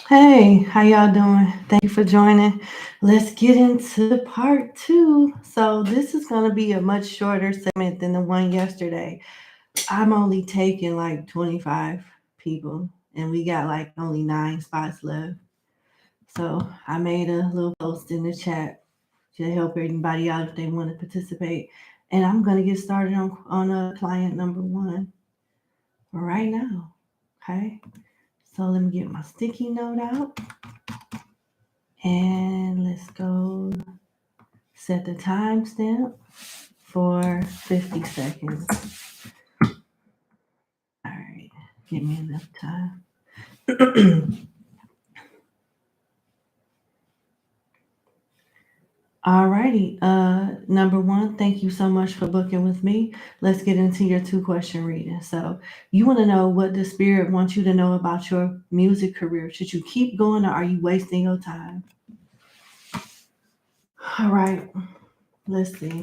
Hey, how y'all doing? Thank you for joining. Let's get into part two. So, this is going to be a much shorter segment than the one yesterday. I'm only taking like 25 people, and we got like only 9 spots left. So, I made a little post in the chat to help everybody out if they want to participate. And I'm going to get started on client number one right now. Okay. So, let me get my sticky note out. And let's go set the timestamp for 50 seconds. All right, give me enough time. Alrighty, number one, thank you so much for booking with me. Let's get into your 2 question reading. So, you want to know what the spirit wants you to know about your music career. Should you keep going or are you wasting your time? All right, let's see.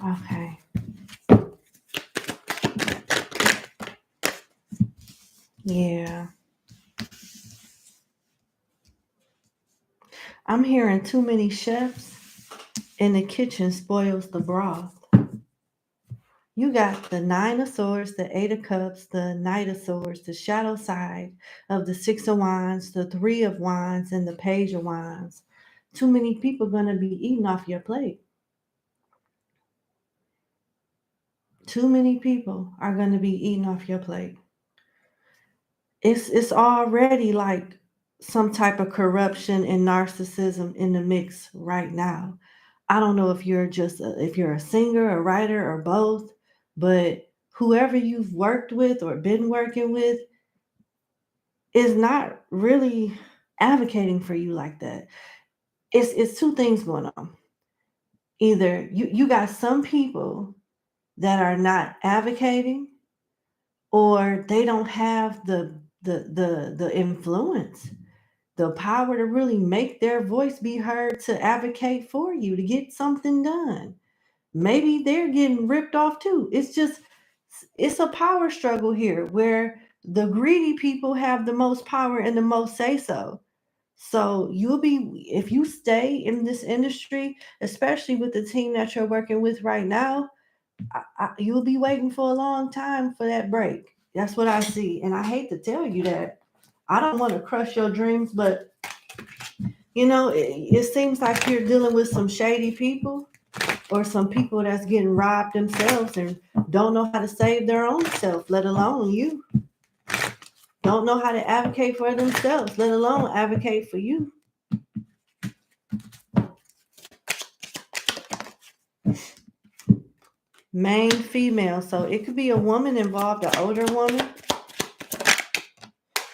Okay. Yeah. I'm hearing too many chefs in the kitchen spoils the broth. You got the Nine of Swords, the Eight of Cups, the Knight of Swords, the shadow side of the Six of Wands, the Three of Wands, and the Page of Wands. Too many people gonna be eating off your plate. Too many people are gonna be eating off your plate. It's already like some type of corruption and narcissism in the mix right now. I don't know if if you're a singer, a writer, or both, but whoever you've worked with or been working with is not really advocating for you like that. It's two things going on. Either you got some people that are not advocating, or they don't have the influence, the power to really make their voice be heard to advocate for you to get something done. Maybe they're getting ripped off too. It's a power struggle here where the greedy people have the most power and the most say so. So if you stay in this industry, especially with the team that you're working with right now, you'll be waiting for a long time for that break. That's what I see. And I hate to tell you that. I don't want to crush your dreams, but it seems like you're dealing with some shady people or some people that's getting robbed themselves and don't know how to save their own self, let alone you. Don't know how to advocate for themselves, let alone advocate for you. Main female. So it could be a woman involved, an older woman.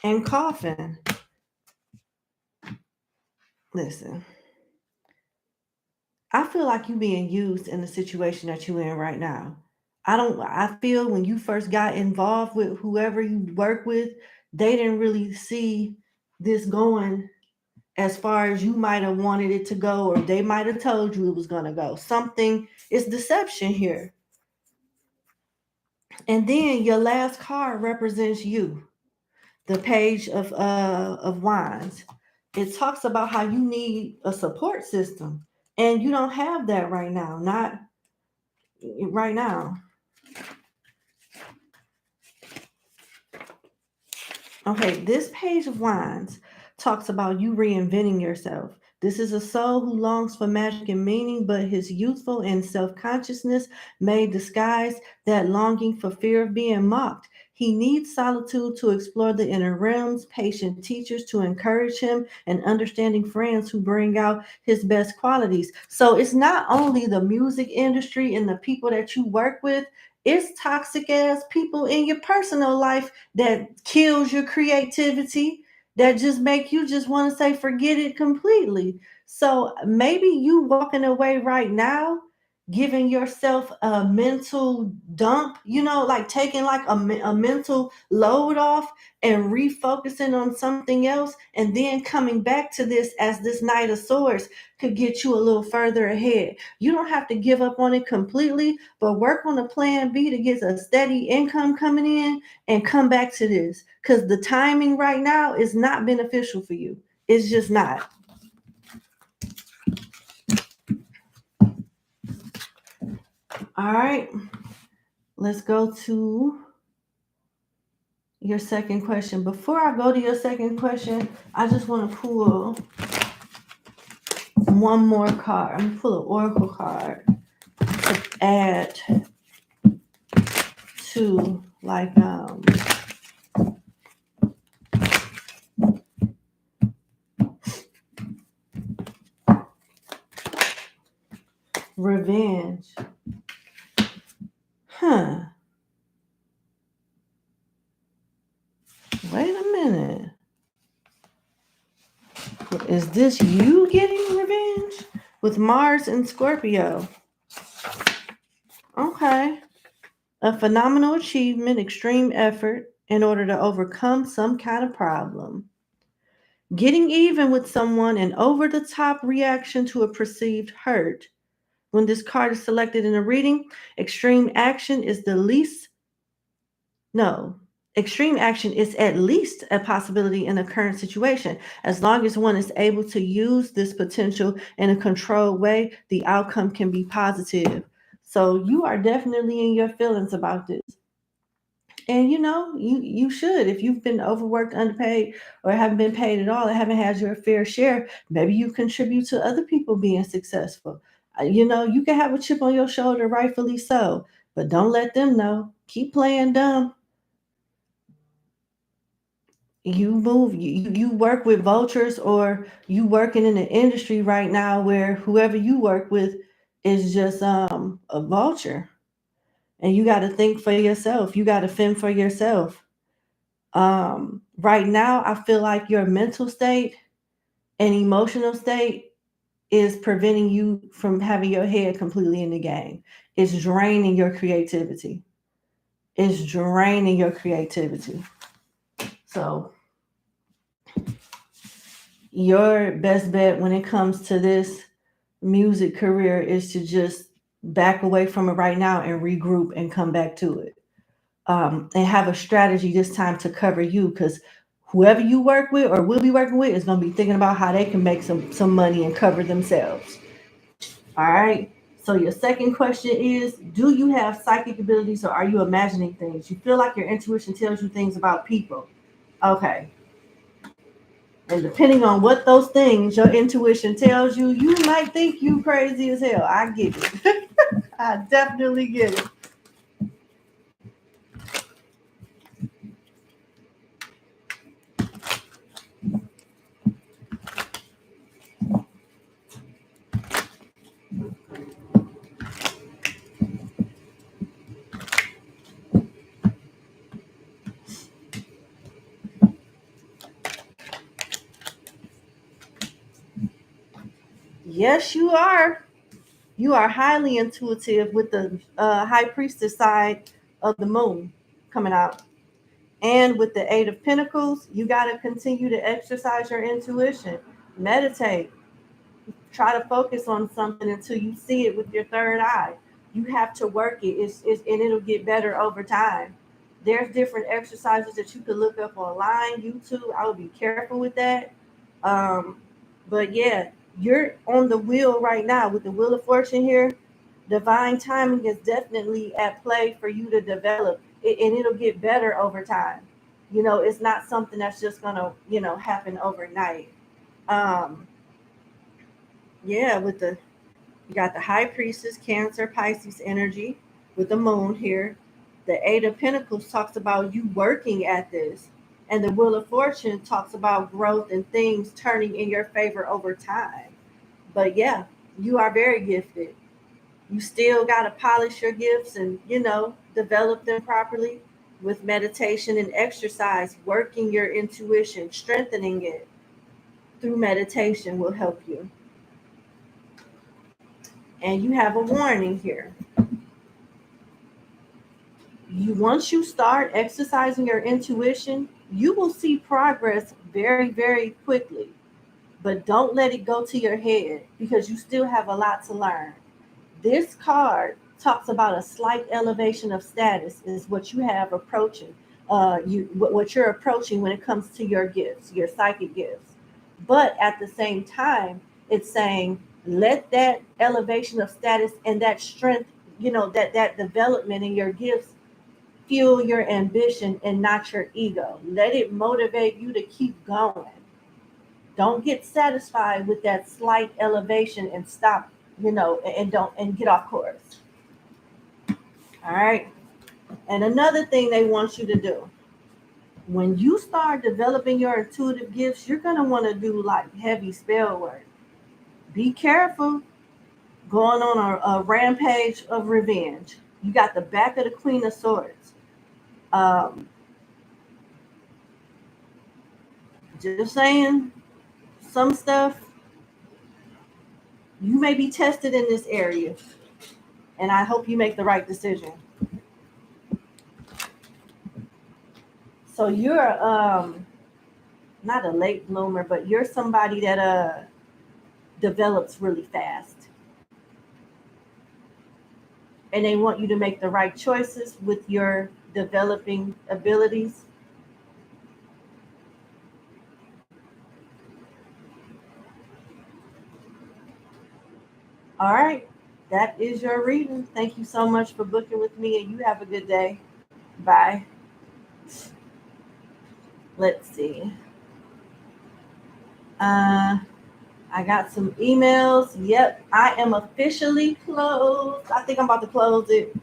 And coughing. Listen, I feel like you being used in the situation that you're in right now. I feel when you first got involved with whoever you work with, they didn't really see this going as far as you might have wanted it to go, or they might have told you it was going to go. Something is deception here. And then your last card represents you, the Page of Wands. It talks about how you need a support system, and you don't have that right now. Not right now. Okay, this Page of Wands talks about you reinventing yourself. This is a soul who longs for magic and meaning, but his youthful and self consciousness may disguise that longing for fear of being mocked. He needs solitude to explore the inner realms, patient teachers to encourage him, and understanding friends who bring out his best qualities. So it's not only the music industry and the people that you work with, it's toxic ass people in your personal life that kills your creativity, that just make you just want to say forget it completely. So maybe you walking away right now giving yourself a mental dump, like taking like a mental load off and refocusing on something else, and then coming back to this as this Knight of Swords could get you a little further ahead. You don't have to give up on it completely, but work on a plan B to get a steady income coming in and come back to this, because the timing right now is not beneficial for you. It's just not. All right, let's go to your second question. Before I go to your second question, I just want to pull one more card. I'm gonna pull an oracle card to add to like revenge. Wait a minute. Is this you getting revenge? With Mars and Scorpio. Okay. A phenomenal achievement, extreme effort in order to overcome some kind of problem. Getting even with someone, an over the top reaction to a perceived hurt. When this card is selected in a reading, extreme action is extreme action is at least a possibility in a current situation. As long as one is able to use this potential in a controlled way, the outcome can be positive. So you are definitely in your feelings about this. And you should. If you've been overworked, underpaid, or haven't been paid at all, and haven't had your fair share, maybe you contribute to other people being successful. You can have a chip on your shoulder, rightfully so, but don't let them know. Keep playing dumb. You work with vultures, or you working in an industry right now where whoever you work with is just a vulture, and you got to think for yourself. You got to fend for yourself. Right now I feel like your mental state and emotional state is preventing you from having your head completely in the game. It's draining your creativity. So your best bet when it comes to this music career is to just back away from it right now and regroup and come back to it. And have a strategy this time to cover you, because whoever you work with or will be working with is going to be thinking about how they can make some money and cover themselves. All right. So your second question is, do you have psychic abilities, or are you imagining things? You feel like your intuition tells you things about people. Okay. And depending on what those things your intuition tells you, you might think you crazy as hell. I get it. I definitely get it. Yes, you are. You are highly intuitive with the high priestess side of the moon coming out. And with the Eight of Pentacles, you got to continue to exercise your intuition. Meditate. Try to focus on something until you see it with your third eye. You have to work it, and it'll get better over time. There's different exercises that you could look up online, YouTube. I would be careful with that. Um, but yeah, you're on the wheel right now with the Wheel of Fortune here. Divine timing is definitely at play for you to develop it, and it'll get better over time. It's not something that's just gonna happen overnight. Um, yeah, with the you got the High Priestess, Cancer, Pisces energy with the moon here. The Eight of Pentacles talks about you working at this. And the Wheel of Fortune talks about growth and things turning in your favor over time. But yeah, you are very gifted. You still got to polish your gifts and, develop them properly with meditation and exercise. Working your intuition, strengthening it through meditation will help you. And you have a warning here. Once you start exercising your intuition, you will see progress very, very quickly. But don't let it go to your head because you still have a lot to learn. This card talks about a slight elevation of status is what you have approaching. What you're approaching when it comes to your gifts, your psychic gifts. But at the same time, it's saying let that elevation of status and that strength, that development in your gifts fuel your ambition and not your ego. Let it motivate you to keep going. Don't get satisfied with that slight elevation and stop, and get off course. All right. And another thing they want you to do when you start developing your intuitive gifts, you're going to want to do like heavy spell work. Be careful going on a rampage of revenge. You got the back of the Queen of Swords. Um, just saying, some stuff you may be tested in this area, and I hope you make the right decision. So you're not a late bloomer, but you're somebody that develops really fast. And they want you to make the right choices with your developing abilities. All right. That is your reading. Thank you so much for booking with me, and you have a good day. Bye. Let's see. Uh, I got some emails. Yep, I am officially closed. I think I'm about to close it.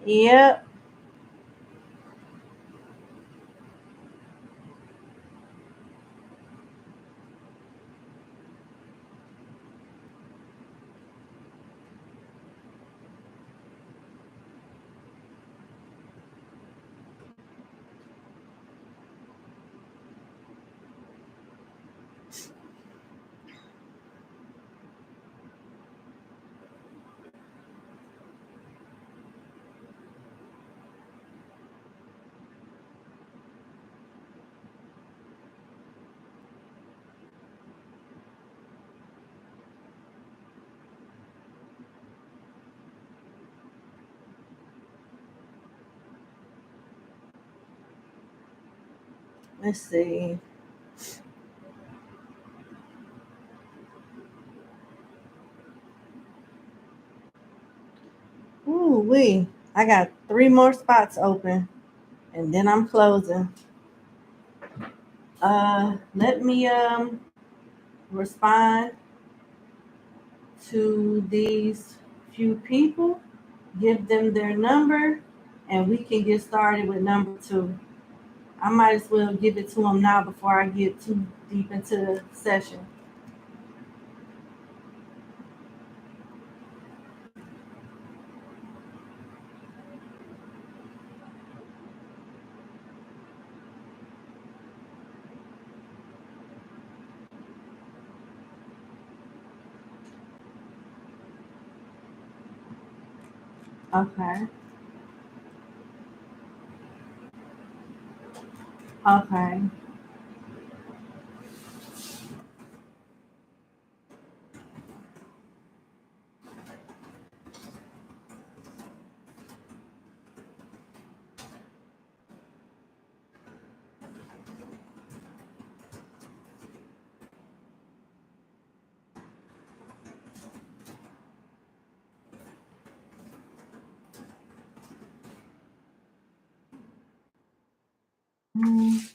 Yep. Let's see. Ooh, wee. I got 3 more spots open, and then I'm closing. Let me respond to these few people, give them their number, and we can get started with number 2. I might as well give it to them now before I get too deep into the session. Okay. Okay. Mm.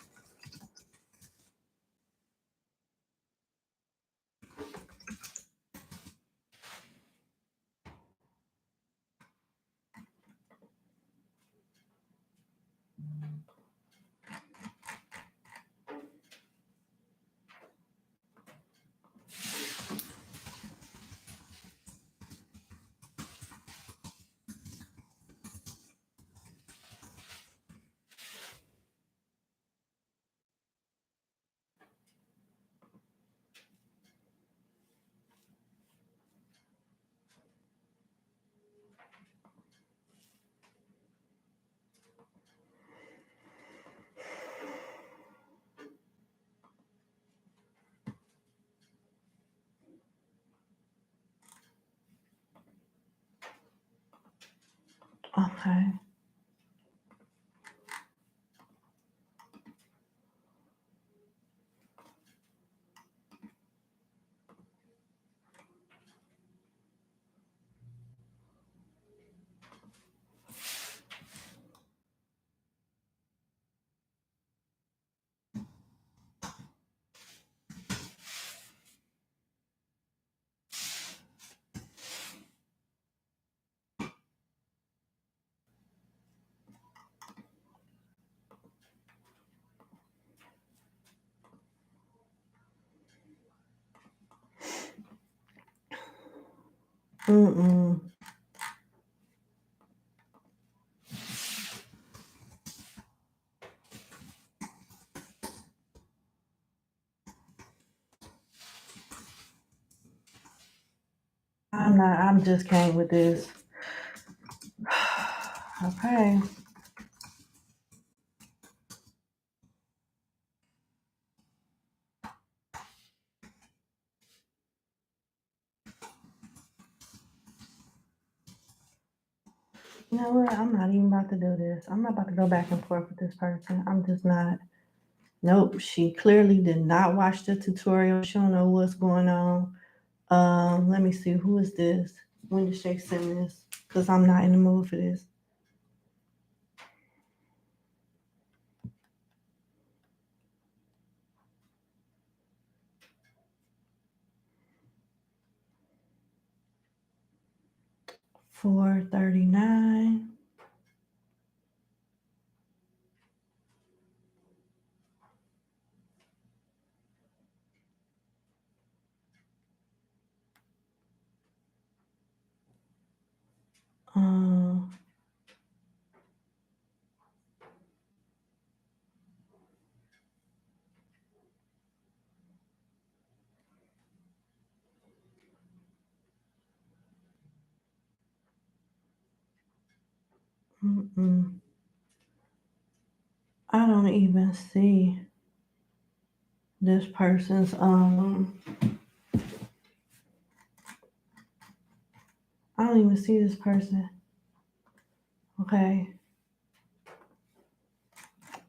Okay. Mm-mm. I'm just came with this. Okay. You know what? I'm not even about to do this. I'm not about to go back and forth with this person. I'm just not. Nope. She clearly did not watch the tutorial. She don't know what's going on. Let me see. Who is this? When did she send this? Because I'm not in the mood for this. $4.39. Um, mm-mm. I don't even see this person's I don't even see this person. Okay.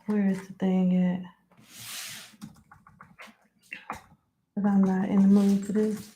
Where is the thing at? Because I'm not in the mood for this.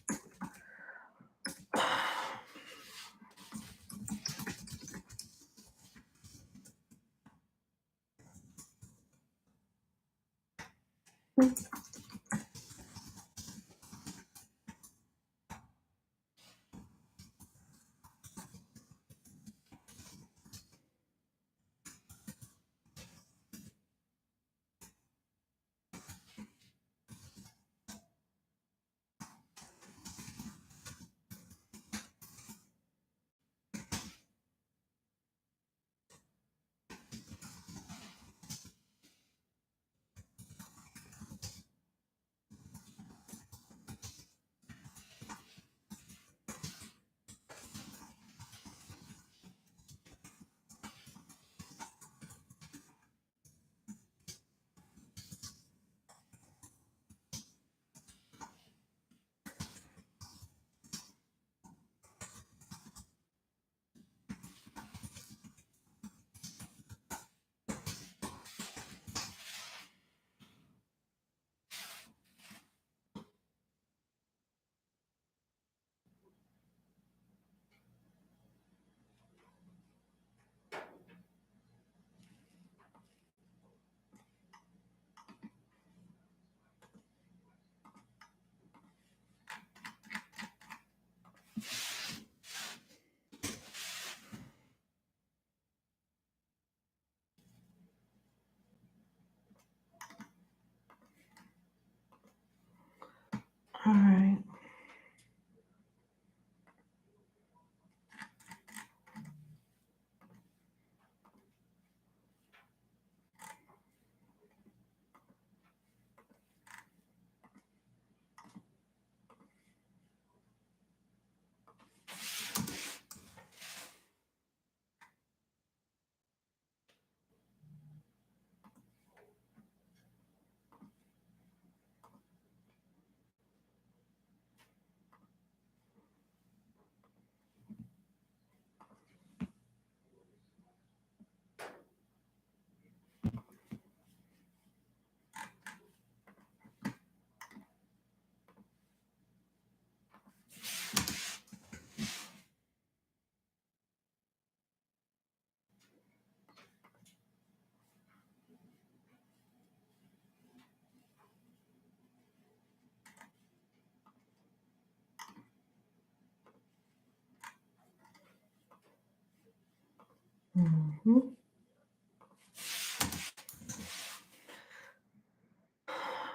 All right.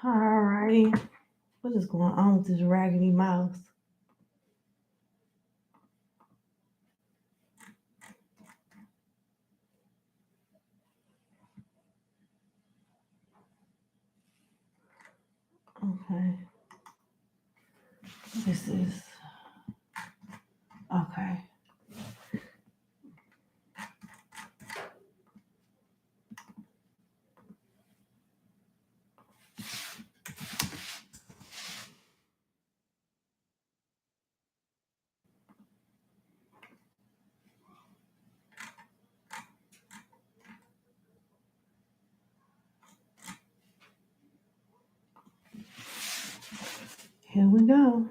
Alrighty. What is going on with this raggedy mouse? Okay. This is okay. Here we go.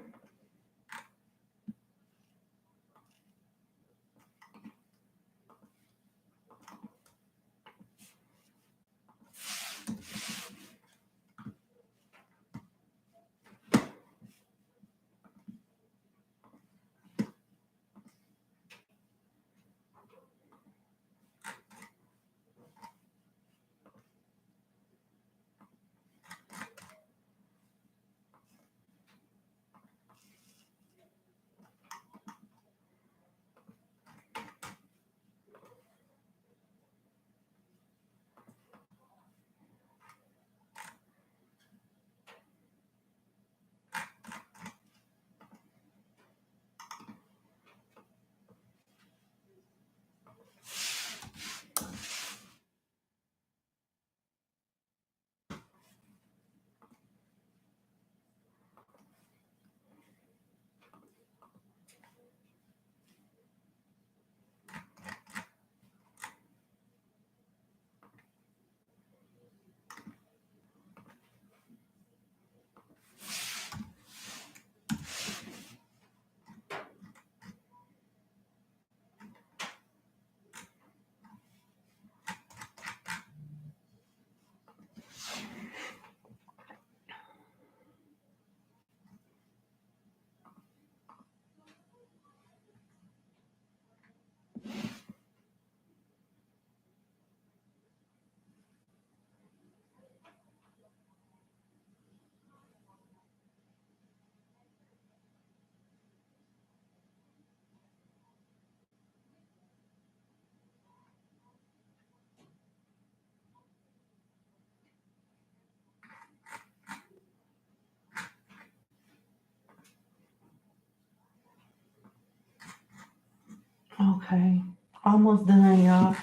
Okay. Almost done, y'all.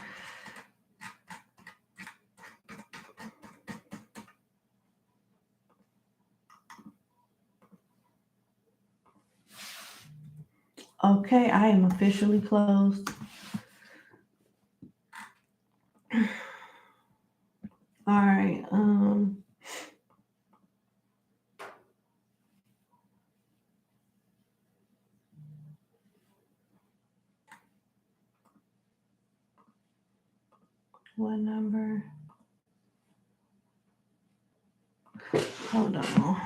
Okay, I am officially closed. All right. What number? Hold on.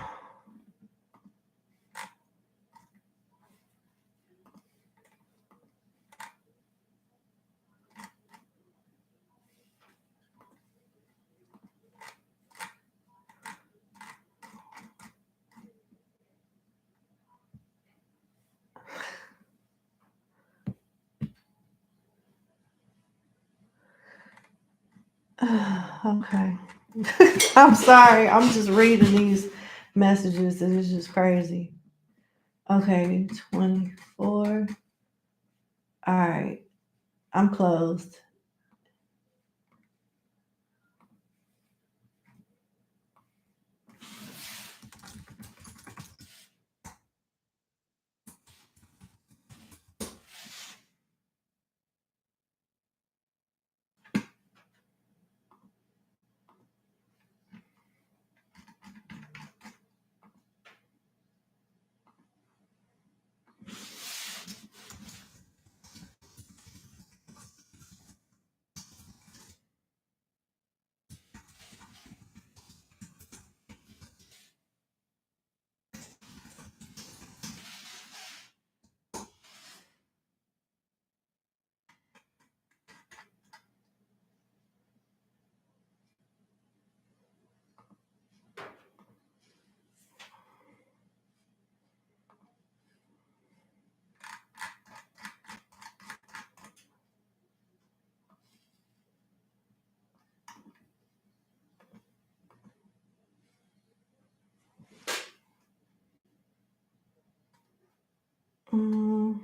Okay. I'm sorry. I'm just reading these messages and it's just crazy. Okay, 24. All right. I'm closed. Mm,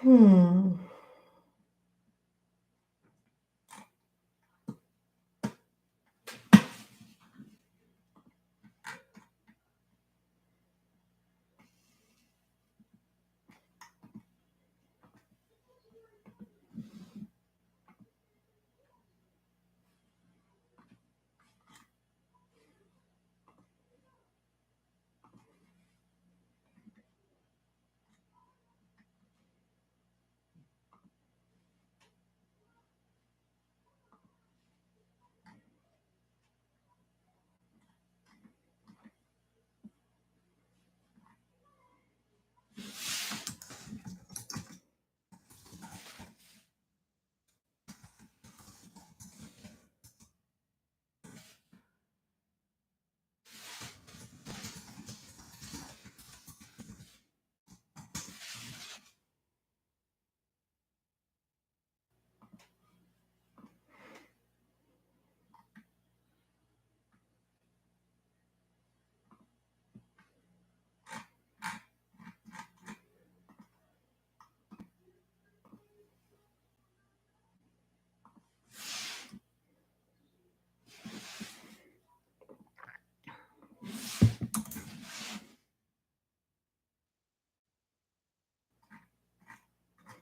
hmm.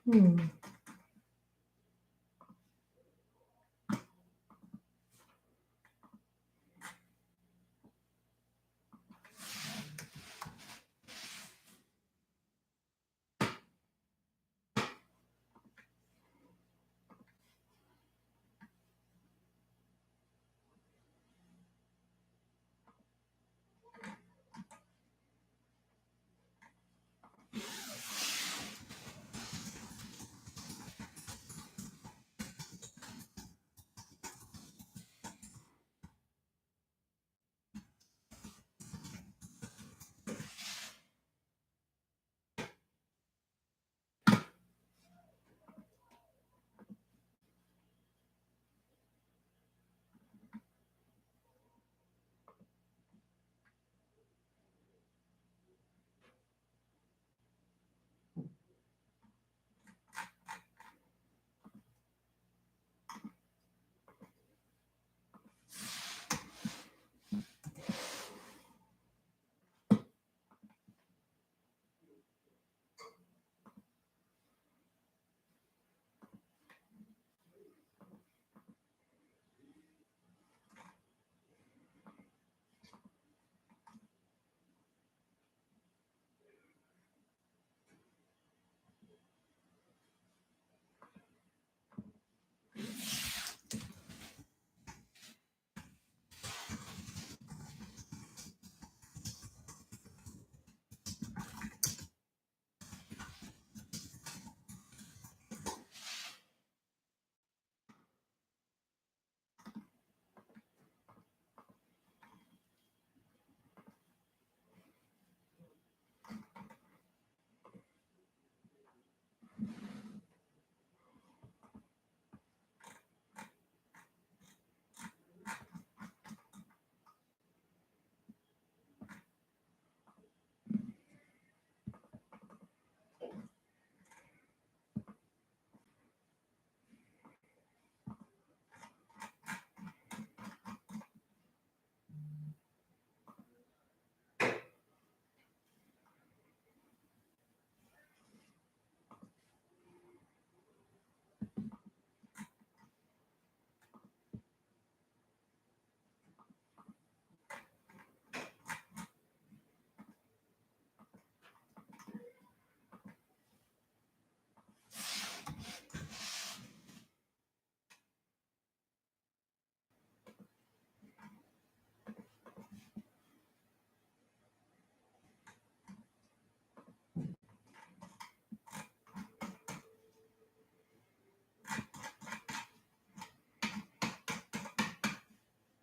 Hmm.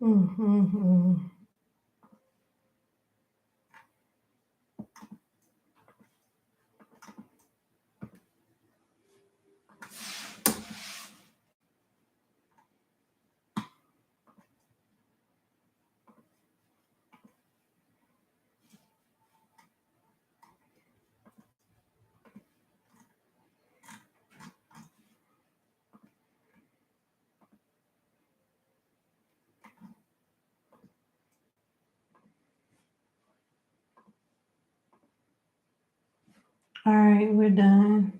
Mm-hmm. All right, we're done.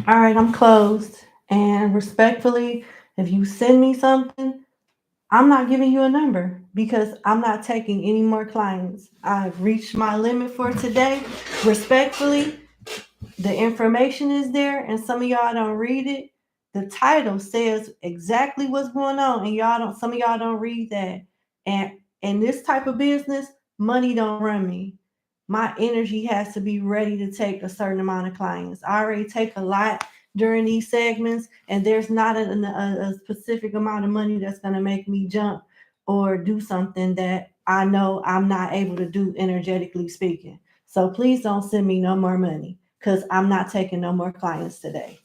All right, I'm closed. And respectfully, if you send me something, I'm not giving you a number because I'm not taking any more clients. I've reached my limit for today. Respectfully, the information is there and some of y'all don't read it. The title says exactly what's going on, and some of y'all don't read that. And in this type of business, money don't run me. My energy has to be ready to take a certain amount of clients. I already take a lot during these segments, and there's not a specific amount of money that's going to make me jump or do something that I know I'm not able to do energetically speaking. So please don't send me no more money because I'm not taking no more clients today.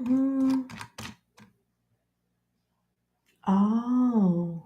Mm-hmm. Oh.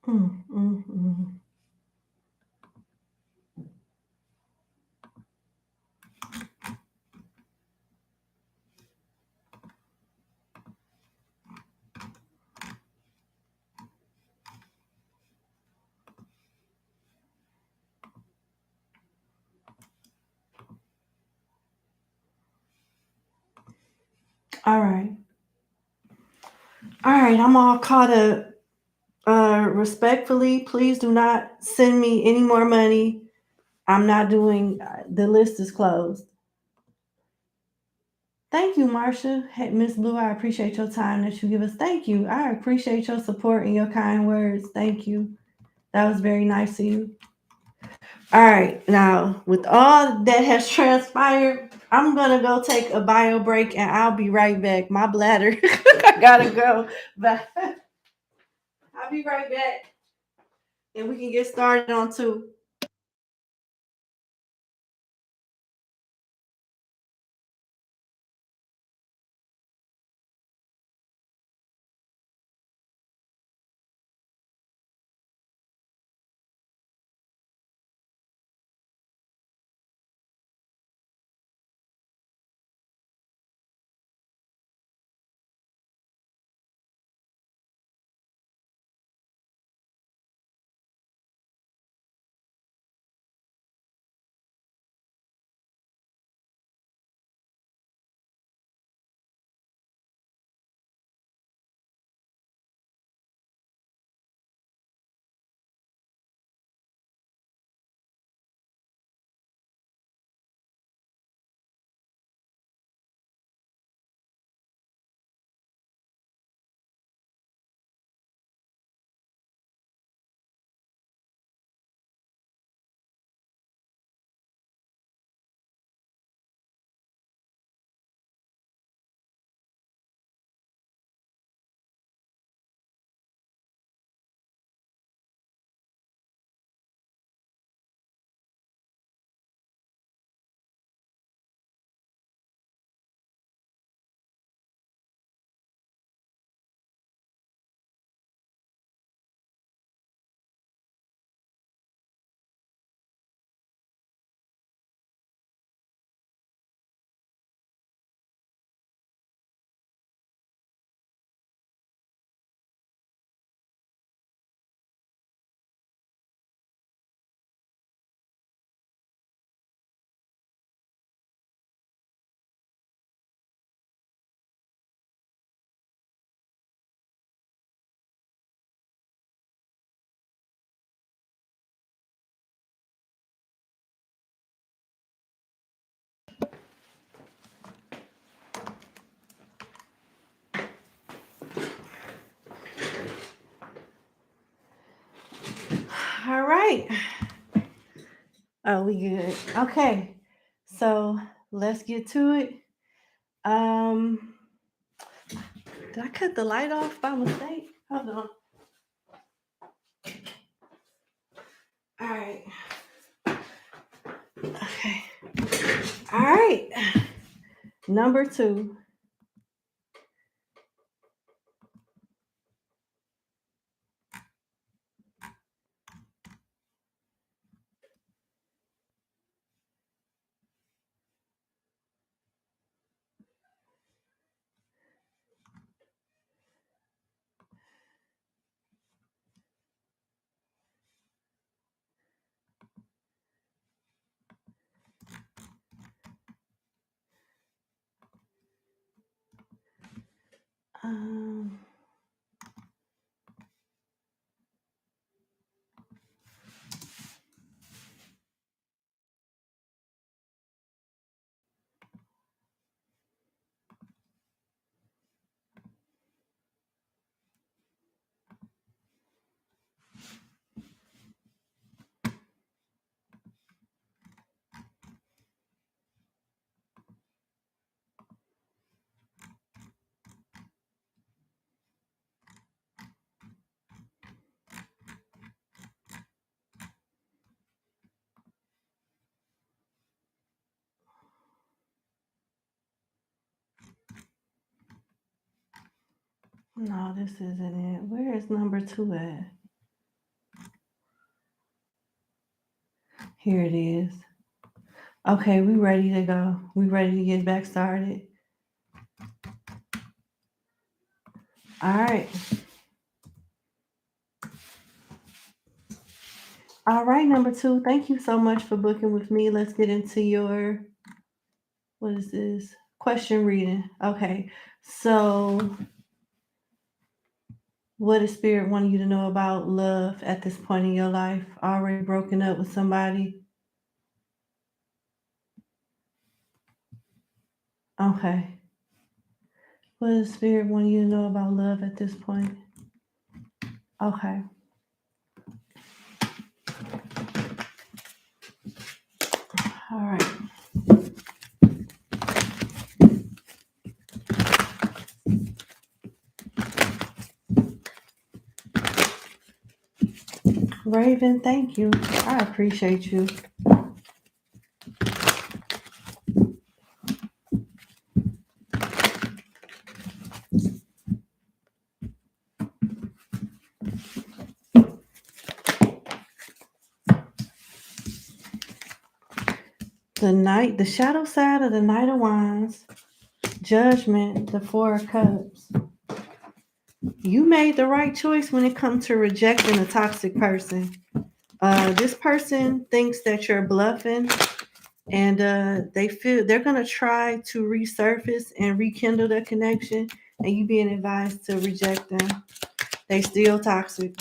Mm-hmm. All right. All right. I'm all caught up. Respectfully, please do not send me any more money. I'm not doing. The list is closed. Thank you, Marcia. Hey, Miss Blue, I appreciate your time that you give us. Thank you. I appreciate your support and your kind words. Thank you. That was very nice of you. All right. Now, with all that has transpired, I'm going to go take a bio break and I'll be right back. My bladder. I got to go. But I'll be right back and we can get started on two. All right. Oh, we good. Okay. So let's get to it. Um, did I cut the light off by mistake? Hold on. All right. Okay. All right. Number two. Um, no, this isn't it. Where is number 2 at? Here it is. Okay, we ready to go. We ready to get back started. All right. All right, number 2. Thank you so much for booking with me. Let's get into your, what is this? Question reading. Okay. So, what does Spirit want you to know about love at this point in your life? Already broken up with somebody? Okay. What does Spirit want you to know about love at this point? Okay. All right. Raven, thank you. I appreciate you. The shadow side of the Knight of Wands, Judgment, the Four of Cups. You made the right choice when it comes to rejecting a toxic person. This person thinks that you're bluffing, and they feel they're gonna try to resurface and rekindle the connection, and you being advised to reject them. They still toxic.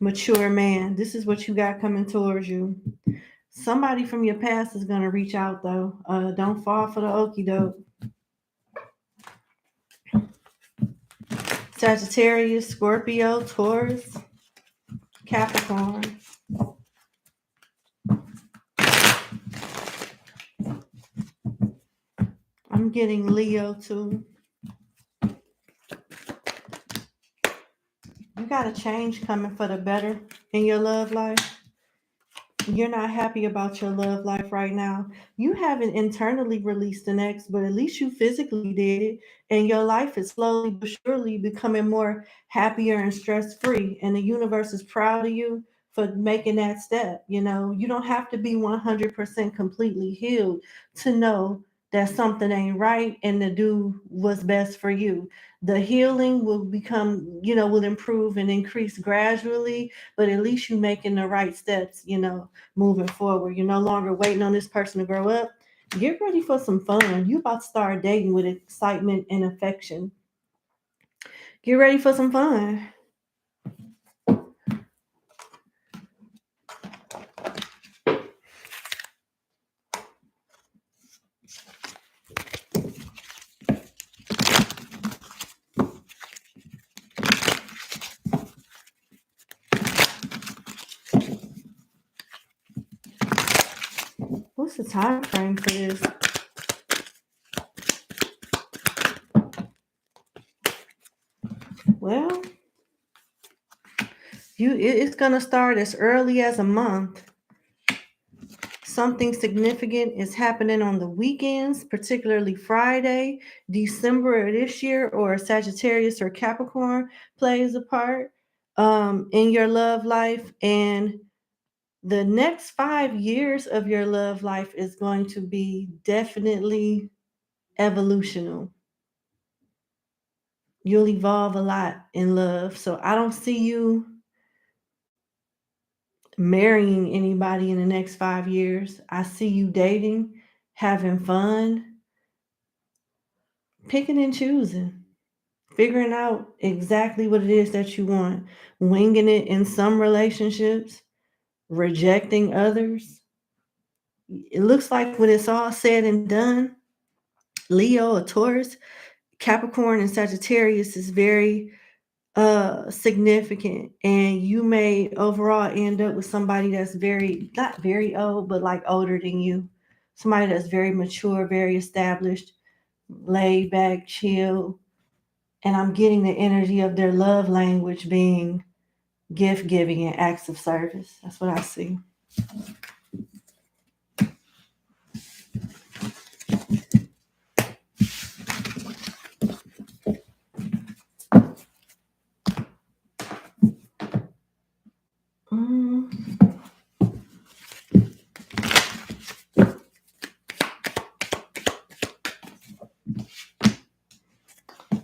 Mature man, this is what you got coming towards you. Somebody from your past is gonna reach out though. Don't fall for the okie doke. Sagittarius, Scorpio, Taurus, Capricorn. I'm getting Leo too. You got a change coming for the better in your love life. You're not happy about your love life right now. You haven't internally released an ex, but at least you physically did it. And your life is slowly but surely becoming more happier and stress free. And the universe is proud of you for making that step. You know, you don't have to be 100% completely healed to know that something ain't right and to do what's best for you. The healing will become, will improve and increase gradually, but at least you making the right steps, moving forward. You're no longer waiting on this person to grow up. Get ready for some fun. You about to start dating with excitement and affection. Get ready for some fun. What's the time frame for this? Well, it's gonna start as early as a month. Something significant is happening on the weekends, particularly Friday, December of this year, or Sagittarius or Capricorn plays a part in your love life. And the next 5 years of your love life is going to be definitely evolutional. You'll evolve a lot in love. So I don't see you marrying anybody in the next 5 years. I see you dating, having fun, picking and choosing, figuring out exactly what it is that you want, winging it in some relationships, rejecting others. It looks like when it's all said and done, Leo or Taurus, Capricorn, and Sagittarius is very significant, and you may overall end up with somebody that's very not very old but like older than you, somebody that's very mature, very established, laid back, chill. And I'm getting the energy of their love language being gift giving and acts of service. That's what I see. Mm.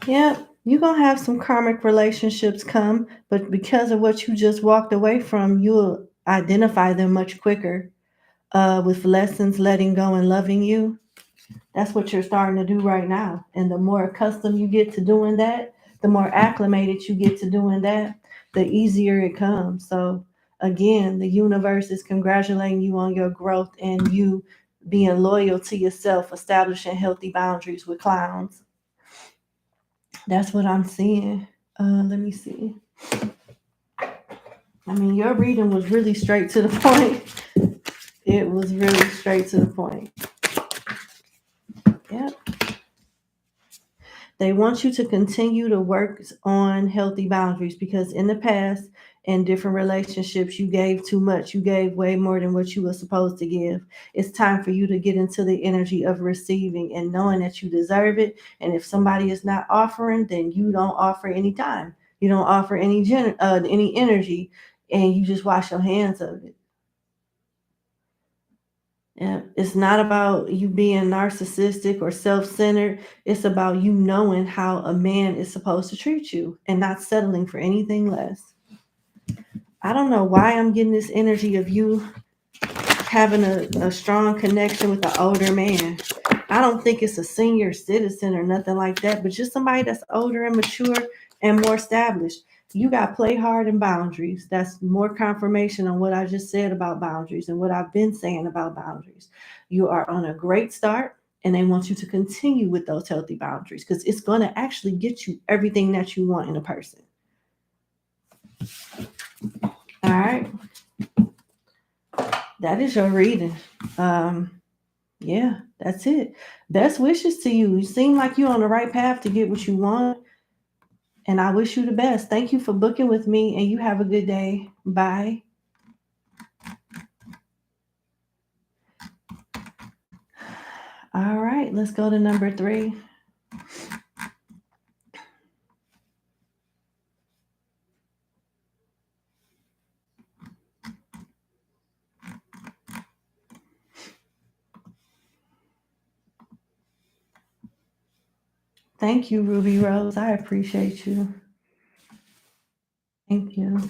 Yeah, you're gonna have some karmic relationships come, but because of what you just walked away from, you'll identify them much quicker, with lessons, letting go, and loving you. That's what you're starting to do right now. And the more accustomed you get to doing that, the more acclimated you get to doing that, the easier it comes. So, again, the universe is congratulating you on your growth and you being loyal to yourself, establishing healthy boundaries with clowns. That's what I'm seeing. Let me see. I mean, your reading was really straight to the point. It was really straight to the point. Yeah. They want you to continue to work on healthy boundaries because in the past, in different relationships, you gave too much. You gave way more than what you were supposed to give. It's time for you to get into the energy of receiving and knowing that you deserve it. And if somebody is not offering, then you don't offer any time. You don't offer any energy, and you just wash your hands of it. Yeah, it's not about you being narcissistic or self-centered. It's about you knowing how a man is supposed to treat you and not settling for anything less. I don't know why I'm getting this energy of you having a strong connection with the older man. I don't think it's a senior citizen or nothing like that, but just somebody that's older and mature and more established. You got play hard and boundaries. That's more confirmation on what I just said about boundaries and what I've been saying about boundaries. You are on a great start, and they want you to continue with those healthy boundaries because it's going to actually get you everything that you want in a person. All right. That is your reading. Yeah, that's it. Best wishes to you. You seem like you're on the right path to get what you want, and I wish you the best. Thank you for booking with me, and you have a good day. Bye. All right, let's go to number 3. Thank you, Ruby Rose. I appreciate you. Thank you.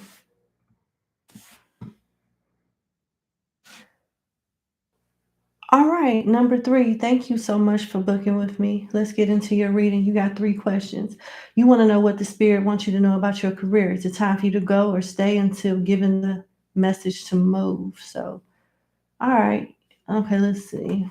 All right, number 3. Thank you so much for booking with me. Let's get into your reading. You got 3 questions. You want to know what the spirit wants you to know about your career. Is it time for you to go or stay until given the message to move? So, all right. Okay, let's see.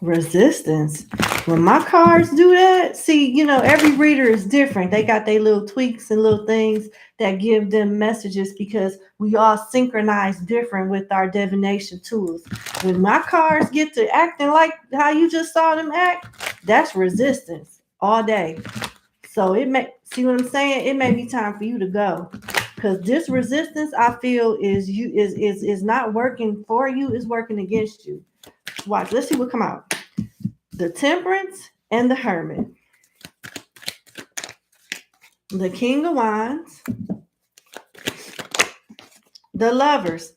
Resistance. When my cards do that, see, every reader is different. They got their little tweaks and little things that give them messages because we all synchronize different with our divination tools. When my cards get to acting like how you just saw them act, that's resistance all day. So it may see what I'm saying. It may be time for you to go because this resistance I feel is not working for you. It's working against you. Watch. Let's see what come out. The Temperance and the Hermit. The King of Wands. The Lovers.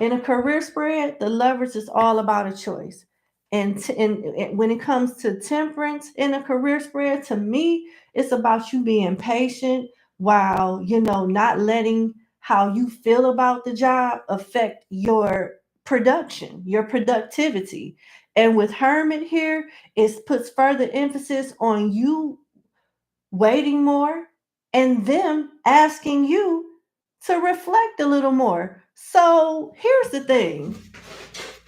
In a career spread, the Lovers is all about a choice. And when it comes to temperance in a career spread, to me, it's about you being patient while, not letting how you feel about the job affect your production, your productivity. And with Hermit here, it puts further emphasis on you waiting more and them asking you to reflect a little more. So here's the thing,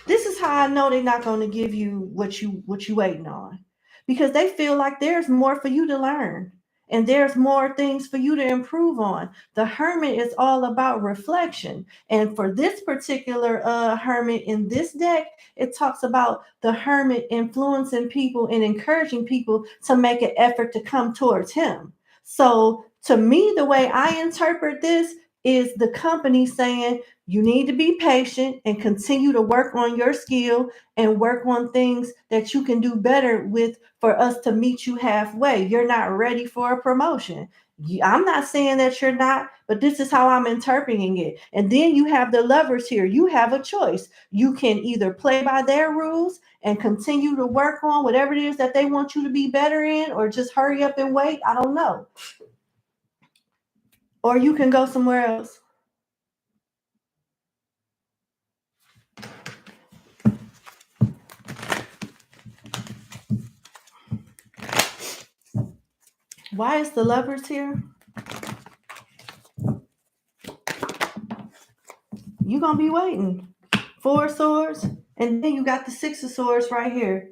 this is how I know they're not going to give you what you waiting on, because they feel like there's more for you to learn and there's more things for you to improve on. The Hermit is all about reflection, and for this particular Hermit in this deck, it talks about the Hermit influencing people and encouraging people to make an effort to come towards him. So to me, the way I interpret this is the company saying you need to be patient and continue to work on your skill and work on things that you can do better with for us to meet you halfway. You're not ready for a promotion. I'm not saying that you're not, but this is how I'm interpreting it. And then you have the Lovers here. You have a choice. You can either play by their rules and continue to work on whatever it is that they want you to be better in, or just hurry up and wait. I don't know. Or you can go somewhere else. Why is the Lovers here? You're going to be waiting. 4 swords. And then you got the 6 of swords right here.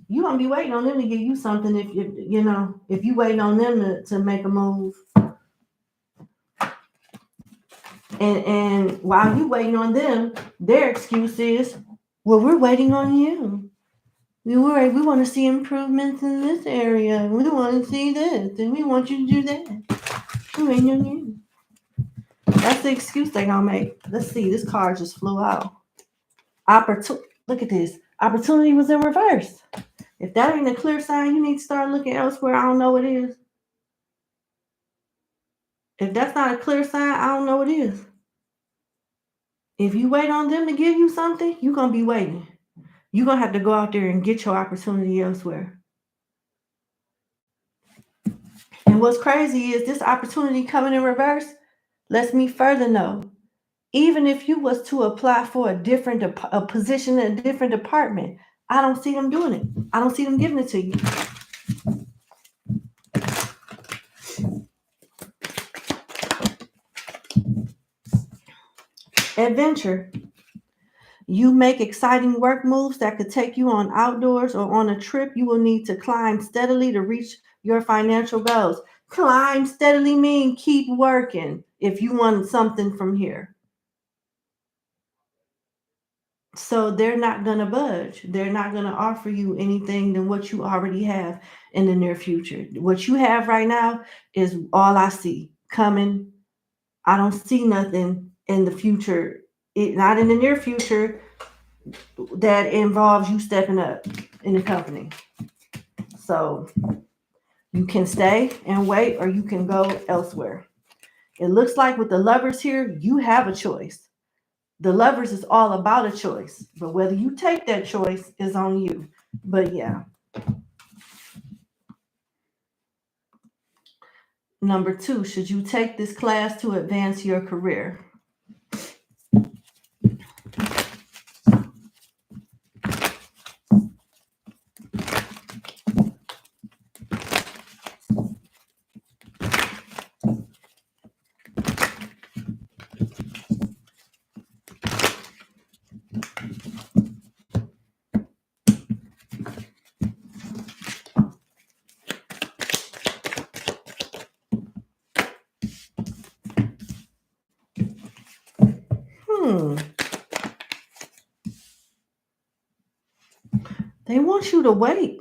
You're going to be waiting on them to give you something if you waiting on them to make a move. And while you waiting on them, their excuse is, well, we're waiting on you. We want to see improvements in this area. We want to see this. And we want you to do that. We're waiting on you. That's the excuse they're going to make. Let's see. This card just flew out. Look at this. Opportunity was in reverse. If that ain't a clear sign, you need to start looking elsewhere. I don't know what it is. If that's not a clear sign, I don't know what it is. If you wait on them to give you something, you're going to be waiting. You're going to have to go out there and get your opportunity elsewhere. And what's crazy is this opportunity coming in reverse lets me further know, even if you was to apply for a position in a different department, I don't see them doing it. I don't see them giving it to you. Adventure. You make exciting work moves that could take you on outdoors or on a trip. You will need to climb steadily to reach your financial goals. Climb steadily mean keep working if you want something from here. So they're not going to budge. They're not going to offer you anything than what you already have in the near future. What you have right now is all I see coming. I don't see nothing in the future, not in the near future, that involves you stepping up in the company. So you can stay and wait, or you can go elsewhere. It looks like with the Lovers here, you have a choice. The Lovers is all about a choice, but whether you take that choice is on you. But yeah. Number 2, should you take this class to advance your career? They want you to wait.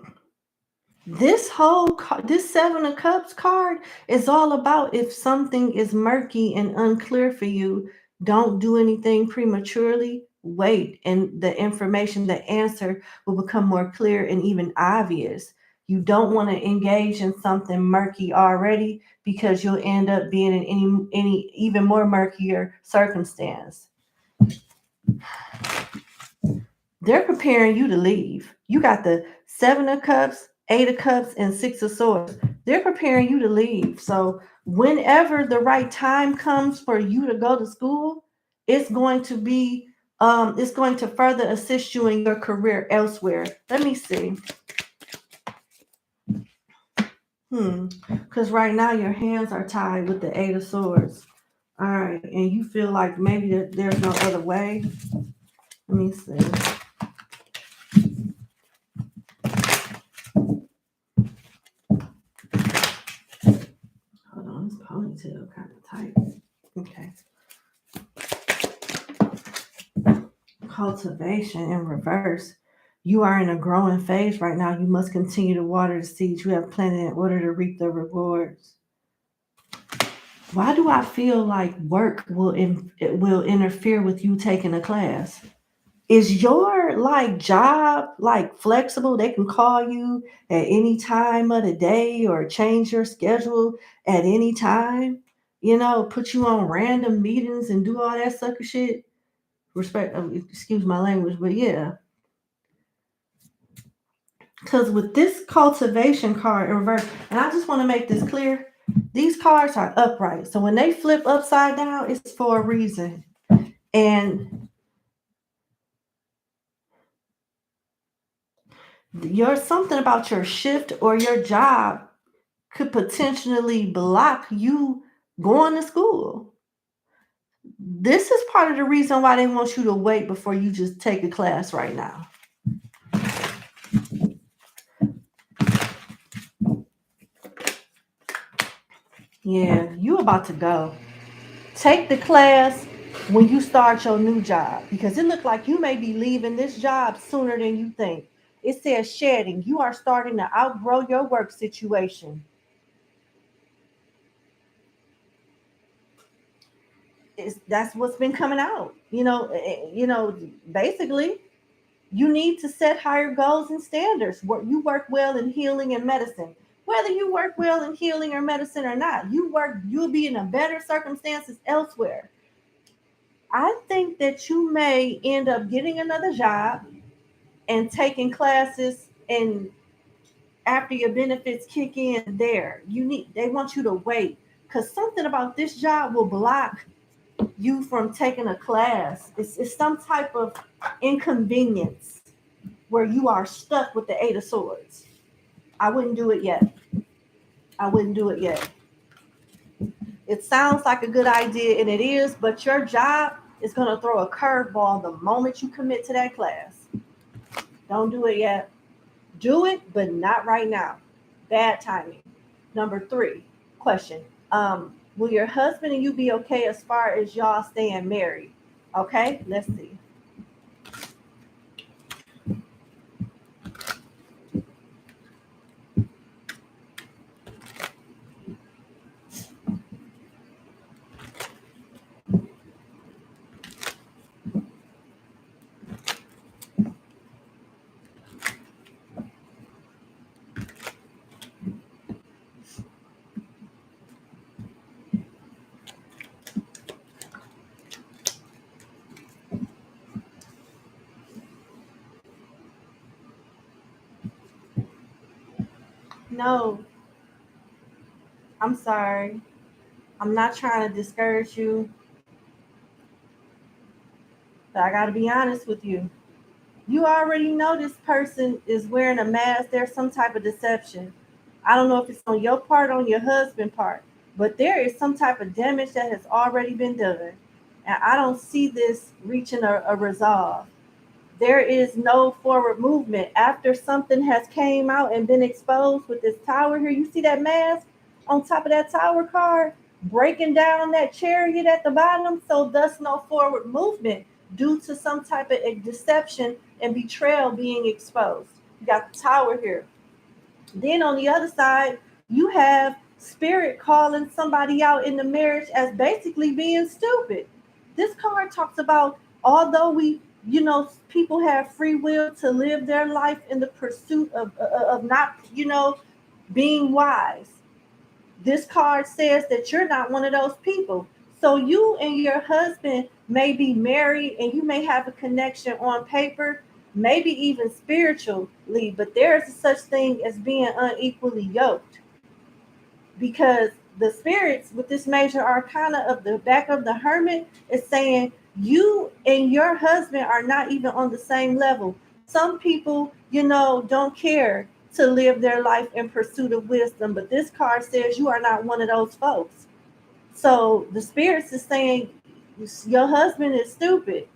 This 7 of Cups card is all about if something is murky and unclear for you, don't do anything prematurely. Wait, and the information, the answer will become more clear and even obvious. You don't want to engage in something murky already, because you'll end up being in any even more murkier circumstance. They're preparing you to leave. You got the 7 of Cups, 8 of Cups, and 6 of Swords. They're preparing you to leave. So whenever the right time comes for you to go to school, it's going to be it's going to further assist you in your career elsewhere. Let me see. Because right now your hands are tied with the 8 of Swords. All right, and you feel like maybe there's no other way. Let me see. Hold on, this ponytail kind of tight. Okay. Cultivation in reverse. You are in a growing phase right now. You must continue to water the seeds you have planted in order to reap the rewards. Why do I feel like work will interfere with you taking a class? Is your like job like flexible? They can call you at any time of the day or change your schedule at any time. Put you on random meetings and do all that sucker shit. Excuse my language, but yeah. Because with this cultivation card in reverse, and I just want to make this clear, these cards are upright. So when they flip upside down, it's for a reason. And something about your shift or your job could potentially block you going to school. This is part of the reason why they want you to wait before you just take a class right now. Yeah, you about to go. Take the class when you start your new job because it looks like you may be leaving this job sooner than you think. It says shedding. You are starting to outgrow your work situation. That's what's been coming out. Basically, you need to set higher goals and standards. You work well in healing and medicine. Whether you work well in healing or medicine or not, you'll be in a better circumstances elsewhere. I think that you may end up getting another job and taking classes, and after your benefits kick in there, they want you to wait because something about this job will block you from taking a class. It's some type of inconvenience where you are stuck with the 8 of Swords. I wouldn't do it yet. I wouldn't do it yet. It sounds like a good idea, and it is, but your job is going to throw a curveball the moment you commit to that class. Don't do it yet. Do it, but not right now. Bad timing. Number 3, question. Will your husband and you be okay as far as y'all staying married? Okay, let's see. No, I'm sorry. I'm not trying to discourage you, but I got to be honest with you. You already know this person is wearing a mask. There's some type of deception. I don't know if it's on your part or on your husband's part, but there is some type of damage that has already been done. And I don't see this reaching a resolve. There is no forward movement after something has came out and been exposed with this tower here. You see that mask on top of that tower card breaking down that chariot at the bottom, so thus no forward movement due to some type of deception and betrayal being exposed. You got the tower here. Then on the other side, you have spirit calling somebody out in the marriage as basically being stupid. This card talks about, although people have free will to live their life in the pursuit of not, being wise. This card says that you're not one of those people. So you and your husband may be married and you may have a connection on paper, maybe even spiritually, but there's such thing as being unequally yoked, because the spirits with this major arcana of the back of the hermit is saying you and your husband are not even on the same level. Some people, don't care to live their life in pursuit of wisdom, but this card says you are not one of those folks. So the spirits is saying your husband is stupid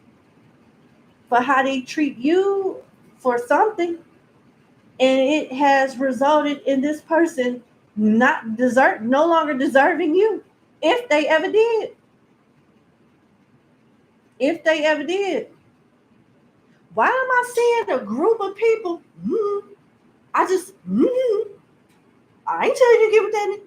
for how they treat you for something, and it has resulted in this person no longer deserving you, if they ever did. If they ever did. Why am I seeing a group of people? I just, I ain't tell you to get with that.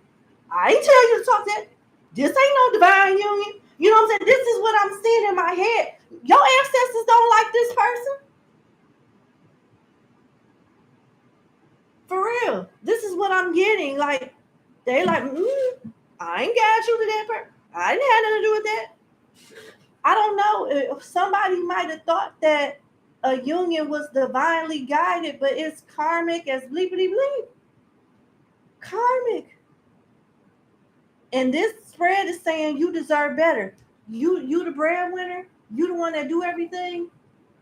I ain't tell you to talk that. This ain't no divine union. You know what I'm saying? This is what I'm seeing in my head. Your ancestors don't like this person. For real. This is what I'm getting. Like, they like, I ain't got you to that person. I didn't have nothing to do with that. I don't know if somebody might have thought that a union was divinely guided, but it's karmic as bleepity bleep. Karmic. And this spread is saying you deserve better. You the breadwinner. You the one that do everything.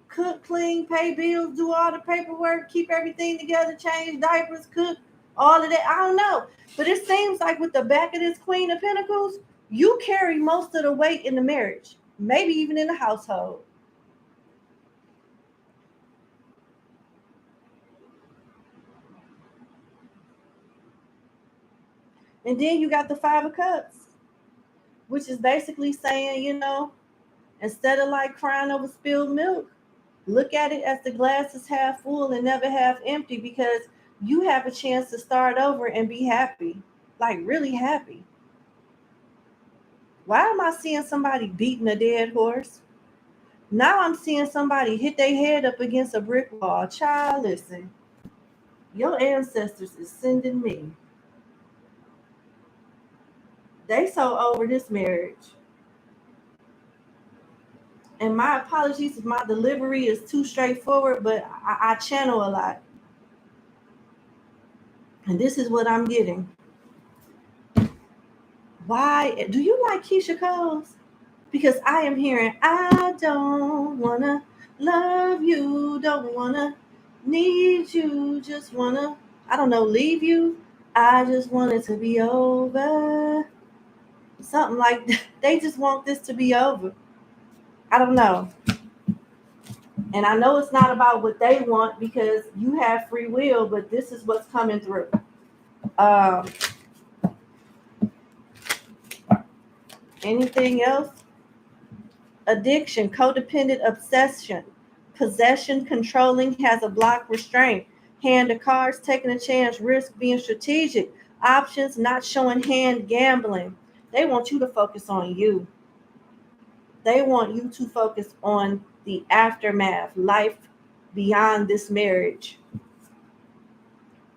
Cook, clean, pay bills, do all the paperwork, keep everything together, change diapers, cook, all of that. I don't know. But it seems like with the back of this Queen of Pentacles, you carry most of the weight in the marriage, maybe even in the household. And then you got the Five of Cups, which is basically saying, instead of like crying over spilled milk, look at it as the glass is half full and never half empty, because you have a chance to start over and be happy, like really happy. Why am I seeing somebody beating a dead horse? Now I'm seeing somebody hit their head up against a brick wall. Child, listen, your ancestors is sending me. They so over this marriage. And my apologies if my delivery is too straightforward, but I channel a lot. And this is what I'm getting. Why? Do you like Keisha Coles? Because I am hearing, I don't want to love you, don't want to need you, just want to, I don't know, leave you. I just want it to be over. Something like that. They just want this to be over. I don't know. And I know it's not about what they want because you have free will, but this is what's coming through. Anything else? Addiction, codependent obsession, possession, controlling, has a block, restraint, hand of cards, taking a chance, risk, being strategic, options, not showing hand, gambling. They want you to focus on you. They want you to focus on the aftermath, life beyond this marriage.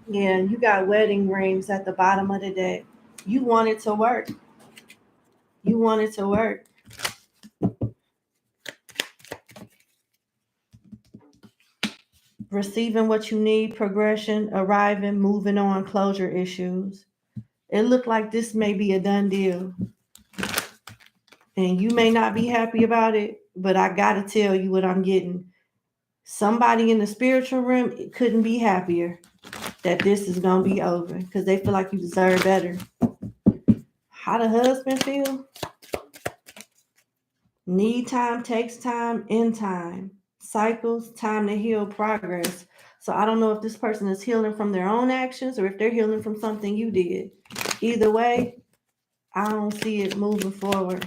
Yeah, and you got wedding rings at the bottom of the deck. You want it to work. You want it to work. Receiving what you need, progression, arriving, moving on, closure issues. It looked like this may be a done deal. And you may not be happy about it, but I got to tell you what I'm getting. Somebody in the spiritual realm couldn't be happier that this is going to be over because they feel like you deserve better. How the husband feel? Need time, takes time, in time. Cycles, time to heal, progress. So I don't know if this person is healing from their own actions or if they're healing from something you did. Either way, I don't see it moving forward.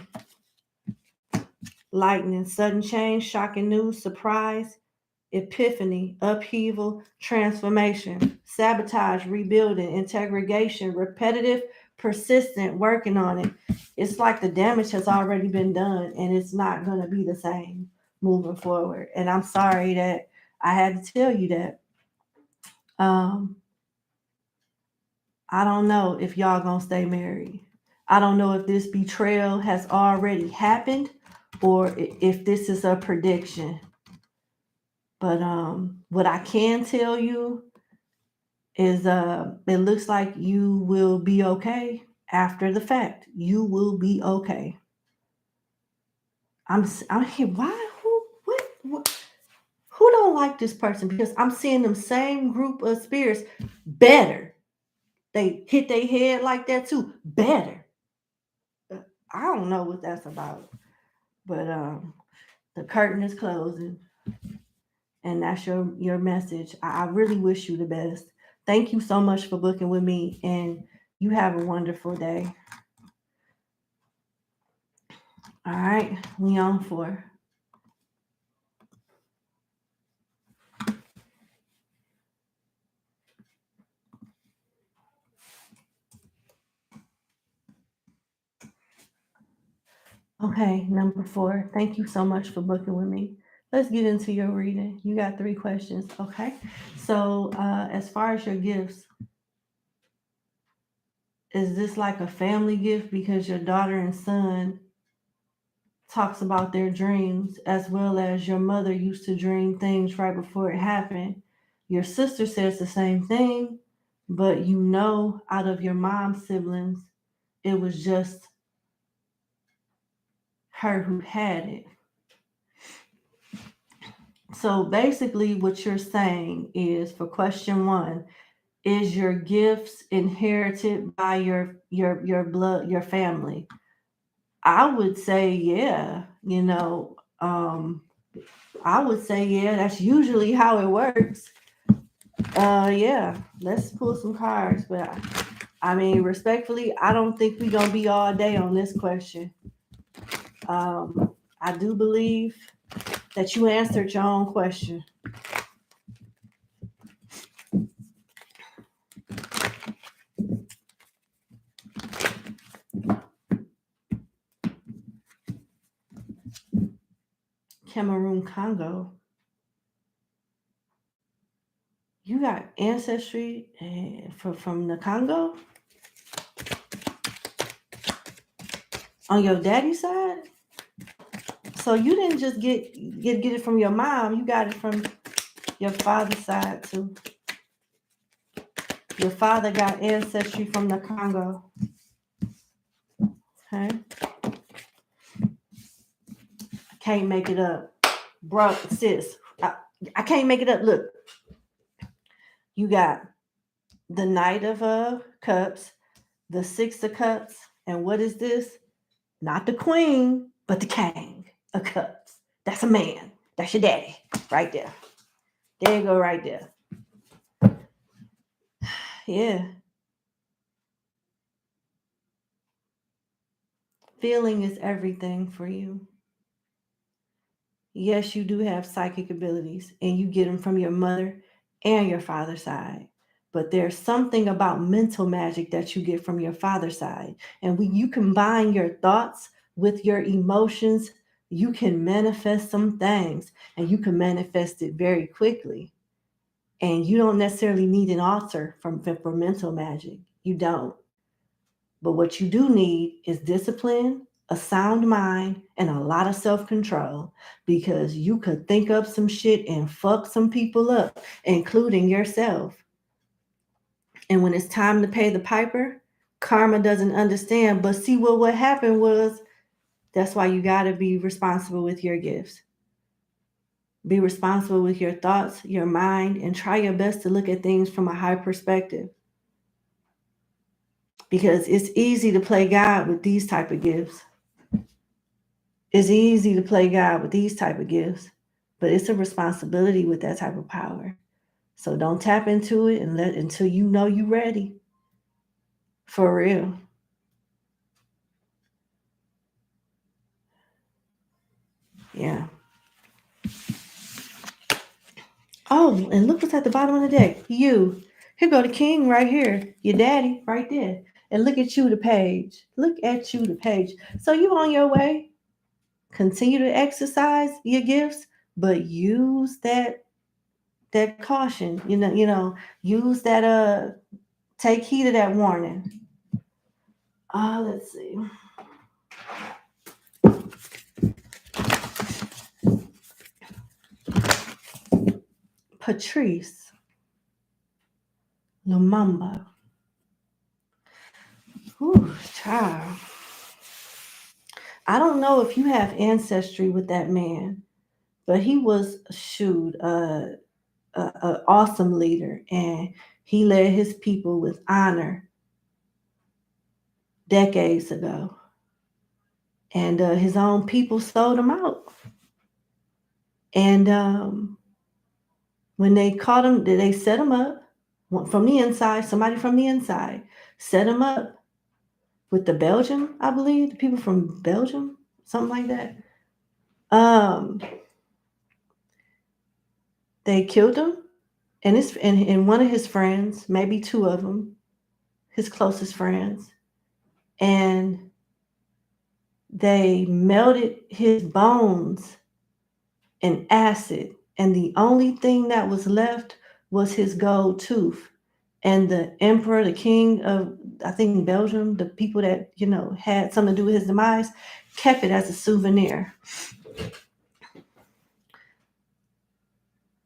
Lightning, sudden change, shocking news, surprise, epiphany, upheaval, transformation, sabotage, rebuilding, integration, repetitive, persistent, working on it. It's like the damage has already been done and it's not going to be the same moving forward. And I'm sorry that I had to tell you that. I don't know if y'all gonna stay married. I don't know if this betrayal has already happened or if this is a prediction. But what I can tell you is it looks like you will be okay after the fact. You will be okay. I'm here. Why? What? Who don't like this person? Because I'm seeing them same group of spirits better. They hit their head like that too. Better. I don't know what that's about. But the curtain is closing. And that's your message. I really wish you the best. Thank you so much for booking with me, and you have a wonderful day. All right, we on 4. Okay, number 4. Thank you so much for booking with me. Let's get into your reading. You got 3 questions. Okay. So as far as your gifts, is this like a family gift because your daughter and son talks about their dreams, as well as your mother used to dream things right before it happened? Your sister says the same thing, but you know out of your mom's siblings, it was just her who had it. So basically, what you're saying is, for question 1, is your gifts inherited by your blood, your family? I would say yeah. I would say yeah. That's usually how it works. Yeah. Let's pull some cards, but I mean, respectfully, I don't think we're gonna be all day on this question. I do believe that you answered your own question. Cameroon, Congo. You got ancestry from the Congo on your daddy's side. So you didn't just get it from your mom. You got it from your father's side too. Your father got ancestry from the Congo. Okay. I can't make it up. Bro, sis. I can't make it up. Look. You got the Knight of Cups, the 6 of Cups, and what is this? Not the Queen, but the King of Cups. That's a man. That's your daddy right there. There you go, right there. Yeah. Feeling is everything for you. Yes, you do have psychic abilities, and you get them from your mother and your father's side. But there's something about mental magic that you get from your father's side. And when you combine your thoughts with your emotions, you can manifest some things, and you can manifest it very quickly. And you don't necessarily need an altar for mental magic. You don't. But what you do need is discipline, a sound mind, and a lot of self-control, because you could think up some shit and fuck some people up, including yourself. And when it's time to pay the piper, karma doesn't understand. But see, what happened was, that's why you got to be responsible with your gifts. Be responsible with your thoughts, your mind, and try your best to look at things from a high perspective. Because it's easy to play God with these type of gifts. It's easy to play God with these type of gifts, but it's a responsibility with that type of power. So don't tap into it until you know you're ready. For real. Yeah. Oh, and look what's at the bottom of the deck. You. Here go the king right here. Your daddy right there. And look at you, the page. Look at you, the page. So you on your way. Continue to exercise your gifts, but use that caution. Use that take heed of that warning. Let's see. Patrice Lumumba. Whew, child. I don't know if you have ancestry with that man, but he was a awesome leader, and he led his people with honor decades ago. And his own people sold him out. And when they caught him, they set him up from the inside. Somebody from the inside set him up with the Belgium, I believe, the people from Belgium, something like that. They killed him, and one of his friends, maybe two of them, his closest friends, and they melted his bones in acid, and the only thing that was left was his gold tooth. And the emperor, the king of, I think, Belgium, the people that, had something to do with his demise, kept it as a souvenir.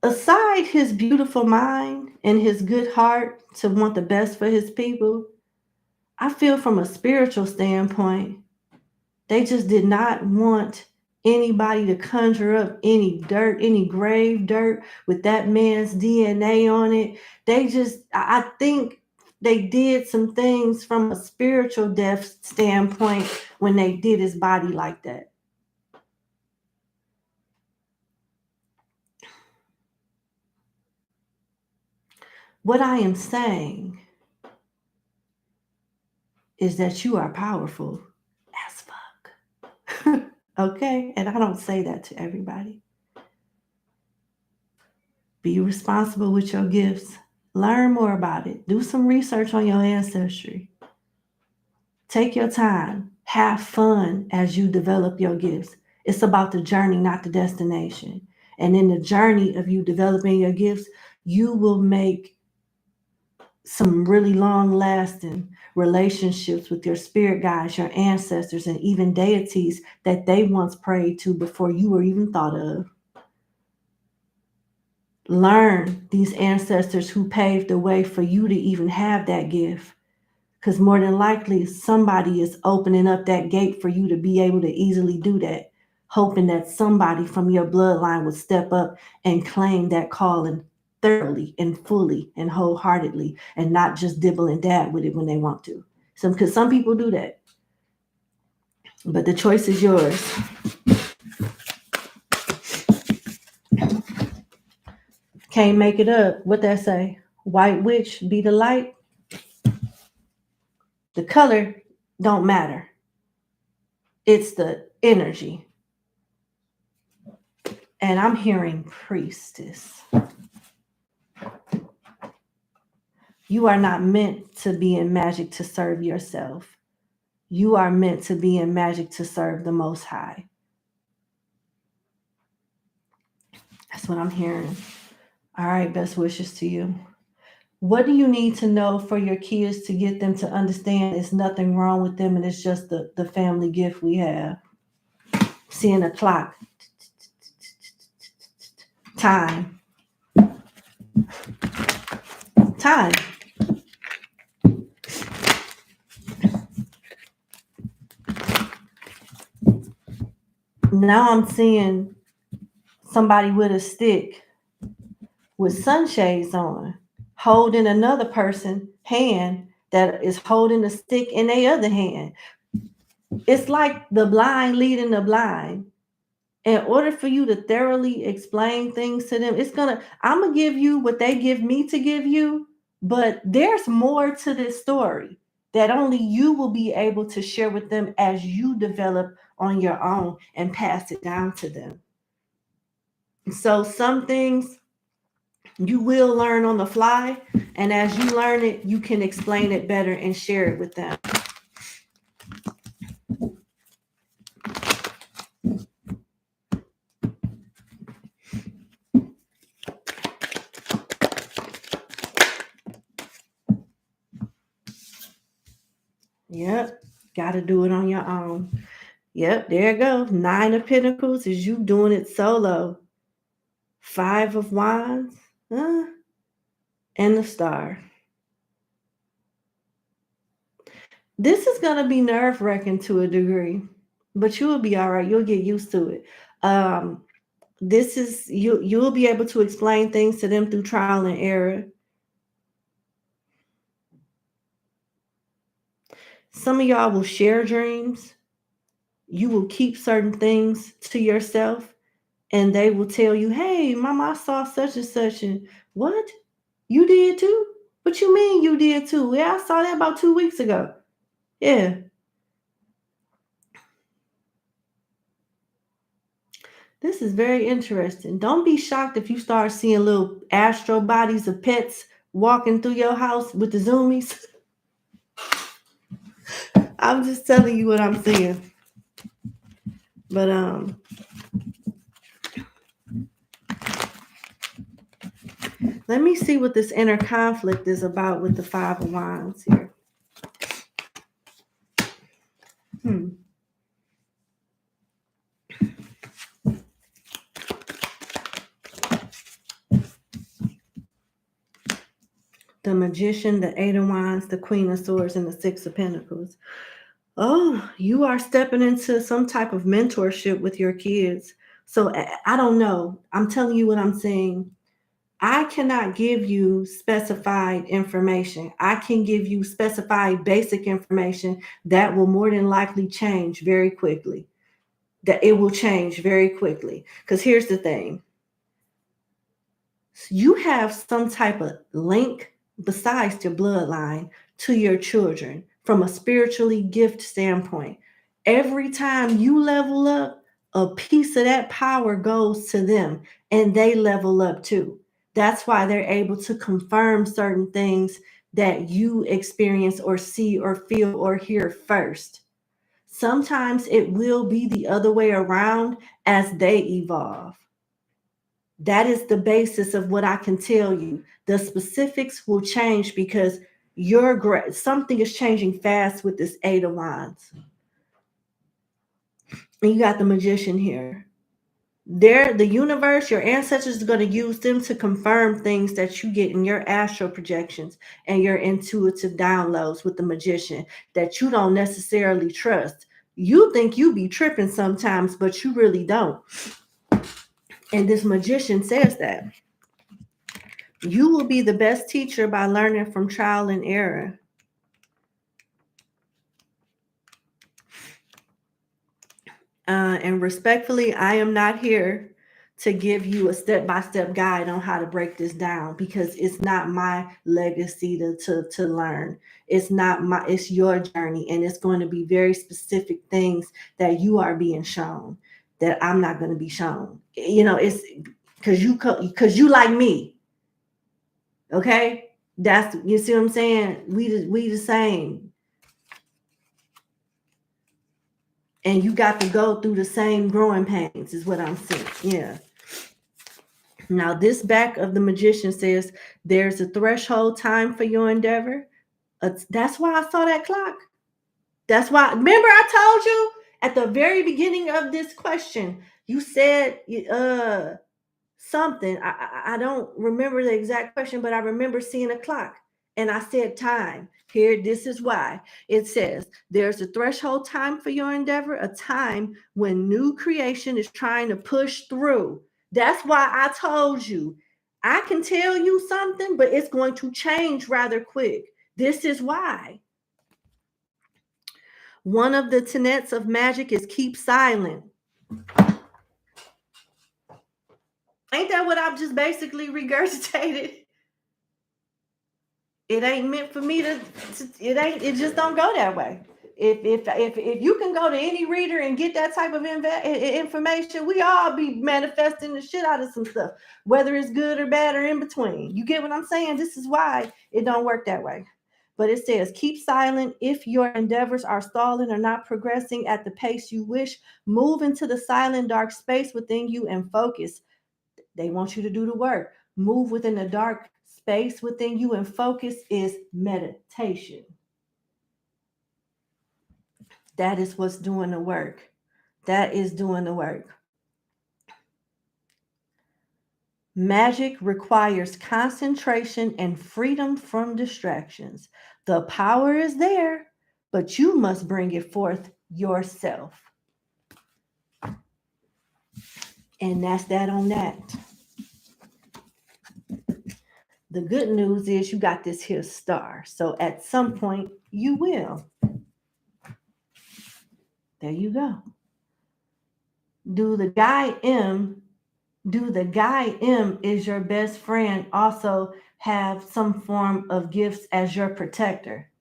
Aside his beautiful mind and his good heart to want the best for his people, I feel from a spiritual standpoint, they just did not want anybody to conjure up any dirt, any grave dirt with that man's DNA on it. I think they did some things from a spiritual death standpoint when they did his body like that. What I am saying is that you are powerful as fuck. Okay? And I don't say that to everybody. Be responsible with your gifts. Learn more about it. Do some research on your ancestry. Take your time. Have fun as you develop your gifts. It's about the journey, not the destination. And in the journey of you developing your gifts, you will make some really long-lasting relationships with your spirit guides, your ancestors, and even deities that they once prayed to before you were even thought of. Learn these ancestors who paved the way for you to even have that gift. Because more than likely, somebody is opening up that gate for you to be able to easily do that, hoping that somebody from your bloodline would step up and claim that calling thoroughly and fully and wholeheartedly, and not just dibble and dab with it when they want to. Because some people do that. But the choice is yours. Can't make it up. What that say? White witch be the light. The color don't matter. It's the energy. And I'm hearing priestess. You are not meant to be in magic to serve yourself. You are meant to be in magic to serve the Most High. That's what I'm hearing. All right, best wishes to you. What do you need to know for your kids to get them to understand there's nothing wrong with them and it's just the family gift we have? Seeing a clock. Time. Time. Now I'm seeing somebody with a stick with sunshades on, holding another person's hand that is holding a stick in their other hand. It's like the blind leading the blind. In order for you to thoroughly explain things to them, I'm going to give you what they give me to give you, but there's more to this story that only you will be able to share with them as you develop on your own and pass it down to them. So some things you will learn on the fly, and as you learn it, you can explain it better and share it with them. Yep, got to do it on your own. Yep, there you go. 9 of Pentacles is you doing it solo. 5 of Wands, and the Star. This is going to be nerve-wracking to a degree, but you will be all right. You'll get used to it. This is you'll be able to explain things to them through trial and error. Some of y'all will share dreams. You will keep certain things to yourself, and they will tell you, hey, mama, I saw such and such. And what? You did too? What you mean you did too? Yeah, I saw that about 2 weeks ago. Yeah. This is very interesting. Don't be shocked if you start seeing little astro bodies of pets walking through your house with the zoomies. I'm just telling you what I'm seeing. But let me see what this inner conflict is about with the Five of Wands here. The Magician, the Eight of Wands, the Queen of Swords, and the Six of Pentacles. Oh, you are stepping into some type of mentorship with your kids. So I don't know. I'm telling you what I'm saying. I cannot give you specified information. I can give you specified basic information that will more than likely change very quickly. That it will change very quickly. Because here's the thing. You have some type of link besides your bloodline to your children from a spiritually gift standpoint. Every time you level up, a piece of that power goes to them and they level up too. That's why they're able to confirm certain things that you experience or see or feel or hear first. Sometimes it will be the other way around as they evolve. That is the basis of what I can tell you. The specifics will change because something is changing fast with this Eight of Wands. And you got the Magician here. The universe, your ancestors are going to use them to confirm things that you get in your astral projections and your intuitive downloads with the Magician that you don't necessarily trust. You think you be tripping sometimes, but you really don't. And this Magician says that. You will be the best teacher by learning from trial and error. And respectfully, I am not here to give you a step-by-step guide on how to break this down because it's not my legacy to learn. It's your journey, and it's going to be very specific things that you are being shown that I'm not going to be shown. It's because you like me. Okay, you see what I'm saying? We the same. And you got to go through the same growing pains is what I'm saying. Yeah. Now, this back of the Magician says there's a threshold time for your endeavor. That's why I saw that clock. That's why. Remember, I told you at the very beginning of this question, you said something. I don't remember the exact question, but I remember seeing a clock. And I said time. Here, this is why. It says there's a threshold time for your endeavor, a time when new creation is trying to push through. That's why I told you. I can tell you something, but it's going to change rather quick. This is why. One of the tenets of magic is keep silent. Ain't that what I've just basically regurgitated? It ain't meant for me it just don't go that way. If you can go to any reader and get that type of information, we all be manifesting the shit out of some stuff, whether it's good or bad or in between. You get what I'm saying? This is why it don't work that way. But it says, keep silent if your endeavors are stalling or not progressing at the pace you wish. Move into the silent, dark space within you and focus. They want you to do the work. Move within the dark space within you and focus is meditation. That is what's doing the work. That is doing the work. Magic requires concentration and freedom from distractions. The power is there, but you must bring it forth yourself. And that's that on that. The good news is you got this here star. So at some point you will. There you go. Do the guy M is your best friend also have some form of gifts as your protector?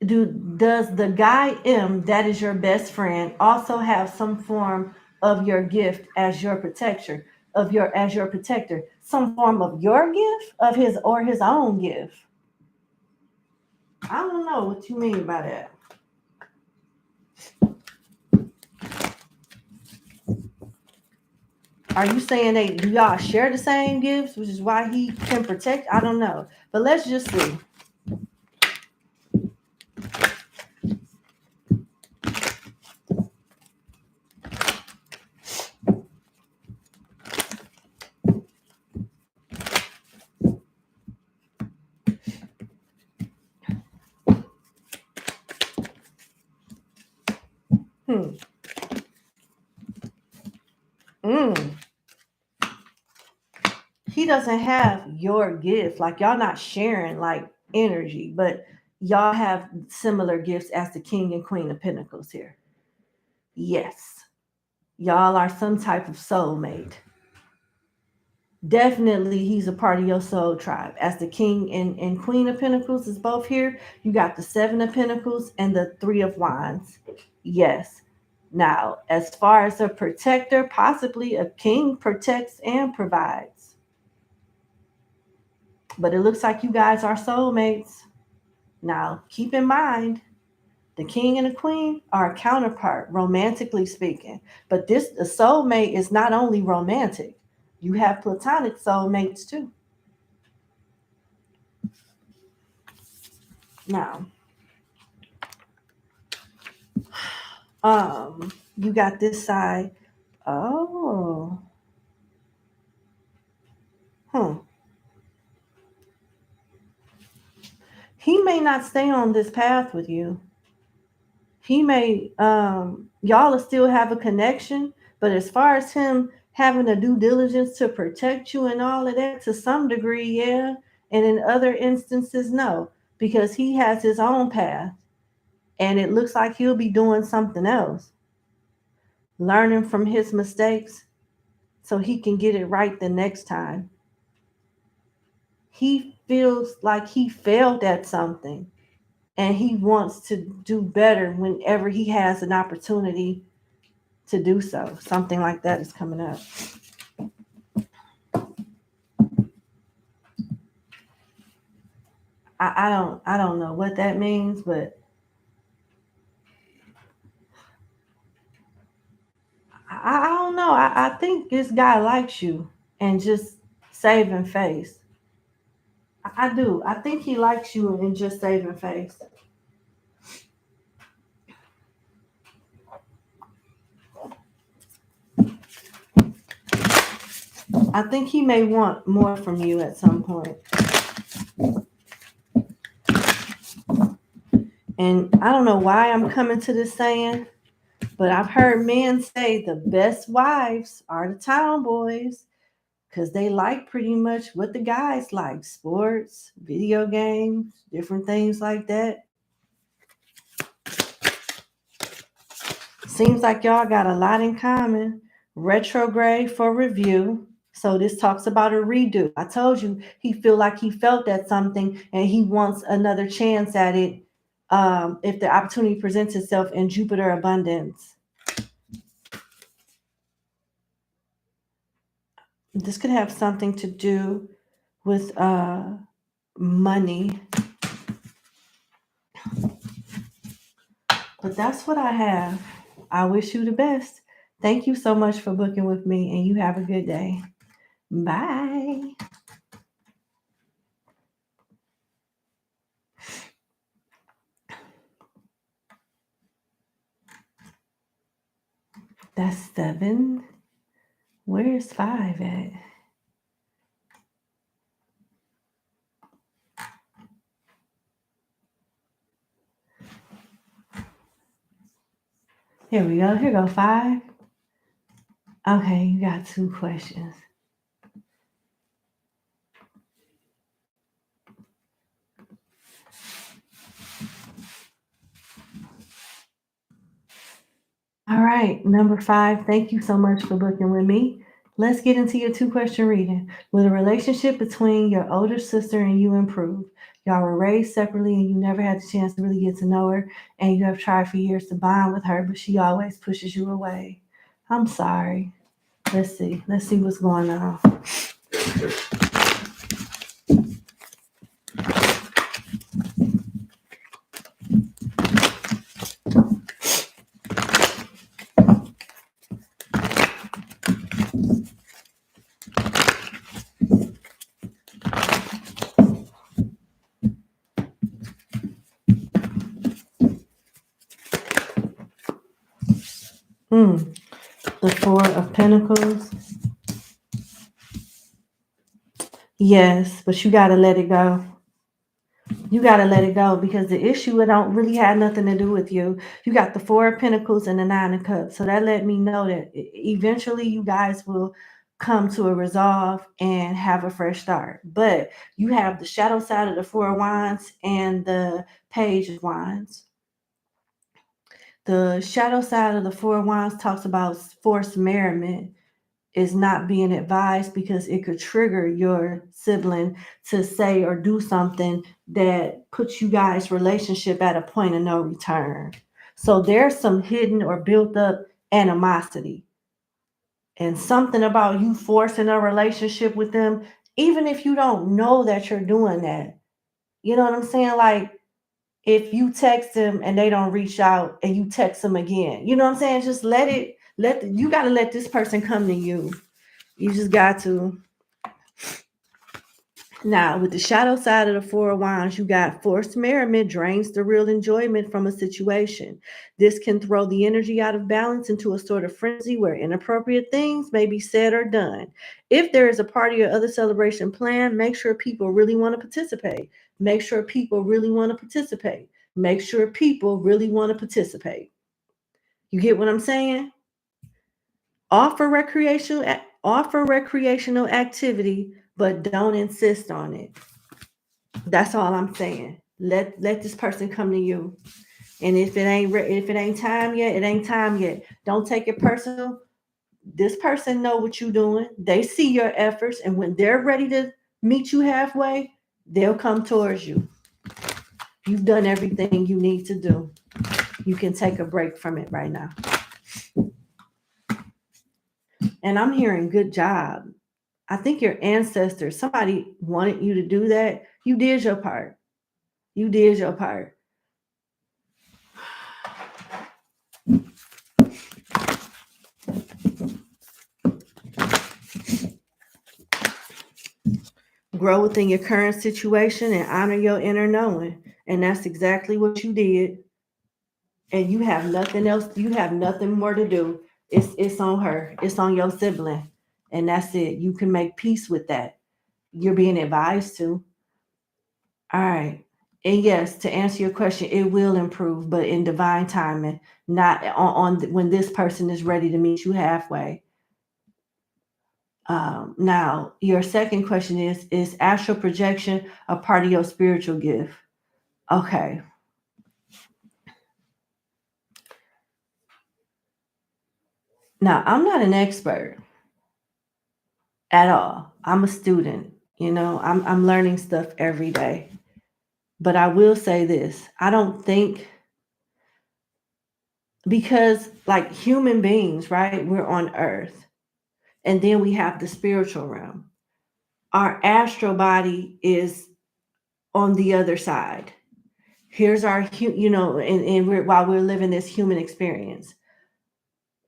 Does the guy M that is your best friend also have some form of your gift as your protector? Some form of your gift of his or his own gift? I don't know what you mean by that. Are you saying do y'all share the same gifts, which is why he can protect? I don't know. But let's just see. He doesn't have your gift. Like y'all not sharing like energy, but y'all have similar gifts as the King and Queen of Pentacles here. Yes. Y'all are some type of soulmate. Definitely he's a part of your soul tribe. As the King and Queen of Pentacles is both here, you got the Seven of Pentacles and the Three of Wands. Yes. Now, as far as a protector, possibly a king protects and provides. But it looks like you guys are soulmates. Now, keep in mind, the king and the queen are a counterpart, romantically speaking. But the soulmate is not only romantic. You have platonic soulmates too. Now, you got this side. Oh. He may not stay on this path with you. He may, y'all will still have a connection, but as far as him having a due diligence to protect you and all of that, to some degree, yeah. And in other instances, no, because he has his own path. And it looks like he'll be doing something else, learning from his mistakes so he can get it right the next time. He feels like he failed at something and he wants to do better whenever he has an opportunity to do so. Something like that is coming up. I don't know what that means, but I don't know. I think this guy likes you and just saving face. I do. I think he likes you and just saving face. I think he may want more from you at some point. And I don't know why I'm coming to this saying, but I've heard men say the best wives are the tomboys because they like pretty much what the guys like: sports, video games, different things like that. Seems like y'all got a lot in common. Retrograde for review. So this talks about a redo. I told you he feel like he felt that something and he wants another chance at it if the opportunity presents itself in Jupiter abundance. This could have something to do with money. But that's what I have. I wish you the best. Thank you so much for booking with me, and you have a good day. Bye. That's 7, Where's 5 at? Here we go. Here go 5. Okay, you got 2 questions. All right, number 5. Thank you so much for booking with me. Let's get into your 2-question reading. Will the relationship between your older sister and you improve? Y'all were raised separately and you never had the chance to really get to know her, and you have tried for years to bond with her, but she always pushes you away. I'm sorry. Let's see. Let's see what's going on. The 4 of Pentacles. Yes, but you got to let it go. You got to let it go because the issue, it don't really have nothing to do with you. You got the 4 of Pentacles and the 9 of Cups. So that let me know that eventually you guys will come to a resolve and have a fresh start. But you have the shadow side of the 4 of Wands and the Page of Wands. The shadow side of the 4 of Wands talks about forced merriment is not being advised because it could trigger your sibling to say or do something that puts you guys' relationship at a point of no return. So there's some hidden or built up animosity and something about you forcing a relationship with them, even if you don't know that you're doing that. You know what I'm saying? Like, if you text them and they don't reach out and you text them again, you know what I'm saying? Just you got to let this person come to you. You just got to. Now, with the shadow side of the 4 of Wands, you got forced merriment drains the real enjoyment from a situation. This can throw the energy out of balance into a sort of frenzy where inappropriate things may be said or done. If there is a party or other celebration planned, make sure people really want to participate. Make sure people really want to participate. Make sure people really want to participate. You get what I'm saying? Offer recreational activity, but don't insist on it. That's all I'm saying. Let this person come to you. And if it ain't time yet, it ain't time yet. Don't take it personal. This person know what you're doing. They see your efforts, and when they're ready to meet you halfway, they'll come towards you. You've done everything you need to do. You can take a break from it right now. And I'm hearing good job. I think your ancestors, somebody wanted you to do that. You did your part. You did your part. Grow within your current situation and honor your inner knowing. And that's exactly what you did. And you have nothing else. You have nothing more to do. It's on her. It's on your sibling. And that's it. You can make peace with that. You're being advised to. All right. And yes, to answer your question, it will improve, but in divine timing, not on when this person is ready to meet you halfway. Now, your second question is astral projection a part of your spiritual gift? Okay. Now, I'm not an expert at all. I'm a student, I'm learning stuff every day. But I will say this, I don't think, because like human beings, right? We're on earth. And then we have the spiritual realm. Our astral body is on the other side. Here's our, while we're living this human experience.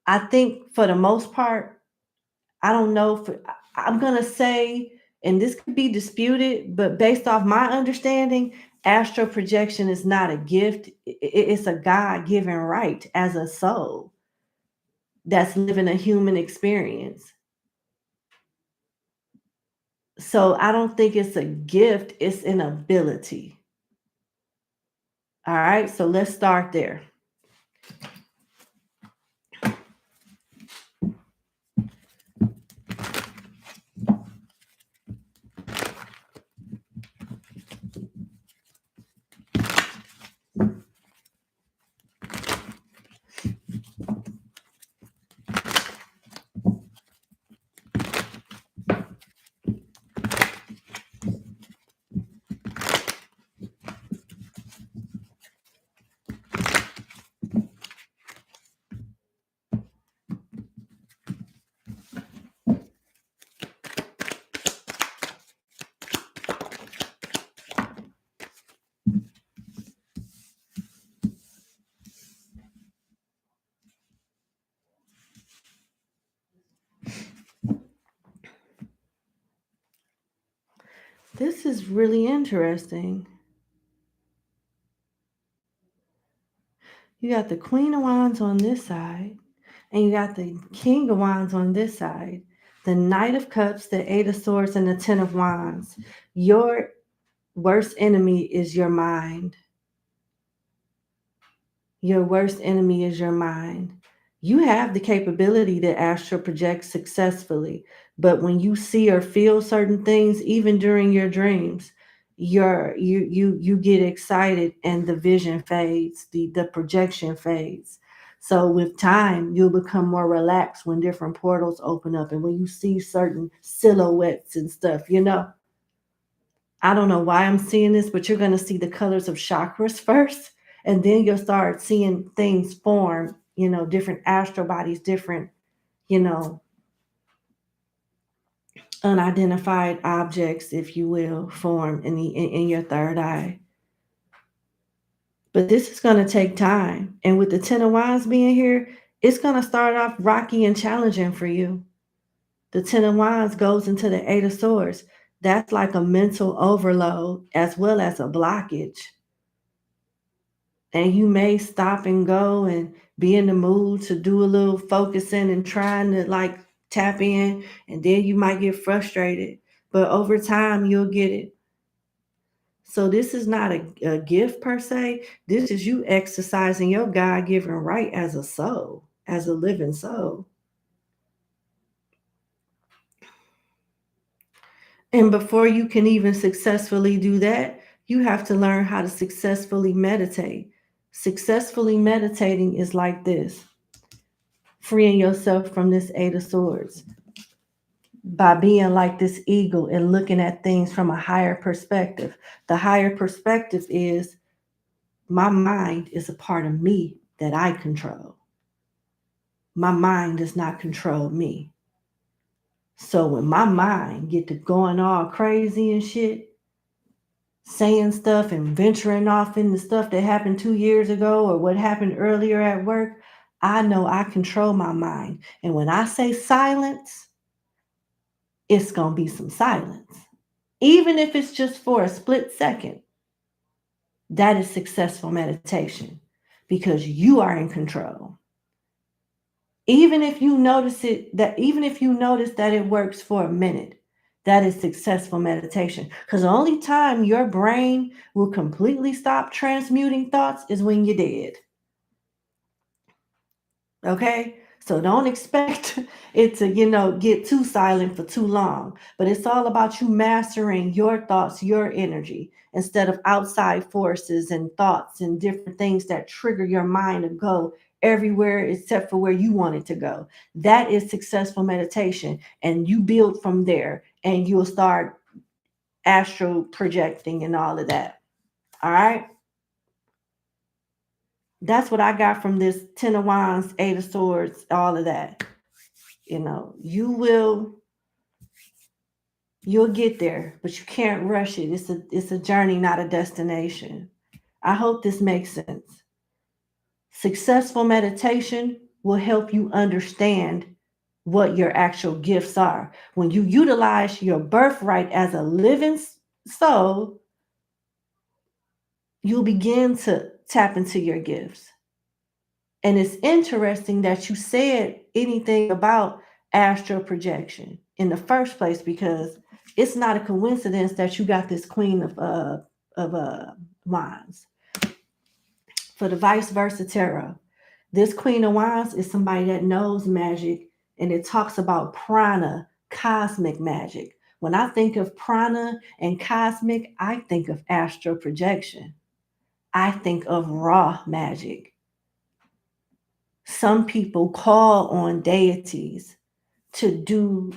I think for the most part, I don't know if I'm going to say, and this could be disputed, but based off my understanding, astral projection is not a gift. It's a God-given right as a soul that's living a human experience. So I don't think it's a gift, it's an ability. All right, so let's start there. This is really interesting. You got the Queen of Wands on this side, and you got the King of Wands on this side, the Knight of Cups, the Eight of Swords, and the Ten of Wands. Your worst enemy is your mind. Your worst enemy is your mind. You have the capability to astral project successfully, but when you see or feel certain things, even during your dreams, you get excited and the vision fades, the projection fades. So with time, you'll become more relaxed when different portals open up and when you see certain silhouettes and stuff, you know. I don't know why I'm seeing this, but you're going to see the colors of chakras first, and then you'll start seeing things form, you know, different astral bodies, different, you know, unidentified objects, if you will, form in your third eye. But this is going to take time. And with the Ten of Wands being here, it's going to start off rocky and challenging for you. The Ten of Wands goes into the Eight of Swords. That's like a mental overload as well as a blockage. And you may stop and go and be in the mood to do a little focusing and trying to like tap in, and then you might get frustrated, but over time you'll get it. So this is not a gift per se. This is you exercising your God-given right as a soul, as a living soul. And before you can even successfully do that, you have to learn how to successfully meditate. Successfully meditating is like this: freeing yourself from this Eight of Swords by being like this eagle and looking at things from a higher perspective. The higher perspective is my mind is a part of me that I control. My mind does not control me. So when my mind get to going all crazy and shit, saying stuff and venturing off into stuff that happened 2 years ago or what happened earlier at work, I know I control my mind. And when I say silence, it's going to be some silence. Even if it's just for a split second, that is successful meditation because you are in control. Even if you notice that it works for a minute, that is successful meditation. Because the only time your brain will completely stop transmuting thoughts is when you're dead. Okay? So don't expect it to, get too silent for too long. But it's all about you mastering your thoughts, your energy, instead of outside forces and thoughts and different things that trigger your mind to go everywhere except for where you want it to go. That is successful meditation. And you build from there and you'll start astral projecting and all of that. All right? That's what I got from this Ten of Wands, Eight of Swords, all of that. You'll get there, but you can't rush it. It's a journey, not a destination. I hope this makes sense. Successful meditation will help you understand what your actual gifts are. When you utilize your birthright as a living soul, you'll begin to tap into your gifts. And it's interesting that you said anything about astral projection in the first place, because it's not a coincidence that you got this Queen of Wands. For the vice versa tarot, this Queen of Wands is somebody that knows magic, and it talks about prana, cosmic magic. When I think of prana and cosmic, I think of astral projection. I think of raw magic. Some people call on deities to do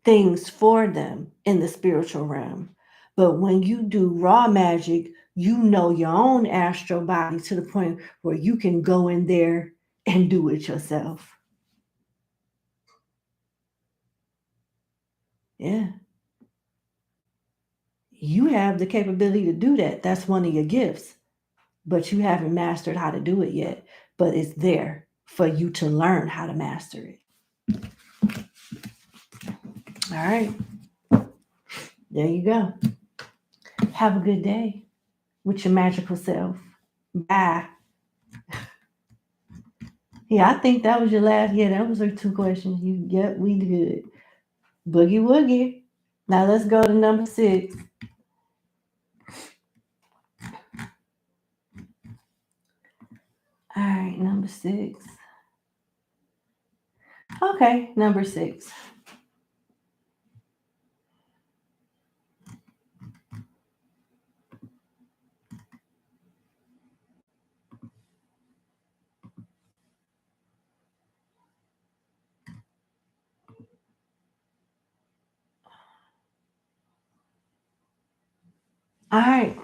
things for them in the spiritual realm. But when you do raw magic, you know your own astral body to the point where you can go in there and do it yourself. Yeah. You have the capability to do that. That's one of your gifts, but you haven't mastered how to do it yet. But it's there for you to learn how to master it. All right. There you go. Have a good day with your magical self. Bye. Yeah, I think that was your last. Yeah, that was our 2 questions. Yep, we did. Boogie woogie. Now let's go to number 6. All right, number 6. Okay, number 6. All right.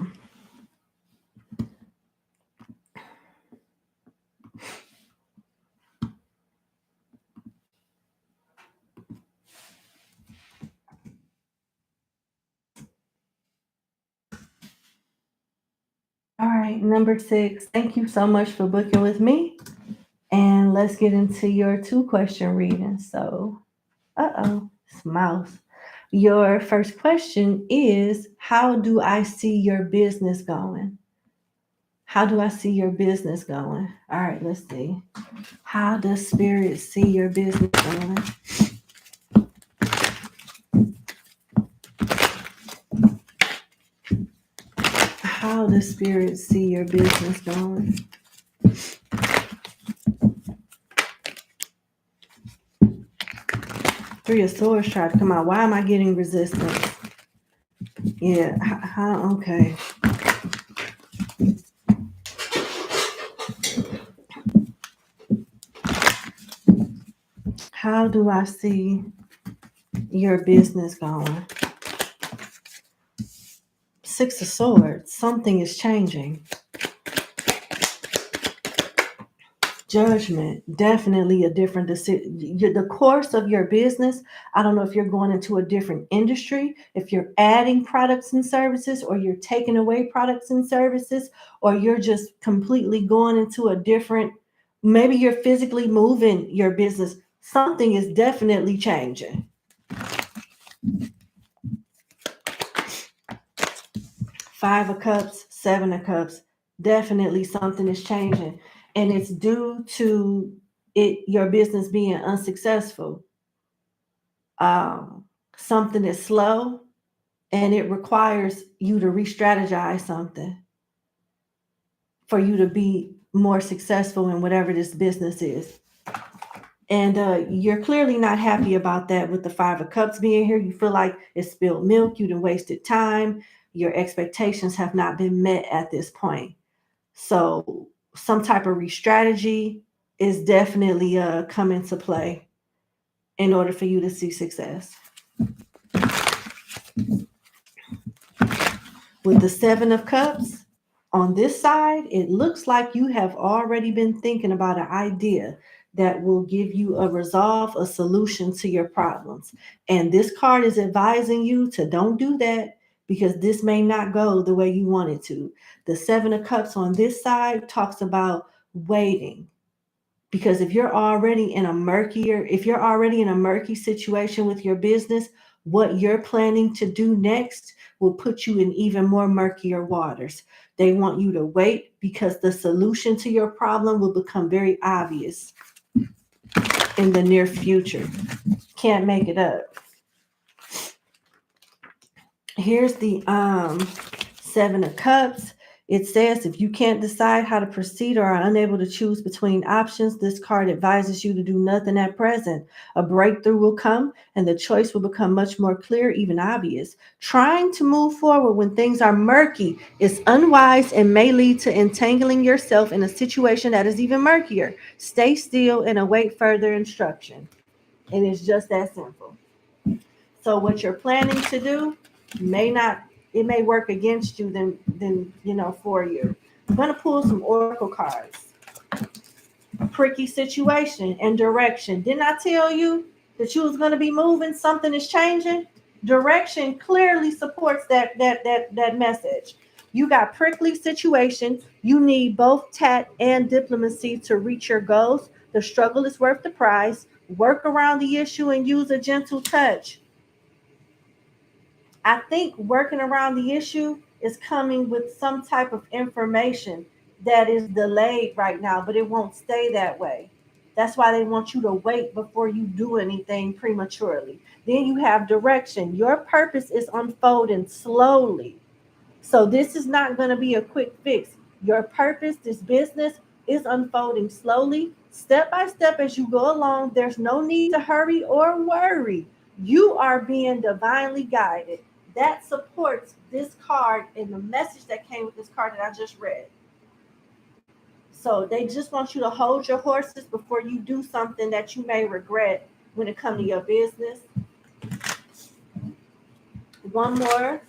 All right, number 6. Thank you so much for booking with me. And let's get into your 2-question reading. So, it's mouse. Your first question is, how do I see your business going? How do I see your business going? All right, let's see. How does Spirit see your business going? How does Spirit see your business going? Three of Swords tried to come out. Why am I getting resistance? Yeah, okay. How do I see your business going? 6 of Swords. Something is changing. Judgment. Definitely a different decision. The course of your business, I don't know if you're going into a different industry, if you're adding products and services, or you're taking away products and services, or you're just completely going into a different, maybe you're physically moving your business. Something is definitely changing. 5 of Cups, 7 of Cups. Definitely something is changing. And it's due to your business being unsuccessful. Something is slow, and it requires you to re-strategize something for you to be more successful in whatever this business is. And you're clearly not happy about that with the 5 of Cups being here. You feel like it's spilled milk. You done wasted time. Your expectations have not been met at this point. So some type of re-strategy is definitely come into play in order for you to see success. With the 7 of Cups, on this side, it looks like you have already been thinking about an idea that will give you a resolve, a solution to your problems. And this card is advising you to don't do that, because this may not go the way you want it to. The 7 of Cups on this side talks about waiting. Because if you're already in a murky situation with your business, what you're planning to do next will put you in even more murkier waters. They want you to wait because the solution to your problem will become very obvious in the near future. Can't make it up. Here's the Seven of Cups. It says if you can't decide how to proceed or are unable to choose between options, this card advises you to do nothing at present. A breakthrough will come and the choice will become much more clear, even obvious. Trying to move forward when things are murky is unwise and may lead to entangling yourself in a situation that is even murkier. Stay still and await further instruction. And it's just that simple. So what you're planning to do may not, it may work against you than for you. I'm gonna pull some oracle cards. Pricky situation and direction. Didn't I tell you that you was gonna be moving? Something is changing. Direction clearly supports that message. You got prickly situation. You need both tact and diplomacy to reach your goals. The struggle is worth the price. Work around the issue and use a gentle touch. I think working around the issue is coming with some type of information that is delayed right now, but it won't stay that way. That's why they want you to wait before you do anything prematurely. Then you have direction. Your purpose is unfolding slowly. So this is not going to be a quick fix. Your purpose, this business, is unfolding slowly, step by step as you go along. There's no need to hurry or worry. You are being divinely guided. That supports this card and the message that came with this card that I just read. So they just want you to hold your horses before you do something that you may regret when it comes to your business. One more.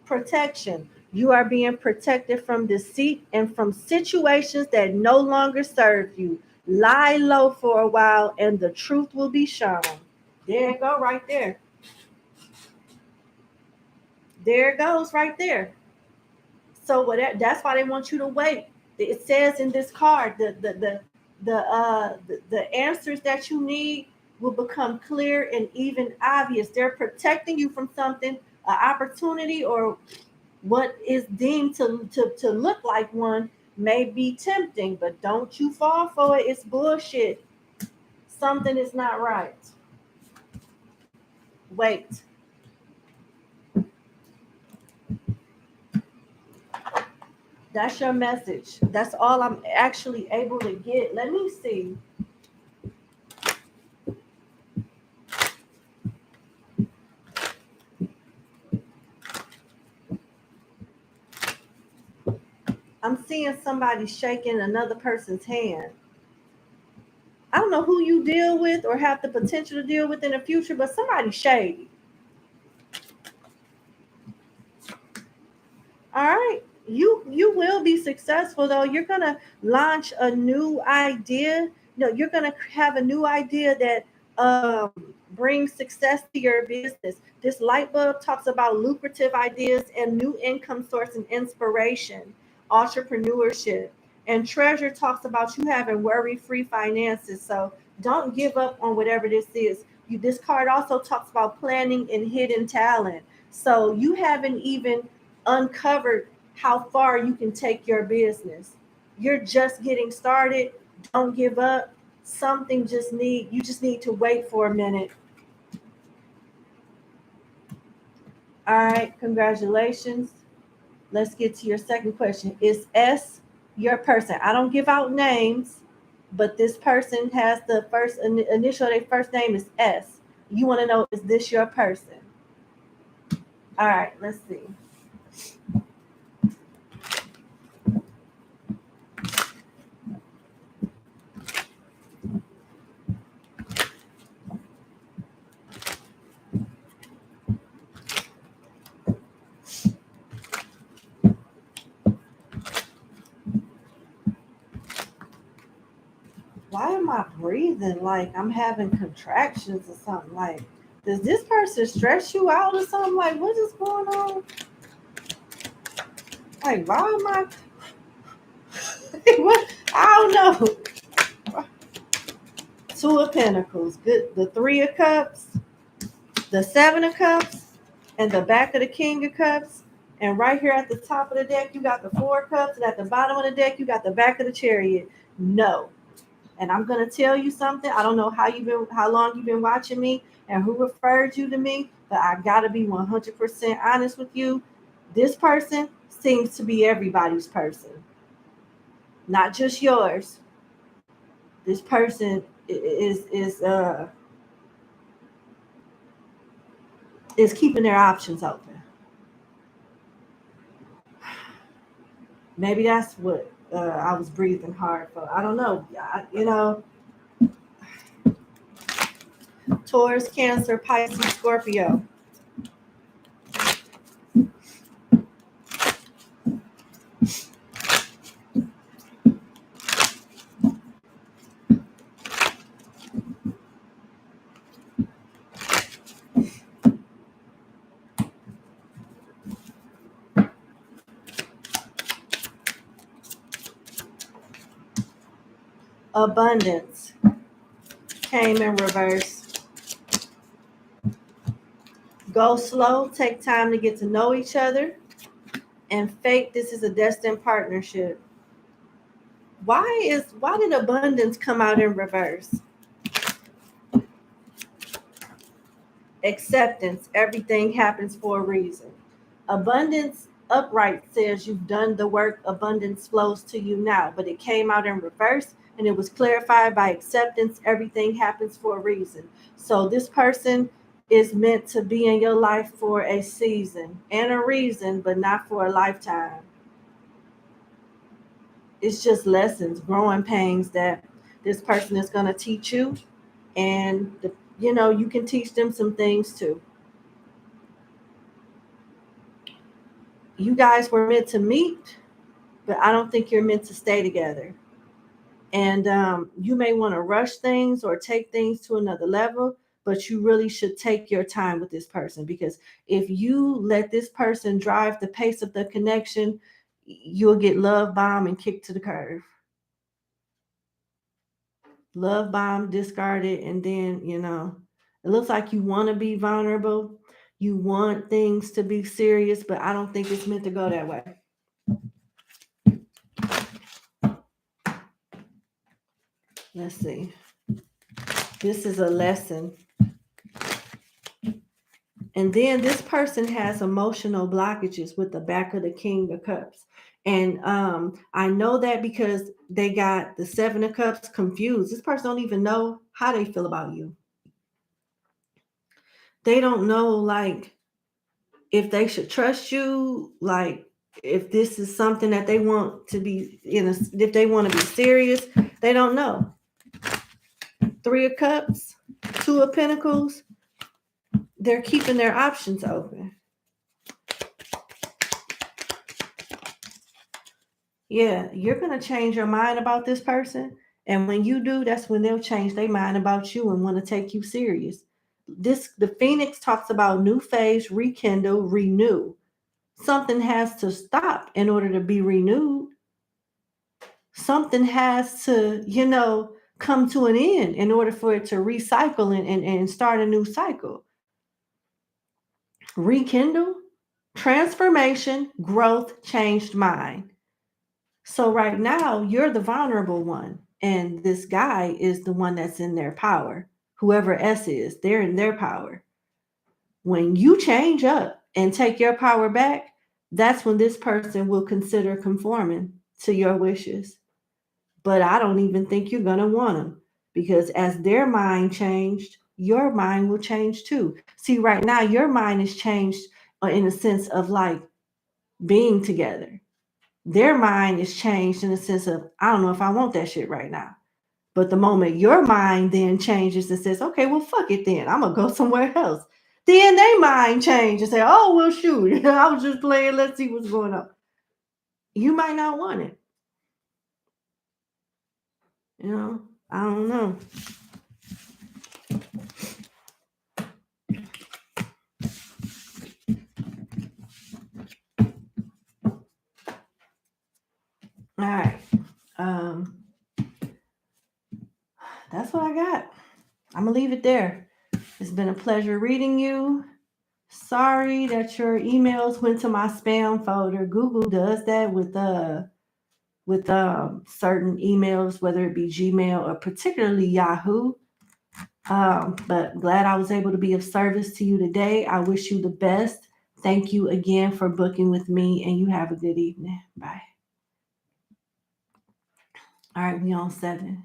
Protection. You are being protected from deceit and from situations that no longer serve you. Lie low for a while and the truth will be shown. There you go, right there. There it goes, right there. So that's why they want you to wait. It says in this card the answers that you need will become clear and even obvious. They're protecting you from something, an opportunity, or what is deemed to look like one may be tempting, but don't you fall for it. It's bullshit. Something is not right. Wait. That's your message. That's all I'm actually able to get. Let me see. I'm seeing somebody shaking another person's hand. I don't know who you deal with or have the potential to deal with in the future, but somebody shady. All right. You will be successful though. You're gonna launch a new idea. No, you're gonna have a new idea that brings success to your business. This light bulb talks about lucrative ideas and new income source and inspiration, entrepreneurship. And treasure talks about you having worry-free finances. So don't give up on whatever this is. This card also talks about planning and hidden talent. So you haven't even uncovered how far you can take your business. You're just getting started. Don't give up. Something you just need to wait for a minute. All right, congratulations. Let's get to your second question. Is S your person? I don't give out names, but this person has the first initial, their first name is S. You want to know, is this your person? All right, let's see. Why am I breathing like I'm having contractions or something? Like, does this person stress you out or something? Like, what is going on? Like, why am I? What? I don't know. Two of Pentacles, good. The Three of Cups, the Seven of Cups, and the back of the King of Cups. And right here at the top of the deck, you got the Four of Cups, and at the bottom of the deck, you got the back of the Chariot. No. And I'm gonna tell you something. I don't know how long you've been watching me and who referred you to me, but I gotta be 100% honest with you. This person seems to be everybody's person, not just yours. This person is keeping their options open. Maybe that's what I was breathing hard for. I don't know. Taurus, Cancer, Pisces, Scorpio. Abundance came in reverse. Go slow, take time to get to know each other. And fate, this is a destined partnership. Why did abundance come out in reverse? Acceptance, everything happens for a reason. Abundance upright says you've done the work, abundance flows to you now, but it came out in reverse and it was clarified by acceptance, everything happens for a reason. So this person is meant to be in your life for a season and a reason, but not for a lifetime. It's just lessons, growing pains that this person is going to teach you, and you can teach them some things too. You guys were meant to meet, but I don't think you're meant to stay together. And you may want to rush things or take things to another level, but you really should take your time with this person, because if you let this person drive the pace of the connection, you'll get love bombed and kicked to the curb. Love bomb, discarded, and then it looks like you want to be vulnerable. You want things to be serious, but I don't think it's meant to go that way. Let's see. This is a lesson. And then this person has emotional blockages with the back of the King of Cups. And I know that because they got the Seven of Cups confused. This person don't even know how they feel about you. They don't know, like, if they should trust you, like, if this is something that they want to be, if they want to be serious. They don't know. Three of Cups, Two of Pentacles. They're keeping their options open. Yeah, you're going to change your mind about this person. And when you do, that's when they'll change their mind about you and want to take you serious. The Phoenix talks about new phase, rekindle, renew. Something has to stop in order to be renewed. Something has to, come to an end in order for it to recycle and start a new cycle. Rekindle, transformation, growth, changed mind. So right now, you're the vulnerable one, and this guy is the one that's in their power. Whoever S is, they're in their power. When you change up and take your power back, that's when this person will consider conforming to your wishes. But I don't even think you're going to want them, because as their mind changed, your mind will change too. See, right now, your mind is changed in a sense of like being together. Their mind is changed in the sense of, I don't know if I want that shit right now. But the moment your mind then changes and says, okay, well, fuck it then, I'm going to go somewhere else. Then they mind change and say, oh, well, shoot, I was just playing. Let's see what's going on. You might not want it. I don't know. All right. That's what I got. I'm going to leave it there. It's been a pleasure reading you. Sorry that your emails went to my spam folder. Google does that with with certain emails, whether it be Gmail or particularly Yahoo. But glad I was able to be of service to you today. I wish you the best. Thank you again for booking with me, and you have a good evening. Bye. All right, we on 7.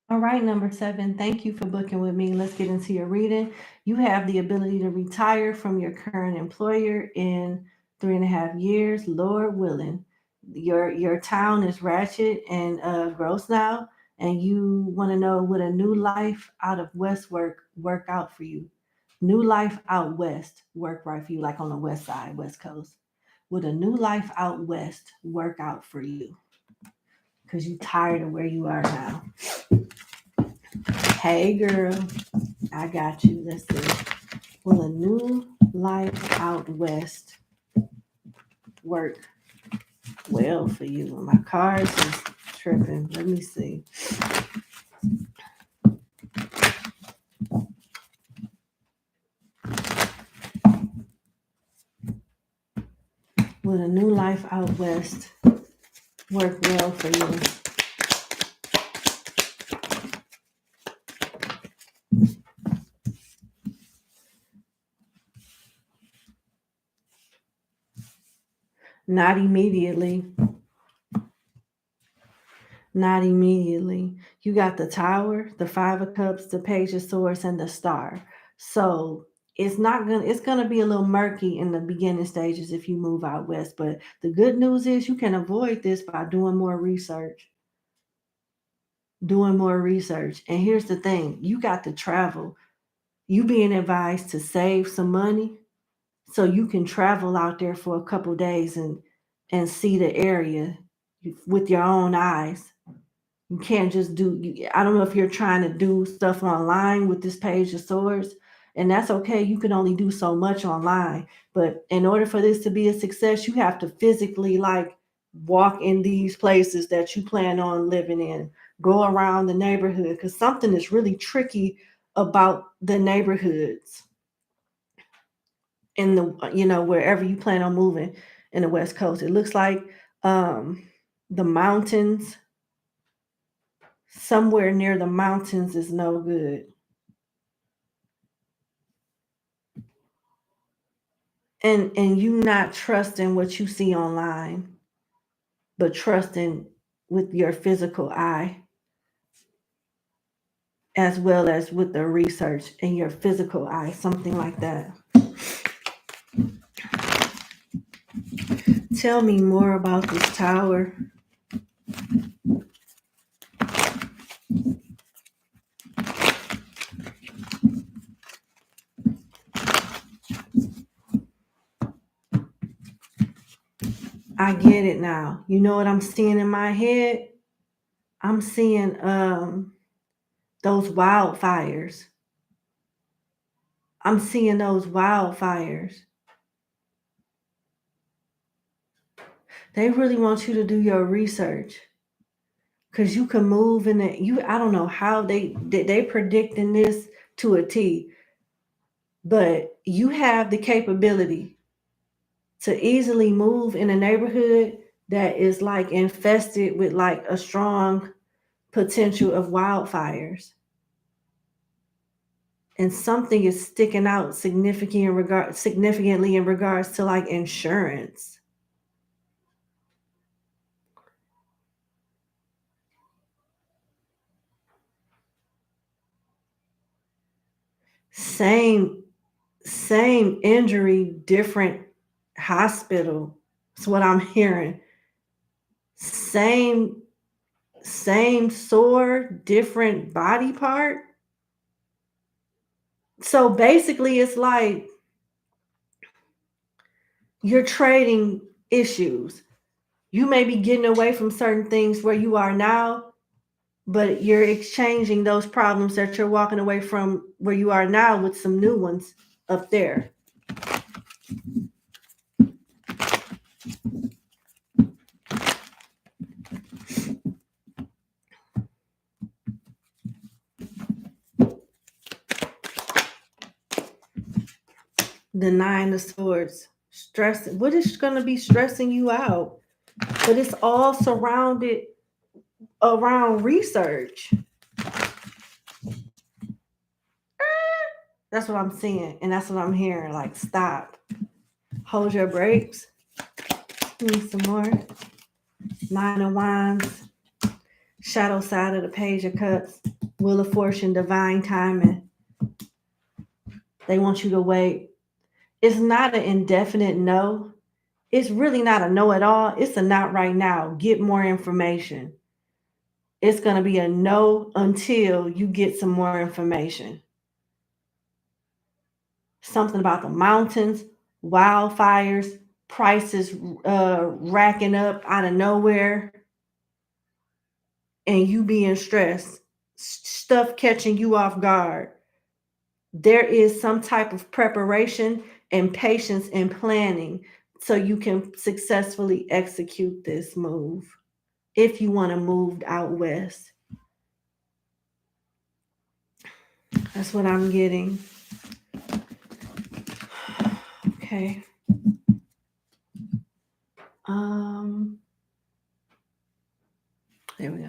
All right, number 7. Thank you for booking with me. Let's get into your reading. You have the ability to retire from your current employer in 3.5 years, Lord willing. Your town is ratchet and gross now, and you want to know would a new life out of West work out for you? New life out west work right for you, like on the west side, west coast. Would a new life out west work out for you? Because you're tired of where you are now. Hey, girl, I got you. Let's see. Will a new life out west work well for you? My cards is tripping. Let me see. Will a new life out west work well for you? Not immediately. Not immediately. You got the Tower, the Five of Cups, the Page of Swords, and the Star. So it's gonna be a little murky in the beginning stages if you move out west. But the good news is you can avoid this by doing more research. Doing more research. And here's the thing, you got to travel. You being advised to save some money so you can travel out there for a couple days and see the area with your own eyes. You can't just I don't know if you're trying to do stuff online with this Page of Swords, and that's okay. You can only do so much online. But in order for this to be a success, you have to physically like walk in these places that you plan on living in, go around the neighborhood, because something is really tricky about the neighborhoods in wherever you plan on moving in the West Coast. It looks like the mountains, somewhere near the mountains is no good. And you not trusting what you see online, but trusting with your physical eye, as well as with the research in your physical eye, something like that. Tell me more about this Tower. I get it now. You know what I'm seeing in my head? I'm seeing those wildfires. I'm seeing those wildfires. They really want you to do your research, because you can move in it. I don't know how they predicting this to a T, but you have the capability to easily move in a neighborhood that is like infested with like a strong potential of wildfires, and something is sticking out significantly in regards to like insurance. Same injury, different hospital. That's what I'm hearing. Same sore, different body part. So basically it's like you're trading issues. You may be getting away from certain things where you are now but you're exchanging those problems that you're walking away from where you are now with some new ones up there. The Nine of Swords. Stress. What is going to be stressing you out? But it's all surrounded around research. That's what I'm seeing. And that's what I'm hearing. Like, stop. Hold your brakes. Need some more. Nine of Wands. Shadow side of the Page of Cups. Wheel of Fortune. Divine timing. They want you to wait. It's not an indefinite no. It's really not a no at all. It's a not right now. Get more information. It's going to be a no until you get some more information. Something about the mountains, wildfires, prices racking up out of nowhere, and you being stressed, stuff catching you off guard. There is some type of preparation and patience and planning so you can successfully execute this move if you want to move out west. That's what I'm getting. Okay. There we go.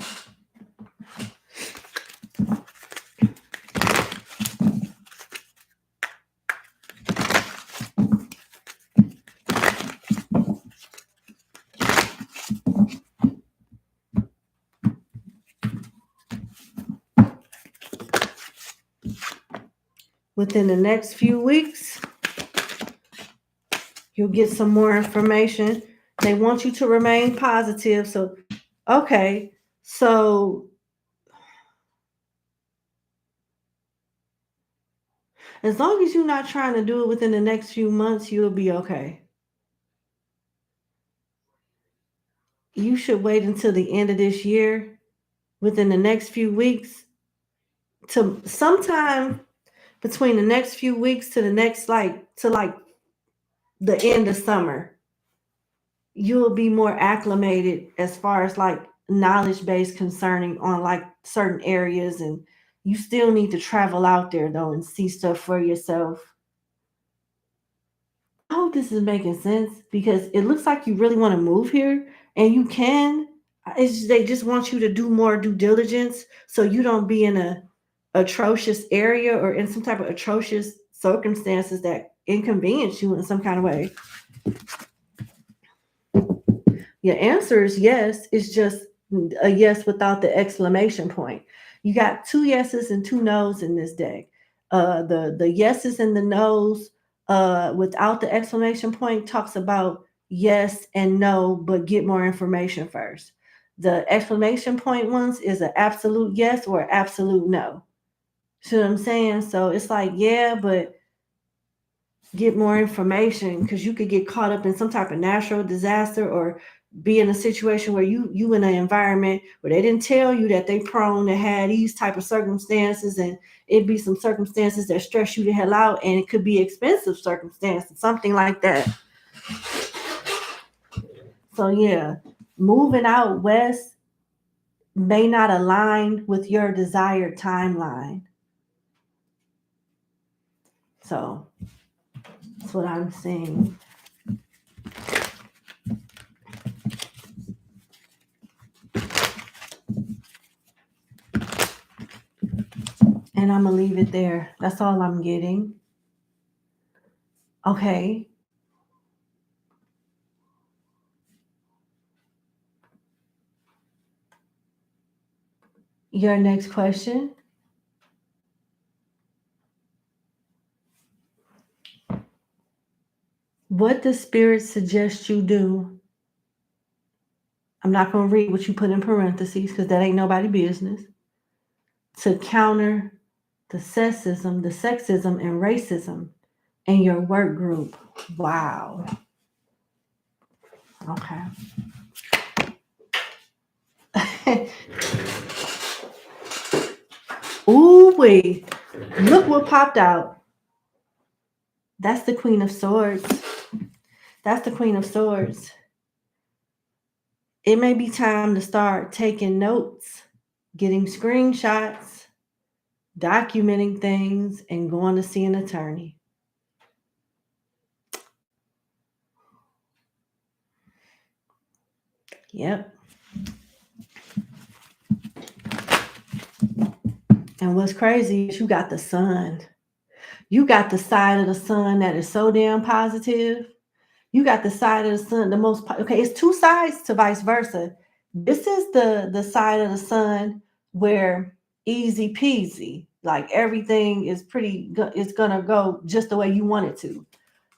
Within the next few weeks, you'll get some more information. They want you to remain positive. So, okay. So, as long as you're not trying to do it within the next few months, you'll be okay. You should wait until the end of this year, within the next few weeks, to sometime between the next few weeks to the next, like the end of summer, you'll be more acclimated as far as like knowledge base concerning on like certain areas, and you still need to travel out there though and see stuff for yourself. I hope this is making sense because it looks like you really want to move here and you can. They just want you to do more due diligence so you don't be in a atrocious area or in some type of atrocious circumstances that inconvenience you in some kind of way. Your answer is yes. It's just a yes without the exclamation point. You got two yeses and two nos in this deck. The yeses and the nos without the exclamation point talks about yes and no, but get more information first. The exclamation point ones is an absolute yes or absolute no. See what I'm saying? So it's like, yeah, but get more information because you could get caught up in some type of natural disaster or be in a situation where you in an environment where they didn't tell you that they prone to have these type of circumstances, and it'd be some circumstances that stress you the hell out, and it could be expensive circumstances, something like that. So yeah, moving out west may not align with your desired timeline. So that's what I'm saying. And I'm going to leave it there. That's all I'm getting. Okay. Your next question. What does Spirit suggest you do? I'm not going to read what you put in parentheses because that ain't nobody's business. To counter the sexism, and racism in your work group. Wow. Okay. Ooh, wait. Look what popped out. That's the Queen of Swords. That's the Queen of Swords. It may be time to start taking notes, getting screenshots, documenting things, and going to see an attorney. Yep. And what's crazy is you got the sun. You got the side of the sun that is so damn positive. You got the side of the sun, the most, okay, it's two sides to vice versa. This is the side of the sun where easy peasy, like everything is it's gonna go just the way you want it to.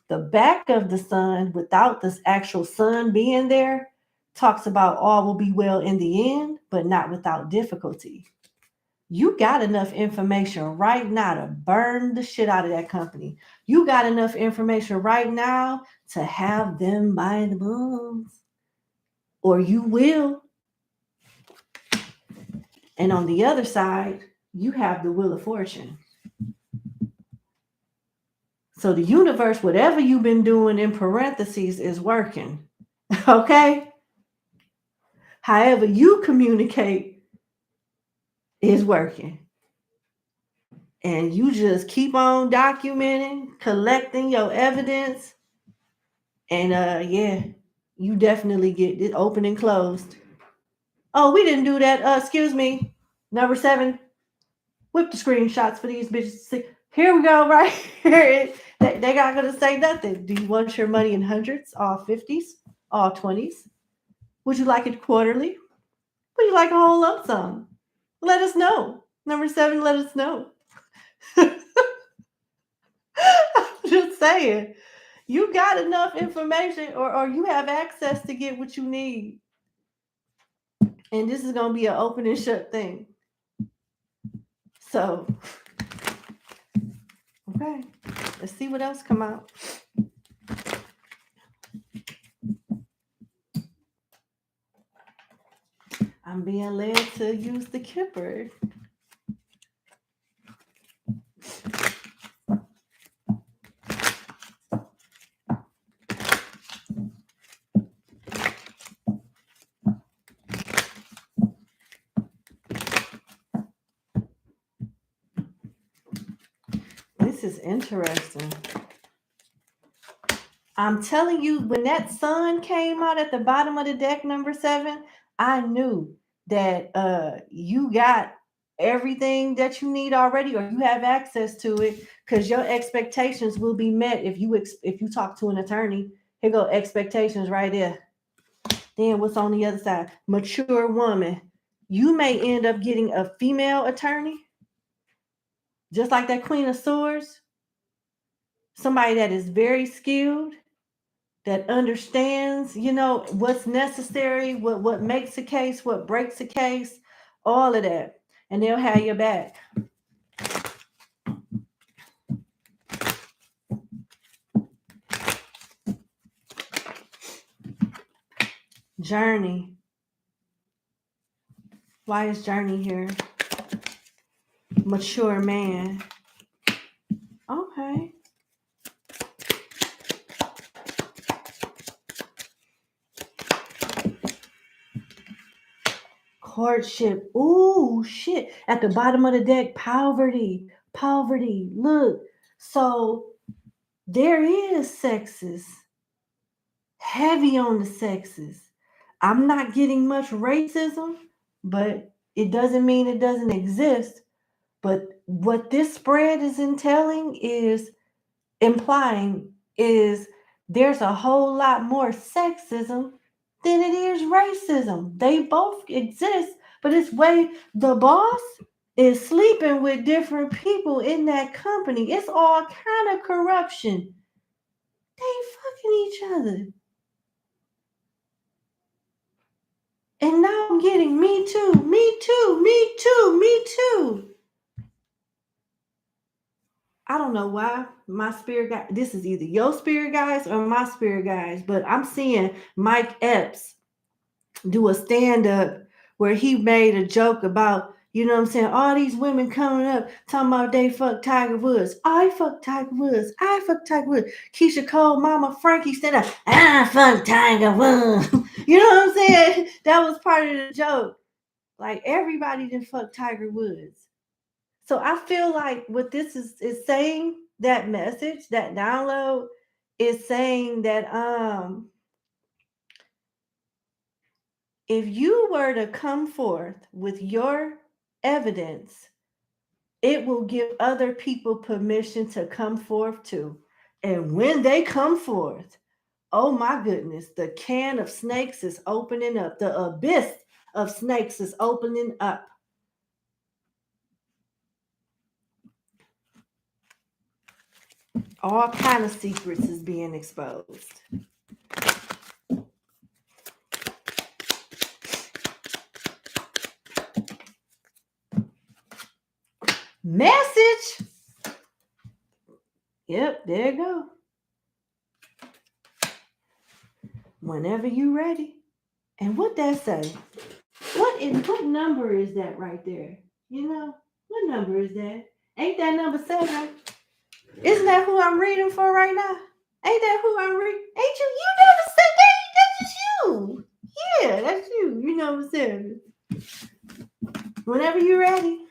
The back of the sun, without this actual sun being there, talks about all will be well in the end, but not without difficulty. You got enough information right now to burn the shit out of that company. You got enough information right now to have them buy the bonds, or you will. And on the other side, you have the Wheel of Fortune. So the universe, whatever you've been doing in parentheses, is working. Okay? However you communicate is working. And you just keep on documenting, collecting your evidence. And yeah, you definitely get it open and closed. Oh, we didn't do that. Excuse me. Number 7. Whip the screenshots for these bitches. Here we go, right here. They not gonna say nothing. Do you want your money in hundreds, all 50s, all 20s? Would you like it quarterly? Would you like a whole lump sum? Let us know. Number 7, let us know. Just saying. You got enough information or you have access to get what you need. And this is going to be an open and shut thing. So, okay. Let's see what else come out. I'm being led to use the Kipper. This is interesting. I'm telling you, when that sun came out at the bottom of the deck, number 7, I knew that you got everything that you need already, or you have access to it, because your expectations will be met if you talk to an attorney. Here go expectations right there. Then what's on the other side? Mature woman. You may end up getting a female attorney, just like that Queen of Swords. Somebody that is very skilled, that understands, what's necessary, what makes a case, what breaks a case, all of that. And they'll have your back. Journey. Why is Journey here? Mature man. Okay. Courtship. Ooh, shit. At the bottom of the deck, poverty. Poverty. Look. So there is sexes. Heavy on the sexes. I'm not getting much racism, but it doesn't mean it doesn't exist. But what this spread is implying is there's a whole lot more sexism than it is racism. They both exist, but it's way the boss is sleeping with different people in that company. It's all kind of corruption. They fucking each other. And now I'm getting me too, me too, me too, me too. I don't know why my spirit guy, this is either your spirit guys or my spirit guys, but I'm seeing Mike Epps do a stand-up where he made a joke about, You know what I'm saying? All these women coming up talking about they fuck Tiger Woods. I fuck Tiger Woods. I fuck Tiger Woods. Keisha Cole, Mama Frankie stand up. I fuck Tiger Woods. You know what I'm saying? That was part of the joke. Like everybody didn't fuck Tiger Woods. So I feel like what this is saying, that message, that download is saying that if you were to come forth with your evidence, it will give other people permission to come forth too. And when they come forth, oh my goodness, the can of snakes is opening up. The abyss of snakes is opening up. All kind of secrets is being exposed. Message. Yep, there you go. Whenever you ready. And what that say? What number is that right there? You know, what number is that? Ain't that number 7? Isn't that who I'm reading for right now? Ain't that who I'm reading? Ain't you? You never said that. That's just you. Yeah, that's you. You know what I'm saying? Whenever you're ready.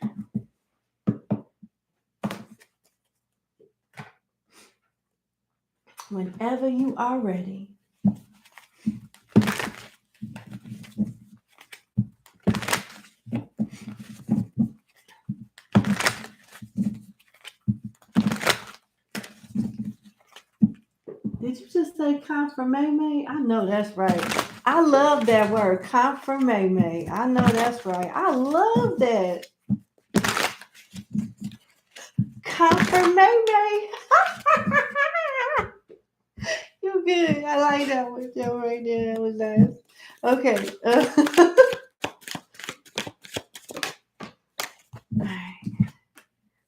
Whenever you are ready. Did you just say confirmation? I know that's right. I love that word, confirmation. I know that's right. I love that. Confirmation. You good. I like that one. That one right there. That was nice. Okay.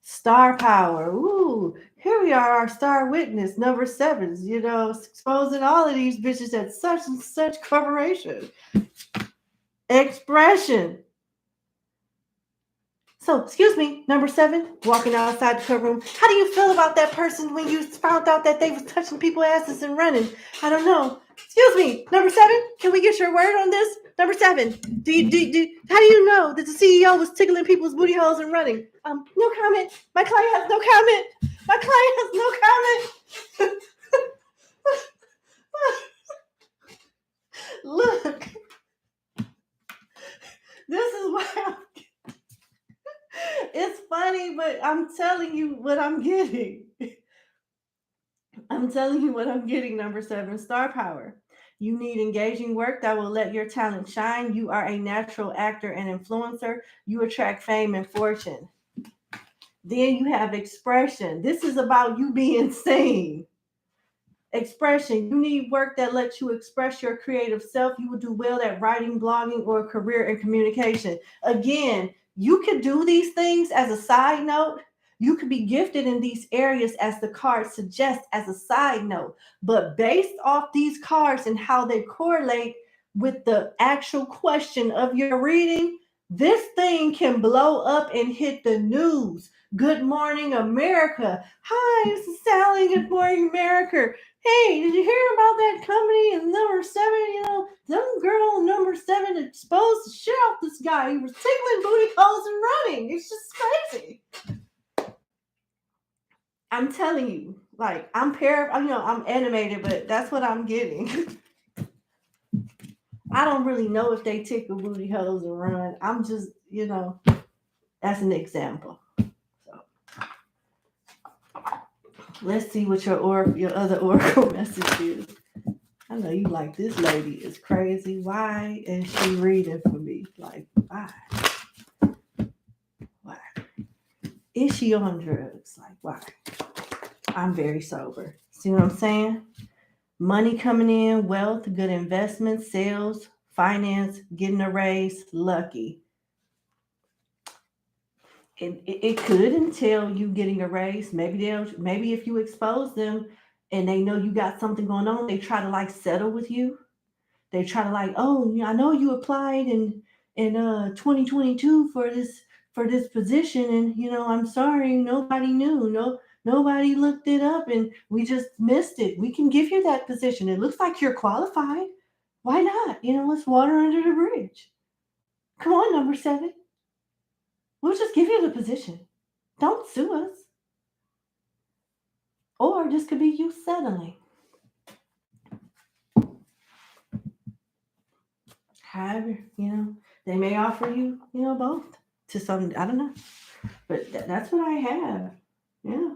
Star power. Ooh, here we are, our star witness, number 7s, you know, exposing all of these bitches at such and such corporation. Expression. So, excuse me, number 7, walking outside the courtroom. How do you feel about that person when you found out that they was touching people's asses and running? I don't know. Excuse me, number 7, can we get your word on this? Number 7, how do you know that the CEO was tickling people's booty holes and running? No comment. My client has no comment. My client has no comment. Look, this is why it's funny, but I'm telling you what I'm getting. I'm telling you what I'm getting, number 7, star power. You need engaging work that will let your talent shine. You are a natural actor and influencer. You attract fame and fortune. Then you have expression. This is about you being seen. Expression. You need work that lets you express your creative self. You will do well at writing, blogging, or a career in communication. Again, you could do these things as a side note. You could be gifted in these areas as the cards suggest as a side note. But based off these cards and how they correlate with the actual question of your reading, this thing can blow up and hit the news. Good morning, America. Hi, this is Sally. Good morning, America. Hey, did you hear about that company in number 7? You know, some girl in number 7 exposed the shit off this guy. He was tickling booty holes and running. It's just crazy. I'm telling you, like, I'm animated, but that's what I'm getting. I don't really know if they tickle booty holes and run. I'm just, that's an example. So let's see what your other oracle message is. I know you like, this lady is crazy. Why is she reading for me? Like, why? Why? Is she on drugs? Like, why? I'm very sober. See what I'm saying? Money coming in, wealth, good investments, sales, finance, getting a raise, lucky. It could entail you getting a raise. Maybe if you expose them and they know you got something going on, they try to like settle with you. They try to like, oh, I know you applied in 2022 for for this position, and I'm sorry, nobody knew, nobody looked it up, and we just missed it. We can give you that position. It looks like you're qualified. Why not? Let's water under the bridge. Come on, number 7. We'll just give you the position. Don't sue us. Or this could be you settling. However, they may offer you, both to some, I don't know. But that's what I have. Yeah.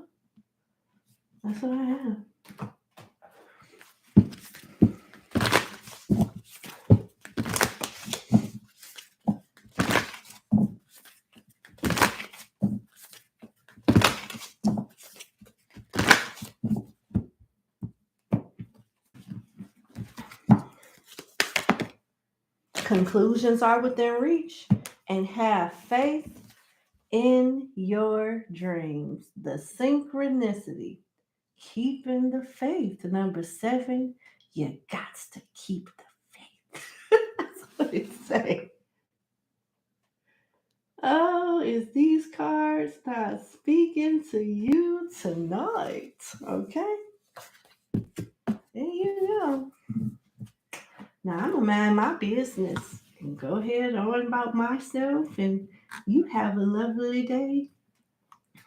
That's what I have. Conclusions are within reach, and have faith in your dreams. The synchronicity. Keeping the faith. Number 7, you got to keep the faith. That's what it says. Oh, is these cards not speaking to you tonight? Okay. There you go. Now I'm gonna mind my business and go ahead on about myself, and you have a lovely day.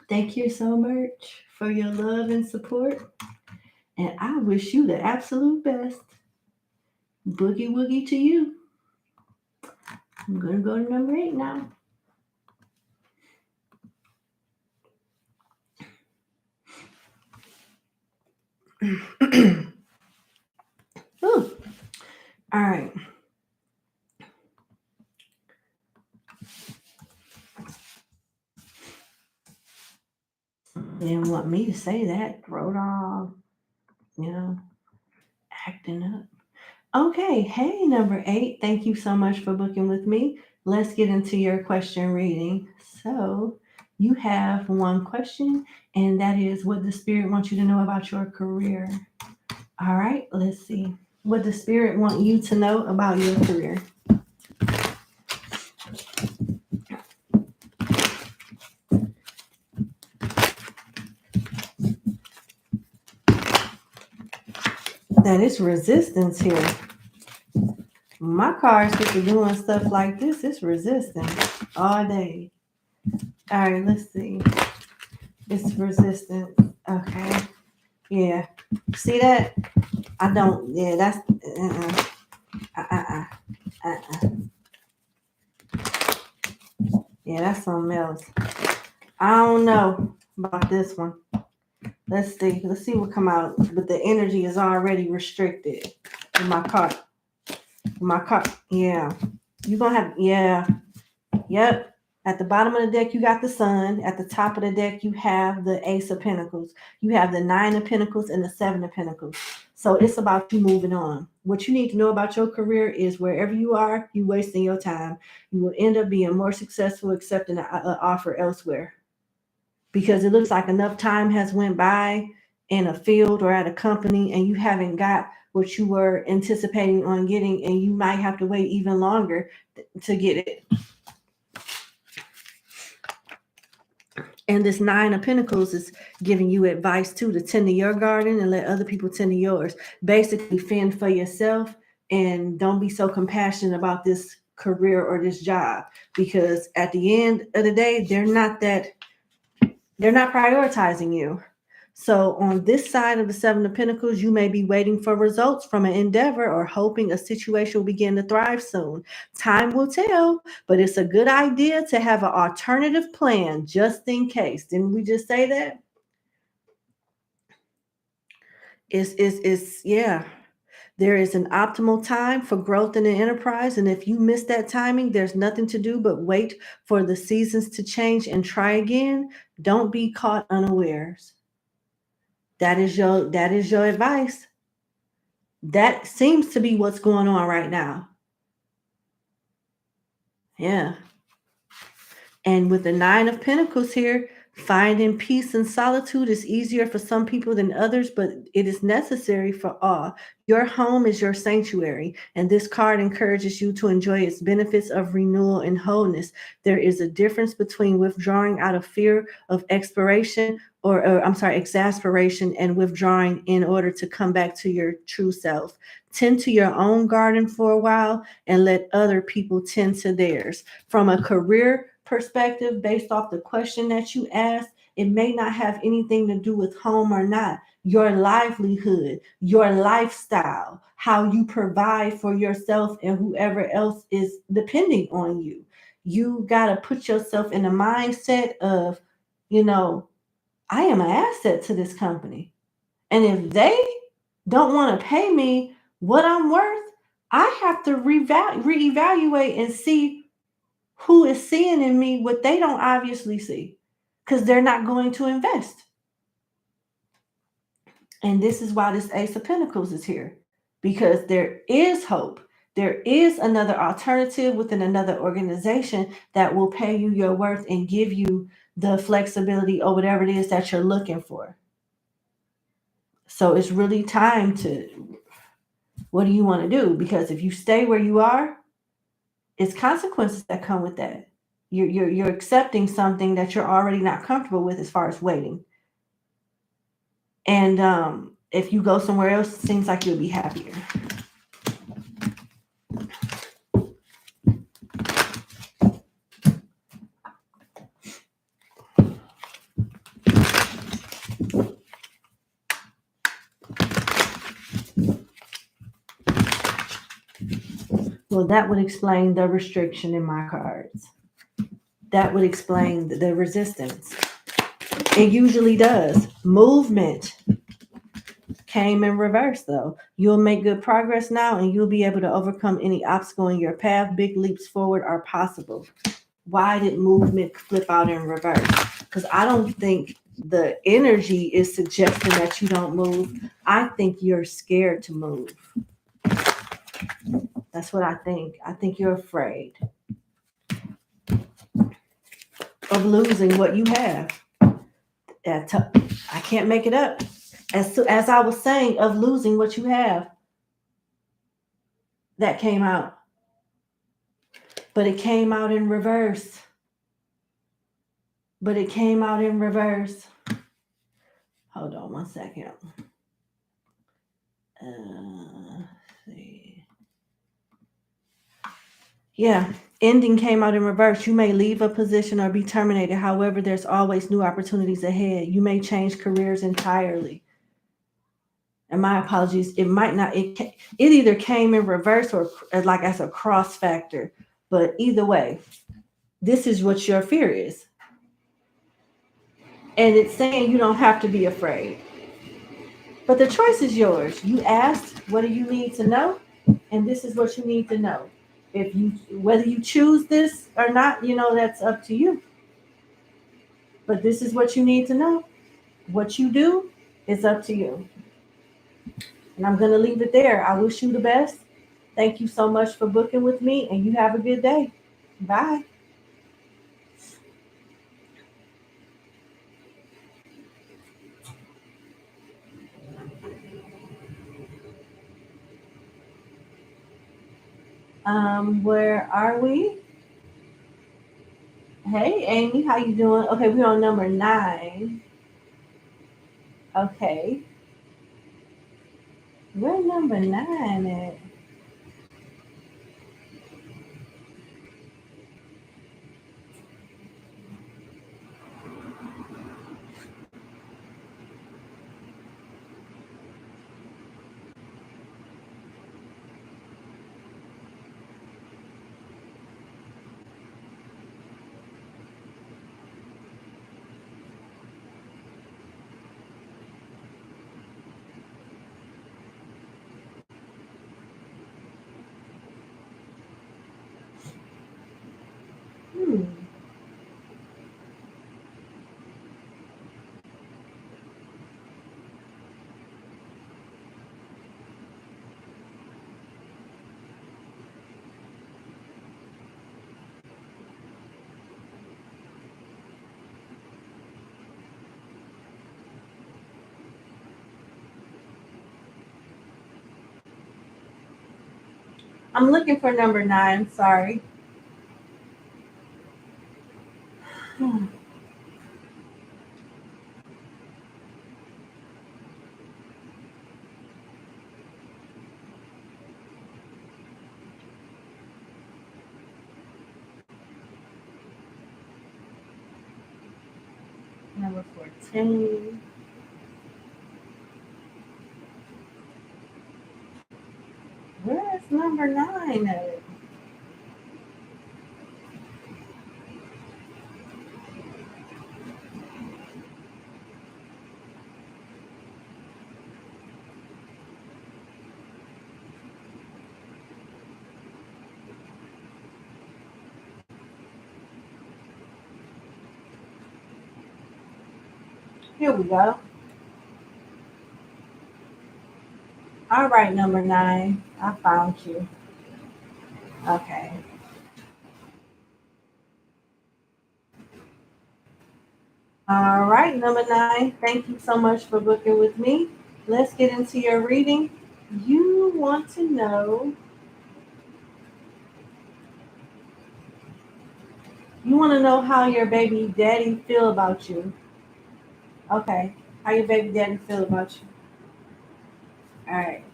Thank you so much for your love and support, and I wish you the absolute best. Boogie woogie to you. I'm gonna go to number 8 now. Ooh. All right. They didn't want me to say that. Wrote off, acting up. Okay. Hey, number 8. Thank you so much for booking with me. Let's get into your question reading. So, you have one question, and that is what the Spirit wants you to know about your career. All right. Let's see. What the Spirit want you to know about your career. That is resistance here. My cards get to doing stuff like this. It's resistance all day. All right, let's see. It's resistance. Okay. Yeah. See that? I don't. Yeah, that's. Yeah, that's something else. I don't know about this one. Let's see. Let's see what come out. But the energy is already restricted in my card. Yeah. You're going to have, yeah. Yep. At the bottom of the deck, you got the Sun. At the top of the deck, you have the Ace of Pentacles. You have the 9 of Pentacles and the 7 of Pentacles. So it's about you moving on. What you need to know about your career is wherever you are, you're wasting your time. You will end up being more successful accepting an offer elsewhere. Because it looks like enough time has went by in a field or at a company, and you haven't got what you were anticipating on getting, and you might have to wait even longer to get it. And this 9 of Pentacles is giving you advice too, to tend to your garden and let other people tend to yours. Basically, fend for yourself and don't be so compassionate about this career or this job, because at the end of the day, they're not prioritizing you. So on this side of the 7 of Pentacles, you may be waiting for results from an endeavor or hoping a situation will begin to thrive soon. Time will tell, but it's a good idea to have an alternative plan just in case. Didn't we just say that? Yeah. There is an optimal time for growth in the enterprise, and if you miss that timing, there's nothing to do but wait for the seasons to change and try again. Don't be caught unawares. That is your advice. That seems to be what's going on right now. Yeah. And with the 9 of Pentacles here, Finding peace and solitude is easier for some people than others, but it is necessary for all. Your home is your sanctuary, and this card encourages you to enjoy its benefits of renewal and wholeness. There is a difference between withdrawing out of fear of expiration exasperation, and withdrawing in order to come back to your true self. Tend to your own garden for a while and let other people tend to theirs. From a career perspective, based off the question that you asked, it may not have anything to do with home or not. Your livelihood, your lifestyle, how you provide for yourself and whoever else is depending on you. You got to put yourself in a mindset of, I am an asset to this company. And if they don't want to pay me what I'm worth, I have to reevaluate and see who is seeing in me what they don't obviously see, because they're not going to invest. And this is why this Ace of Pentacles is here, because there is hope. There is another alternative within another organization that will pay you your worth and give you the flexibility or whatever it is that you're looking for. So it's really time to, what do you want to do? Because if you stay where you are, it's consequences that come with that. You're accepting something that you're already not comfortable with as far as waiting. And if you go somewhere else, it seems like you'll be happier. Well, that would explain the restriction in my cards. That would explain the resistance. It usually does. Movement came in reverse, though. You'll make good progress now, and you'll be able to overcome any obstacle in your path. Big leaps forward are possible. Why did movement flip out in reverse? Because I don't think the energy is suggesting that you don't move. I think you're scared to move. That's what I think. I think you're afraid of losing what you have. I can't make it up. As I was saying, of losing what you have. That came out. But it came out in reverse. Hold on one second. See. Yeah, ending came out in reverse. You may leave a position or be terminated. However, there's always new opportunities ahead. You may change careers entirely. And my apologies, it might not, it either came in reverse or like as a cross factor. But either way, this is what your fear is. And it's saying you don't have to be afraid. But the choice is yours. You asked, what do you need to know? And this is what you need to know. Whether you choose this or not, that's up to you. But this is what you need to know. What you do is up to you. And I'm going to leave it there. I wish you the best. Thank you so much for booking with me, and you have a good day. Bye. Where are we? Hey, Amy, how you doing? Okay, we're on number 9. Okay. Where number 9 at? I'm looking for number 9. Sorry. Number 14. Where is number 9 at? Here we go. All right, number 9. I found you. Okay. All right, number 9. Thank you so much for booking with me. Let's get into your reading. You want to know. You want to know how your baby daddy feel about you. Okay. How your baby daddy feel about you. All right.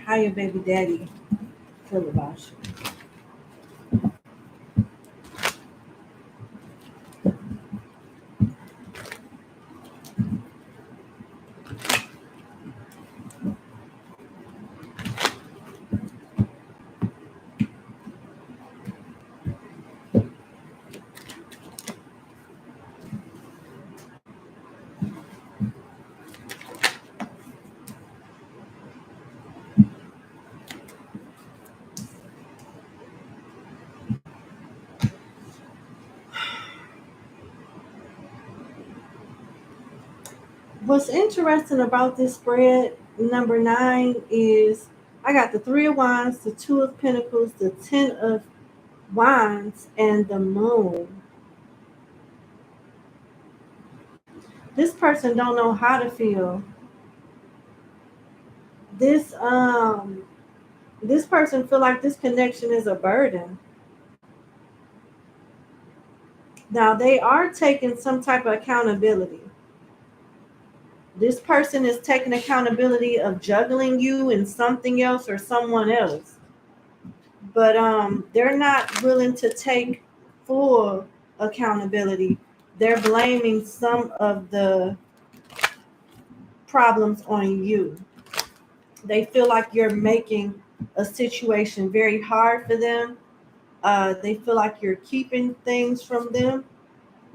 How your baby daddy feel about you. What's interesting about this spread, number 9, is I got the 3 of Wands, the 2 of Pentacles, the 10 of Wands, and the Moon. This person don't know how to feel. This this person feel like this connection is a burden. Now they are taking some type of accountability. This person is taking accountability of juggling you and something else or someone else. But they're not willing to take full accountability. They're blaming some of the problems on you. They feel like you're making a situation very hard for them. They feel like you're keeping things from them,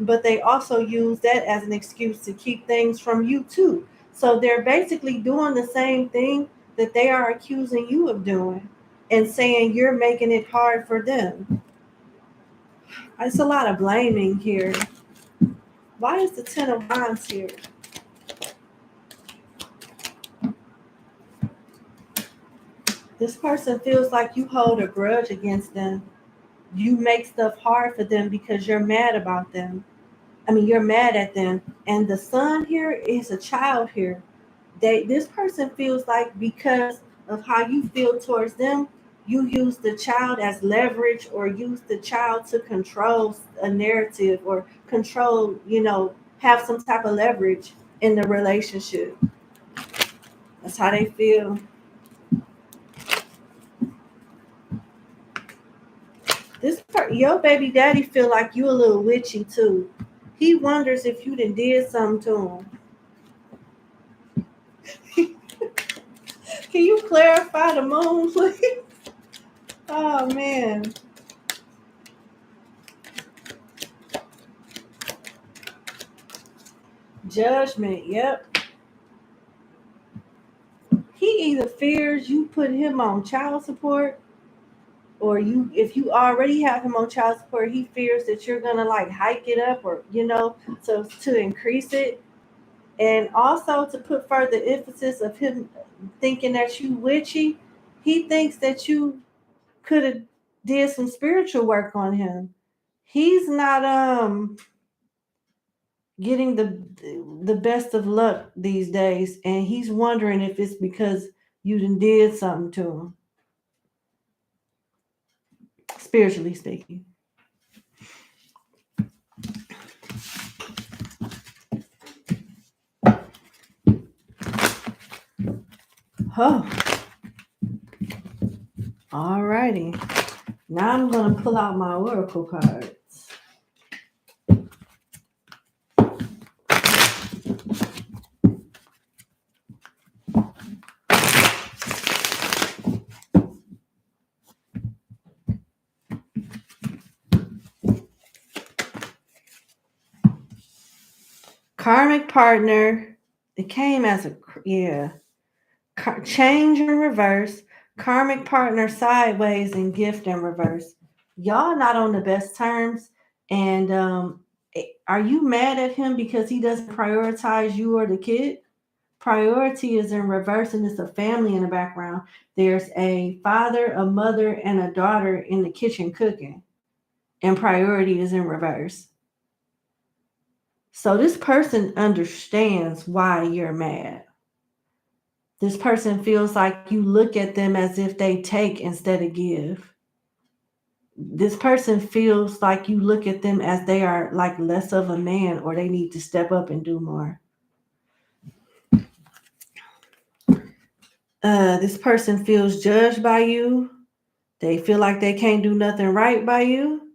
but they also use that as an excuse to keep things from you too. So they're basically doing the same thing that they are accusing you of doing and saying you're making it hard for them. It's a lot of blaming here. Why is the 10 of Wands here? This person feels like you hold a grudge against them. You make stuff hard for them because you're mad about them. You're mad at them. And the sun here is a child here. This person feels like because of how you feel towards them, you use the child as leverage or use the child to control a narrative or control, have some type of leverage in the relationship. That's how they feel. Your baby daddy feel like you a little witchy too. He wonders if you done did something to him. Can you clarify the moon, please? Oh man. Judgment, yep. He either fears you put him on child support, or if you already have him on child support, he fears that you're gonna like hike it up or to increase it. And also to put further emphasis of him thinking that you witchy, he thinks that you could have did some spiritual work on him. He's not getting the best of luck these days, and he's wondering if it's because you done did something to him, spiritually speaking. Oh, alrighty. Now I'm gonna pull out my oracle cards. Karmic partner. It came as a, yeah. Change in reverse. Karmic partner sideways, and gift in reverse. Y'all not on the best terms. And are you mad at him because he doesn't prioritize you or the kid? Priority is in reverse, and it's a family in the background. There's a father, a mother, and a daughter in the kitchen cooking, and priority is in reverse. So this person understands why you're mad. This person feels like you look at them as if they take instead of give. This person feels like you look at them as they are like less of a man, or they need to step up and do more. This person feels judged by you. They feel like they can't do nothing right by you.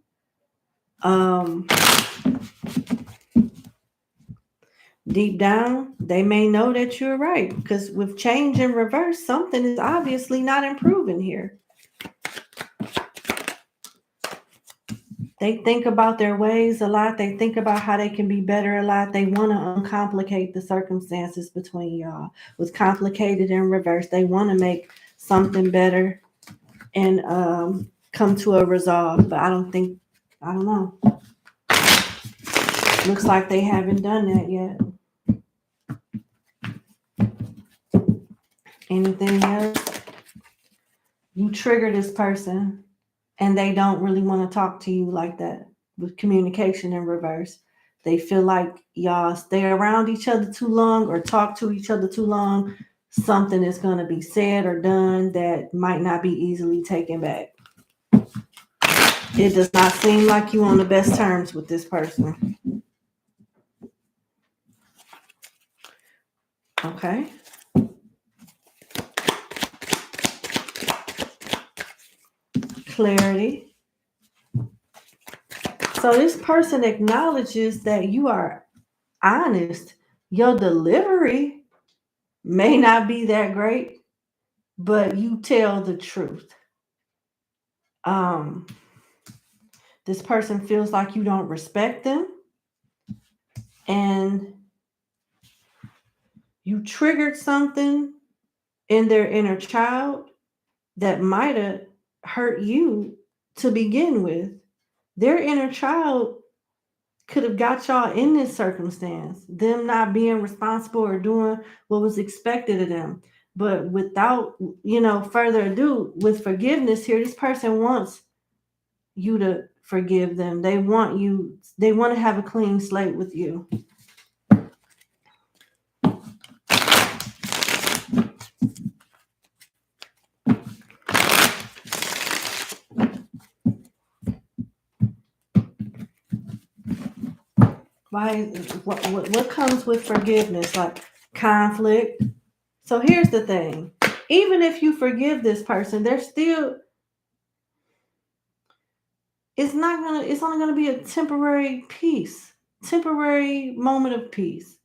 Deep down, they may know that you're right, because with change in reverse, something is obviously not improving here. They think about their ways a lot. They think about how they can be better a lot. They want to uncomplicate the circumstances between y'all. With complicated in reverse, they want to make something better and come to a resolve. But I don't know. Looks like they haven't done that yet. Anything else? You trigger this person, and they don't really want to talk to you like that. With communication in reverse, they feel like y'all stay around each other too long or talk to each other too long. Something is going to be said or done that might not be easily taken back. It does not seem like you on the best terms with this person. Okay. Clarity. So this person acknowledges that you are honest. Your delivery may not be that great, but you tell the truth. This person feels like you don't respect them, and you triggered something in their inner child that might have hurt you to begin with. Their inner child could have got y'all in this circumstance, them not being responsible or doing what was expected of them. But without, further ado, with forgiveness here, this person wants you to forgive them. They want to have a clean slate with you. Why? What comes with forgiveness? Like conflict. So here's the thing. Even if you forgive this person, there's still, it's only gonna be a temporary peace, temporary moment of peace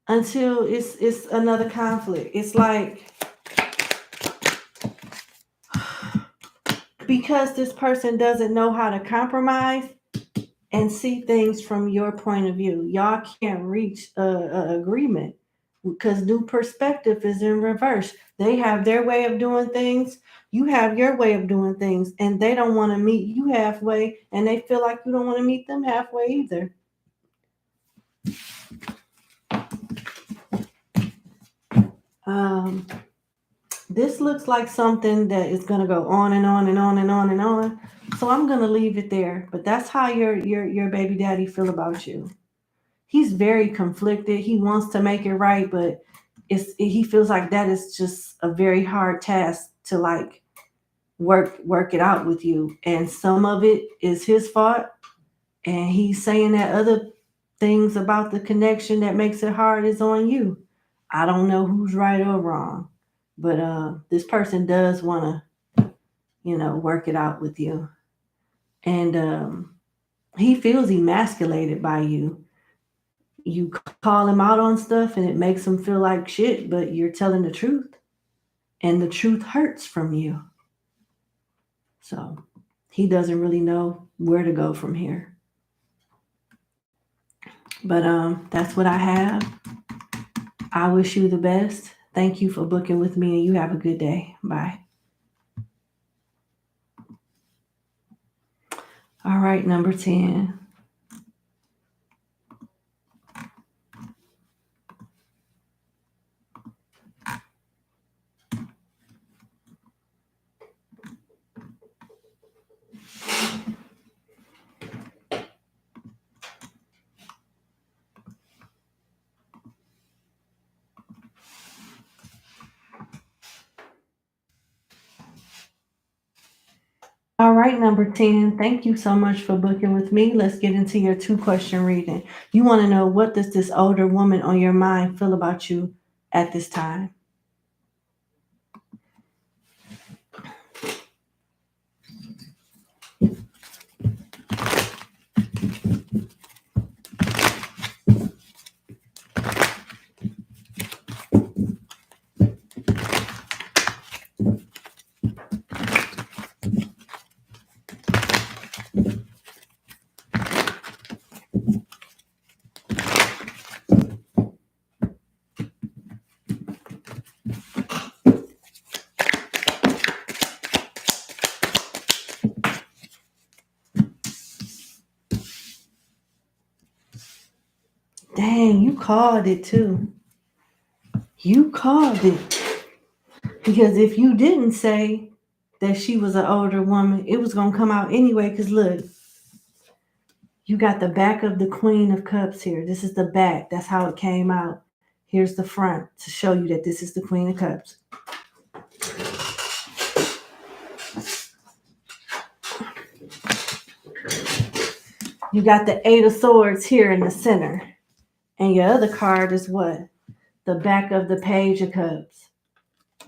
until it's another conflict. It's like, because this person doesn't know how to compromise and see things from your point of view, y'all can't reach a agreement because new perspective is in reverse. They have their way of doing things. You have your way of doing things, and they don't want to meet you halfway, and they feel like you don't want to meet them halfway either. This looks like something that is going to go on and on and on and on and on. So I'm going to leave it there. But that's how your baby daddy feel about you. he's very conflicted. He wants to make it right, but he feels like that is just a very hard task to like work it out with you. And some of it is his fault, and he's saying that other things about the connection that makes it hard is on you. I don't know who's right or wrong, but this person does want to, work it out with you. And he feels emasculated by you. You call him out on stuff and it makes him feel like shit, but you're telling the truth. And the truth hurts from you. So he doesn't really know where to go from here. But that's what I have. I wish you the best. Thank you for booking with me, and you have a good day. Bye. All right, number 10. All right, number 10. Thank you so much for booking with me. Let's get into your 2-question reading. You want to know, what does this older woman on your mind feel about you at this time? Dang, you called it too. You called it. Because if you didn't say that she was an older woman, it was going to come out anyway. Because look, you got the back of the Queen of Cups here. This is the back. That's how it came out. Here's the front to show you that this is the Queen of Cups. You got the 8 of Swords here in the center. And your other card is what? The back of the Page of Cups.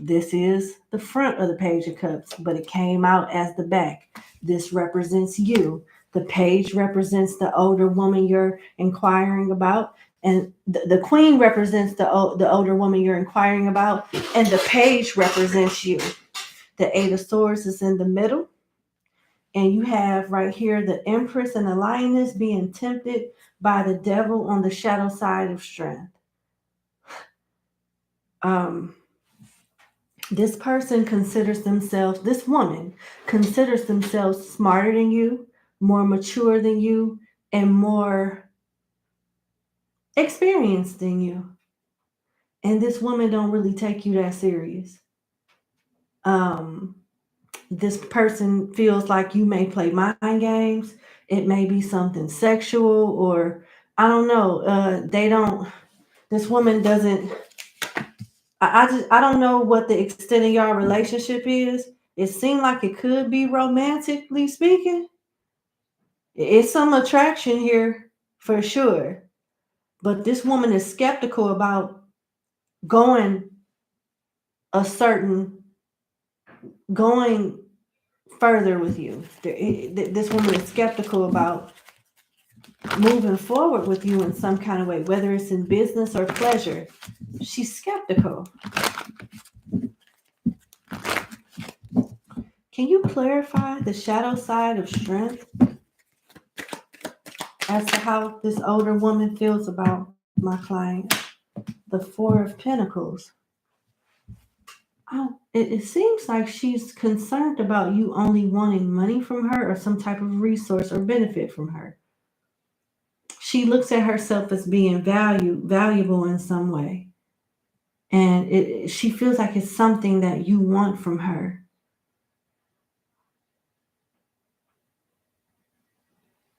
This is the front of the Page of Cups, but it came out as the back. This represents you. The page represents the older woman you're inquiring about, and the queen represents the older woman you're inquiring about, and the page represents you. The 8 of Swords is in the middle, and you have right here the Empress and the Lioness being tempted by the devil on the shadow side of strength. This person considers themselves, this woman considers themselves smarter than you, more mature than you, and more experienced than you. And this woman don't really take you that serious. This person feels like you may play mind games. It may be something sexual, or I don't know. This woman doesn't, I don't know what the extent of your relationship is. It seemed like it could be romantically speaking. It's some attraction here for sure. But this woman is skeptical about going further with you. This woman is skeptical about moving forward with you in some kind of way, whether it's in business or pleasure. She's skeptical. Can you clarify the shadow side of strength as to how this older woman feels about my client? The 4 of Pentacles. It seems like she's concerned about you only wanting money from her or some type of resource or benefit from her. She looks at herself as being valuable in some way. And she feels like it's something that you want from her.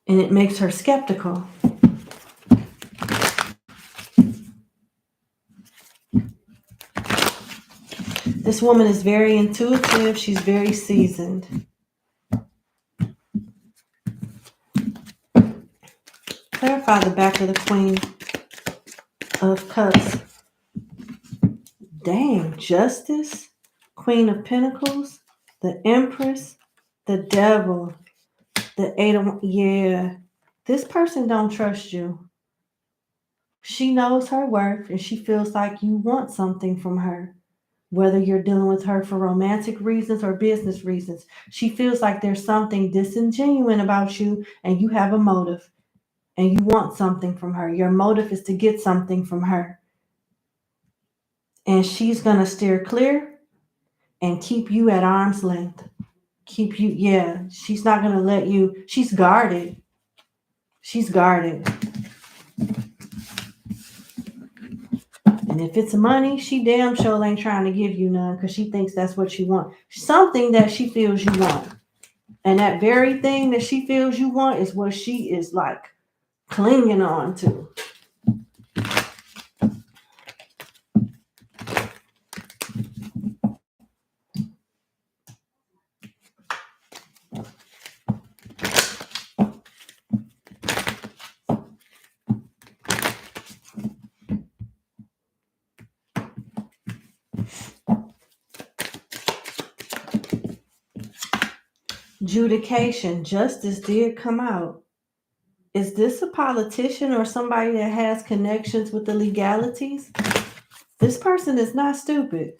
And it makes her skeptical. This woman is very intuitive. She's very seasoned. Clarify the back of the Queen of Cups. Dang, Justice, Queen of Pentacles, the Empress, the Devil, the Eight of... Yeah, this person don't trust you. She knows her worth and she feels like you want something from her. Whether you're dealing with her for romantic reasons or business reasons, she feels like there's something disingenuous about you and you have a motive and you want something from her. Your motive is to get something from her. And she's going to steer clear and keep you at arm's length. Keep you, yeah, she's not going to let you, she's guarded. She's guarded. And if it's money, she damn sure ain't trying to give you none because she thinks that's what you want. Something that she feels you want. And that very thing that she feels you want is what she is like clinging on to. Adjudication. Justice did come out. Is this a politician or somebody that has connections with the legalities? This person is not stupid.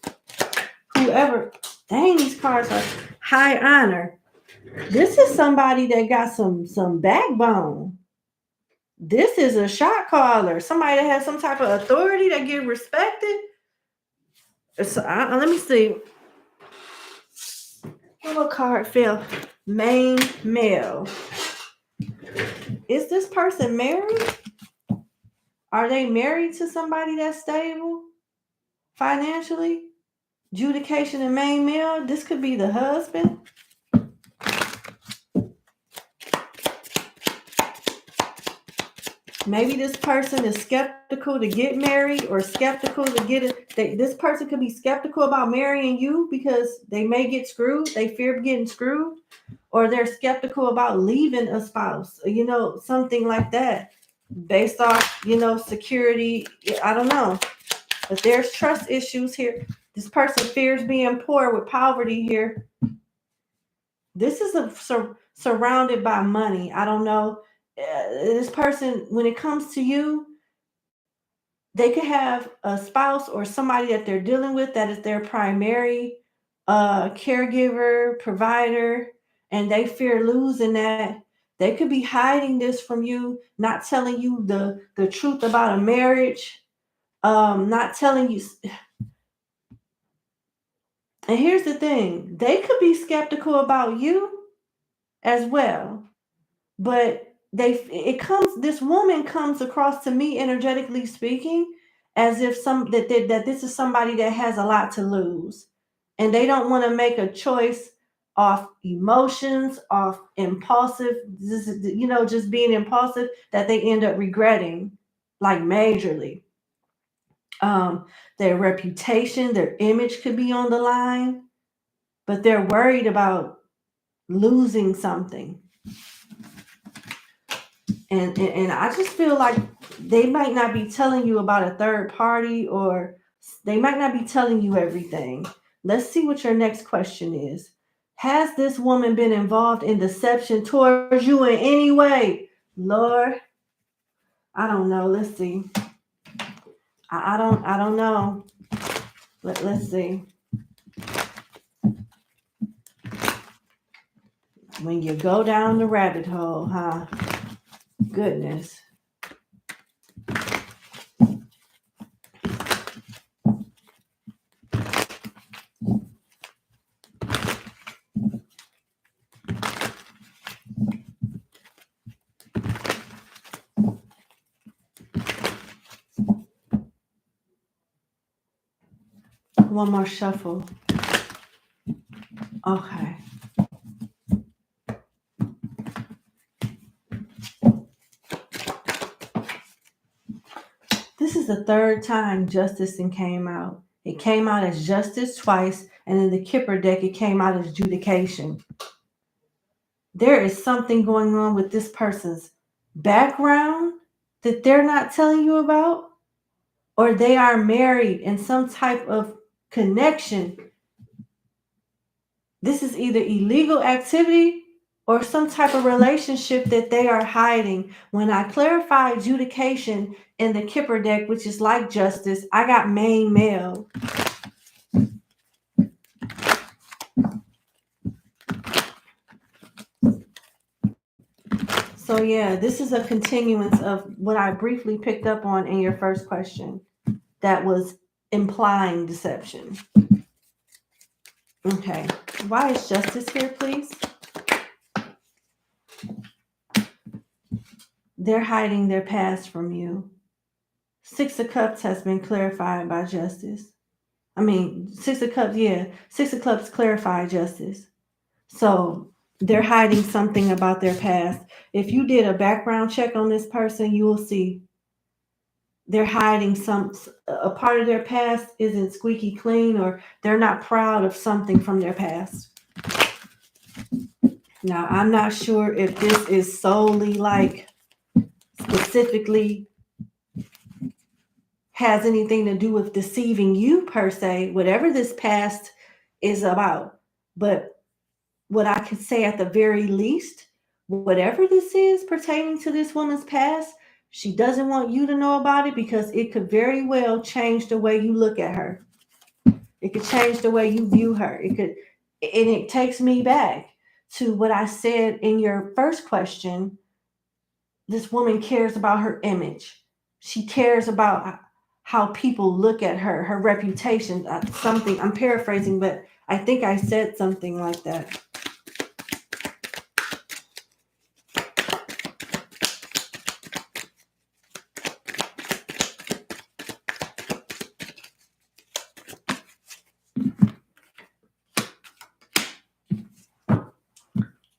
Whoever, dang, these cards are high honor. This is somebody that got some backbone. This is a shot caller. Somebody that has some type of authority that get respected. So, let me see. What card fell? Main male. Is this person married? Are they married to somebody that's stable financially? Adjudication and main male. This could be the husband. Maybe this person is skeptical to get married or skeptical to get it. This person could be skeptical about marrying you because they may get screwed. They fear getting screwed. Or they're skeptical about leaving a spouse. You know, something like that. Based off, security. I don't know. But there's trust issues here. This person fears being poor with poverty here. This is surrounded by money. I don't know. This person, when it comes to you, they could have a spouse or somebody that they're dealing with that is their primary caregiver, provider, and they fear losing that. They could be hiding this from you, not telling you the truth about a marriage, not telling you. And here's the thing, they could be skeptical about you as well. But this woman comes across to me, energetically speaking, as if that this is somebody that has a lot to lose. And they don't want to make a choice off emotions, off impulsive, just being impulsive, that they end up regretting, like majorly. Their reputation, their image could be on the line, but they're worried about losing something. And I just feel like they might not be telling you about a third party, or they might not be telling you everything. Let's see what your next question is. Has this woman been involved in deception towards you in any way? Lord, I don't know. Let's see. I don't know. Let's see. When you go down the rabbit hole, huh? Goodness. One more shuffle. Okay. This is the third time Justice came out. It came out as justice twice, and in the Kipper deck, it came out as adjudication. There is something going on with this person's background that they're not telling you about, or they are married in some type of connection. This is either illegal activity or some type of relationship that they are hiding. When I clarify adjudication in the Kipper deck, which is like justice, I got main male. So yeah, this is a continuance of what I briefly picked up on in your first question. That was implying deception. Okay, why is justice here, please? They're hiding their past from you. Six of Cups has been clarified by justice. I mean, Six of Cups, yeah. Six of Cups clarify justice. So they're hiding something about their past. If you did a background check on this person, you will see they're hiding a part of their past isn't squeaky clean, or they're not proud of something from their past. Now, I'm not sure if this is solely like specifically has anything to do with deceiving you per se, whatever this past is about. But what I can say at the very least, whatever this is pertaining to this woman's past, she doesn't want you to know about it because it could very well change the way you look at her. It could change the way you view her. And it takes me back to what I said in your first question. This woman cares about her image. She cares about how people look at her, her reputation. Something, I'm paraphrasing, but I think I said something like that.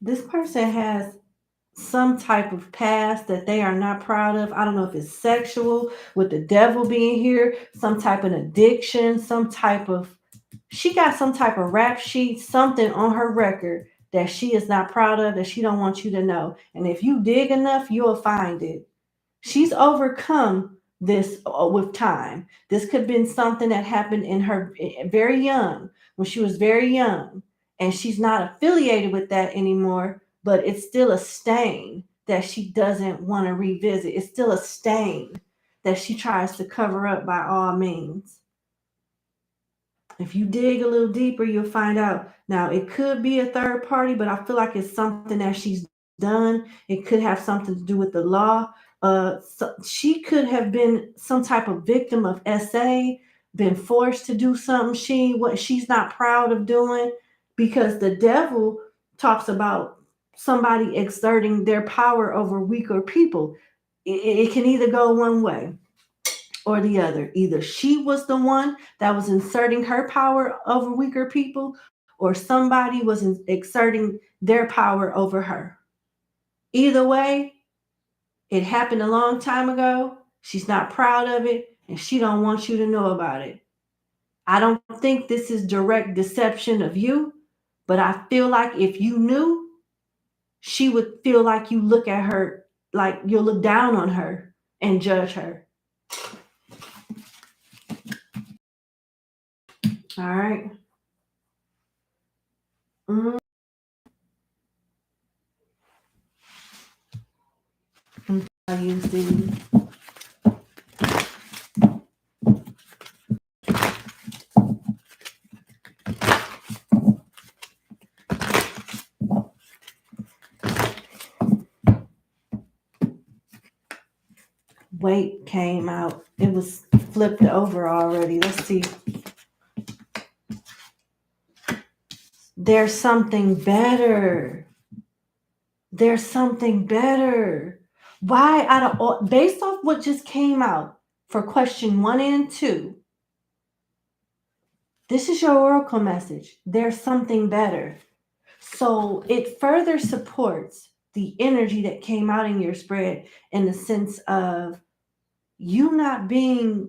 This person has some type of past that they are not proud of. I don't know if it's sexual, with the devil being here, some type of addiction, she got some type of rap sheet, something on her record that she is not proud of, that she don't want you to know. And if you dig enough, you'll find it. She's overcome this with time. This could have been something that happened in her very young, when she was very young, and she's not affiliated with that anymore, but it's still a stain that she doesn't want to revisit. It's still a stain that she tries to cover up by all means. If you dig a little deeper, you'll find out. Now, it could be a third party, but I feel like it's something that she's done. It could have something to do with the law. So she could have been some type of victim of SA, been forced to do something she's not proud of doing, because the devil talks about somebody exerting their power over weaker people. It can either go one way or the other. Either she was the one that was inserting her power over weaker people, or somebody was exerting their power over her. Either way, it happened a long time ago. She's not proud of it, and she don't want you to know about it. I don't think this is direct deception of you, but I feel like if you knew, she would feel like you look at her, like you'll look down on her and judge her. All right. I use these. Weight came out. It was flipped over already. Let's see. There's something better. There's something better. Why, out of all, based off what just came out for question 1 and 2, this is your oracle message. There's something better. So it further supports the energy that came out in your spread, in the sense of you not being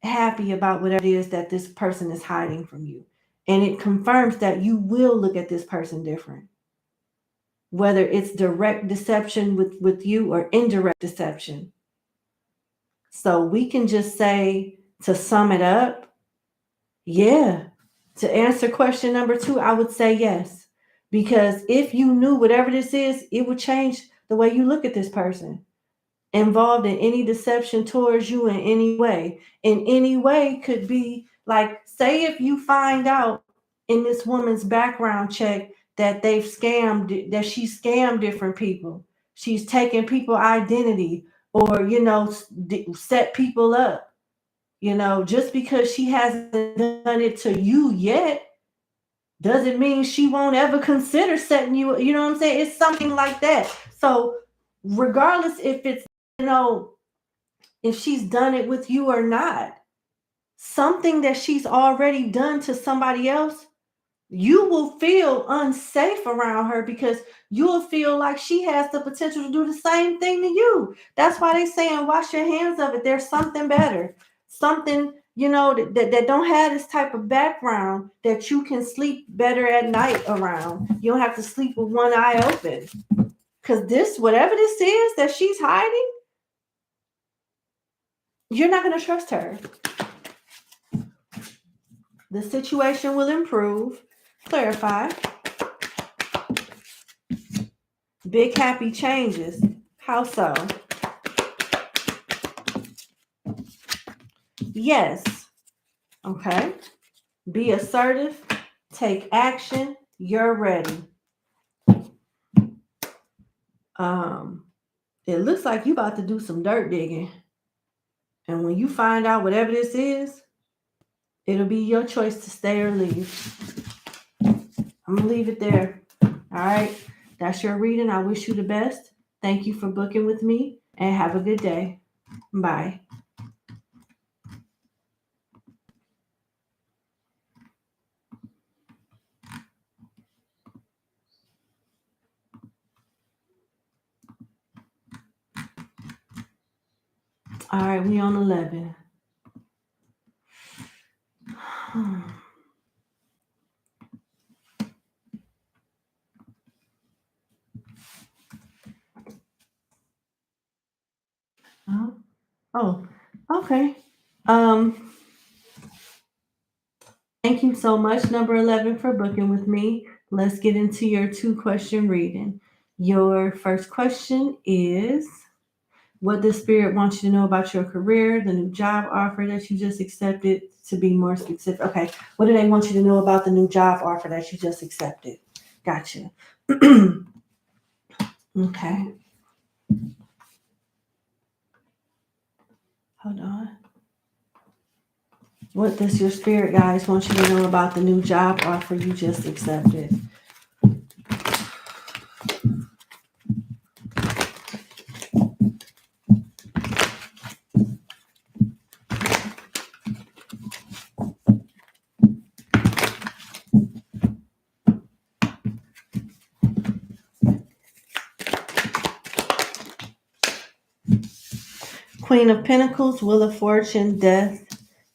happy about whatever it is that this person is hiding from you. And it confirms that you will look at this person different, whether it's direct deception with you or indirect deception. So we can just say, to sum it up, yeah. To answer question number 2, I would say yes. Because if you knew whatever this is, it would change the way you look at this person involved in any deception towards you in any way. In any way could be like, say if you find out in this woman's background check that that she scammed different people. She's taken people identity, or, set people up. Just because she hasn't done it to you yet doesn't mean she won't ever consider setting you, you know what I'm saying? It's something like that. So regardless if it's, you know, if she's done it with you or not, something that she's already done to somebody else, you will feel unsafe around her because you'll feel like she has the potential to do the same thing to you. That's why they saying wash your hands of it. There's something better, something, that don't have this type of background, that you can sleep better at night around. You don't have to sleep with one eye open, because whatever this is that she's hiding, you're not going to trust her. The situation will improve. Clarify. Big happy changes. How so? Yes. Okay. Be assertive. Take action. You're ready. It looks like you about to do some dirt digging. And when you find out whatever this is, it'll be your choice to stay or leave. I'm going to leave it there. All right. That's your reading. I wish you the best. Thank you for booking with me, and have a good day. Bye. All right, we on 11. Oh, okay. Thank you so much, number 11, for booking with me. Let's get into your 2-question reading. Your first question is, what does Spirit want you to know about your career, the new job offer that you just accepted? To be more specific, okay. What do they want you to know about the new job offer that you just accepted? Gotcha. Okay. Hold on. What does your spirit guides want you to know about the new job offer you just accepted? Queen of Pentacles, Wheel of Fortune, Death,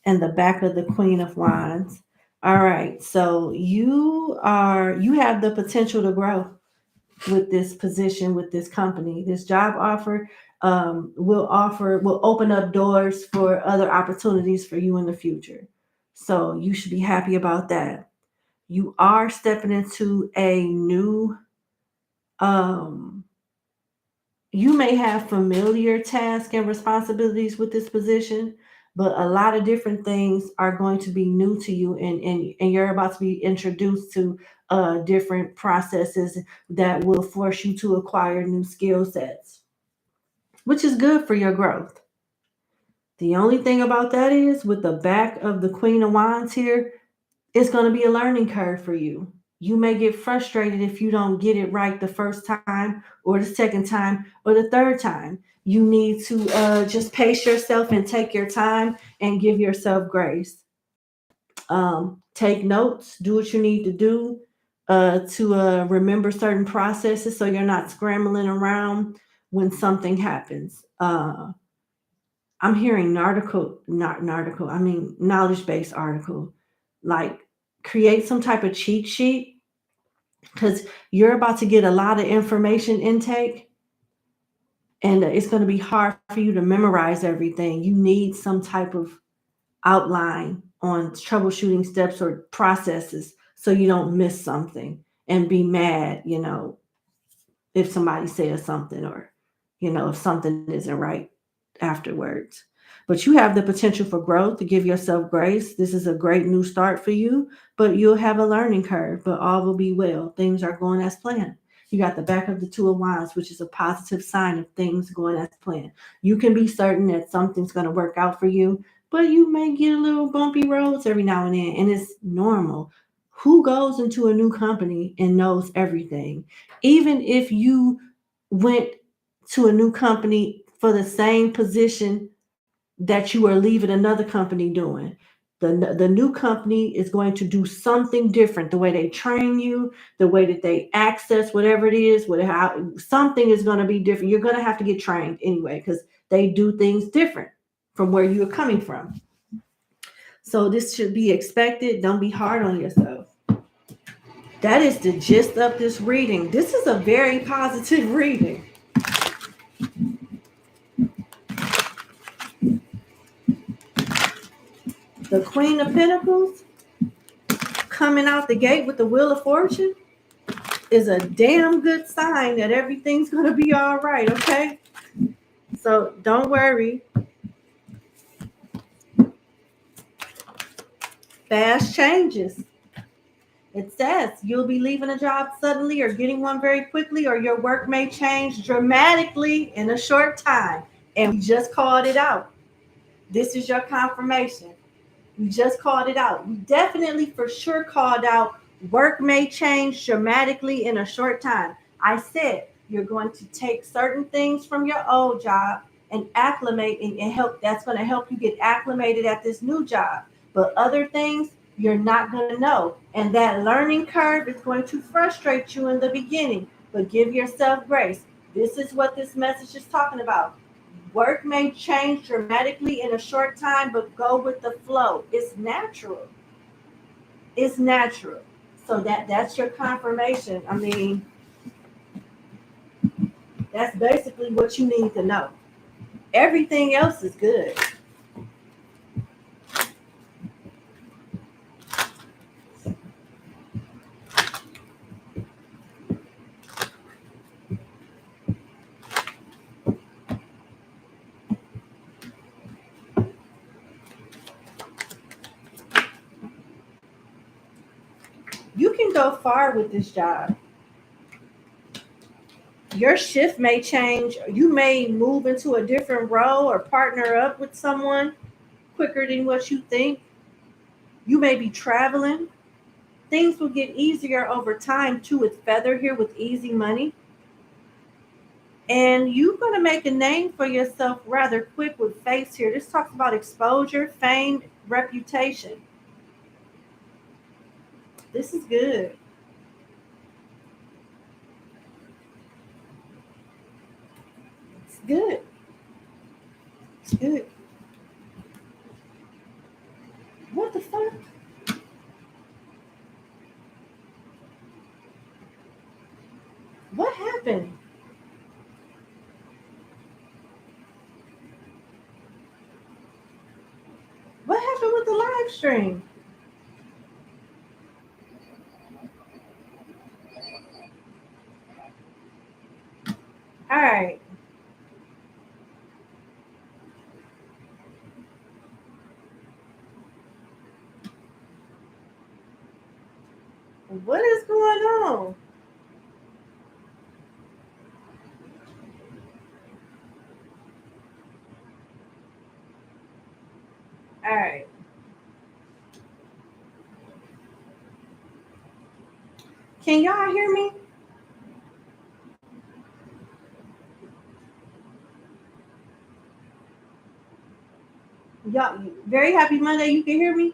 and the back of the Queen of Wands. All right, so you have the potential to grow with this position, with this company. This job offer will open up doors for other opportunities for you in the future. So you should be happy about that. You are stepping into a new you may have familiar tasks and responsibilities with this position, but a lot of different things are going to be new to you, and you're about to be introduced to different processes that will force you to acquire new skill sets, which is good for your growth. The only thing about that is, with the back of the Queen of Wands here, it's going to be a learning curve for you. You may get frustrated if you don't get it right the first time, or the second time, or the third time. You need to just pace yourself and take your time and give yourself grace. Take notes, do what you need to do to remember certain processes, so you're not scrambling around when something happens. I'm hearing not article, I mean knowledge-based article. Like create some type of cheat sheet because you're about to get a lot of information intake and it's going to be hard for you to memorize everything. You need some type of outline on troubleshooting steps or processes so you don't miss something and be mad, if somebody says something or, if something isn't right afterwards. But you have the potential for growth to give yourself grace. This is a great new start for you, but you'll have a learning curve, but all will be well. Things are going as planned. You got the back of the Two of Wands, which is a positive sign of things going as planned. You can be certain that something's going to work out for you, but you may get a little bumpy roads every now and then, and it's normal. Who goes into a new company and knows everything? Even if you went to a new company for the same position that you are leaving another company doing, the new company is going to do something different. The way they train you, the way that they access whatever it is, something is going to be different. You're going to have to get trained anyway because they do things different from where you're coming from. So this should be expected. Don't be hard on yourself. That is the gist of this reading. This is a very positive reading. The Queen of Pentacles coming out the gate with the Wheel of Fortune is a damn good sign that everything's going to be all right, okay? So don't worry. Fast changes. It says you'll be leaving a job suddenly or getting one very quickly, or your work may change dramatically in a short time. And we just called it out. This is your confirmation. We just called it out. We definitely for sure called out work may change dramatically in a short time. I said you're going to take certain things from your old job and acclimate and help. That's going to help you get acclimated at this new job. But other things you're not going to know. And that learning curve is going to frustrate you in the beginning. But give yourself grace. This is what this message is talking about. Work may change dramatically in a short time, but go with the flow. It's natural. It's natural. So that's your confirmation. I mean, that's basically what you need to know. Everything else is good. You can go far with this job. Your shift may change. You may move into a different role or partner up with someone quicker than what you think. You may be traveling. Things will get easier over time too with Feather here with easy money. And you're going to make a name for yourself rather quick with Face here. This talks about exposure, fame, reputation. This is good. It's good. It's good. What the fuck? What happened? What happened with the live stream? All right. What is going on? All right. Can y'all hear me? Y'all, very happy Monday. You can hear me?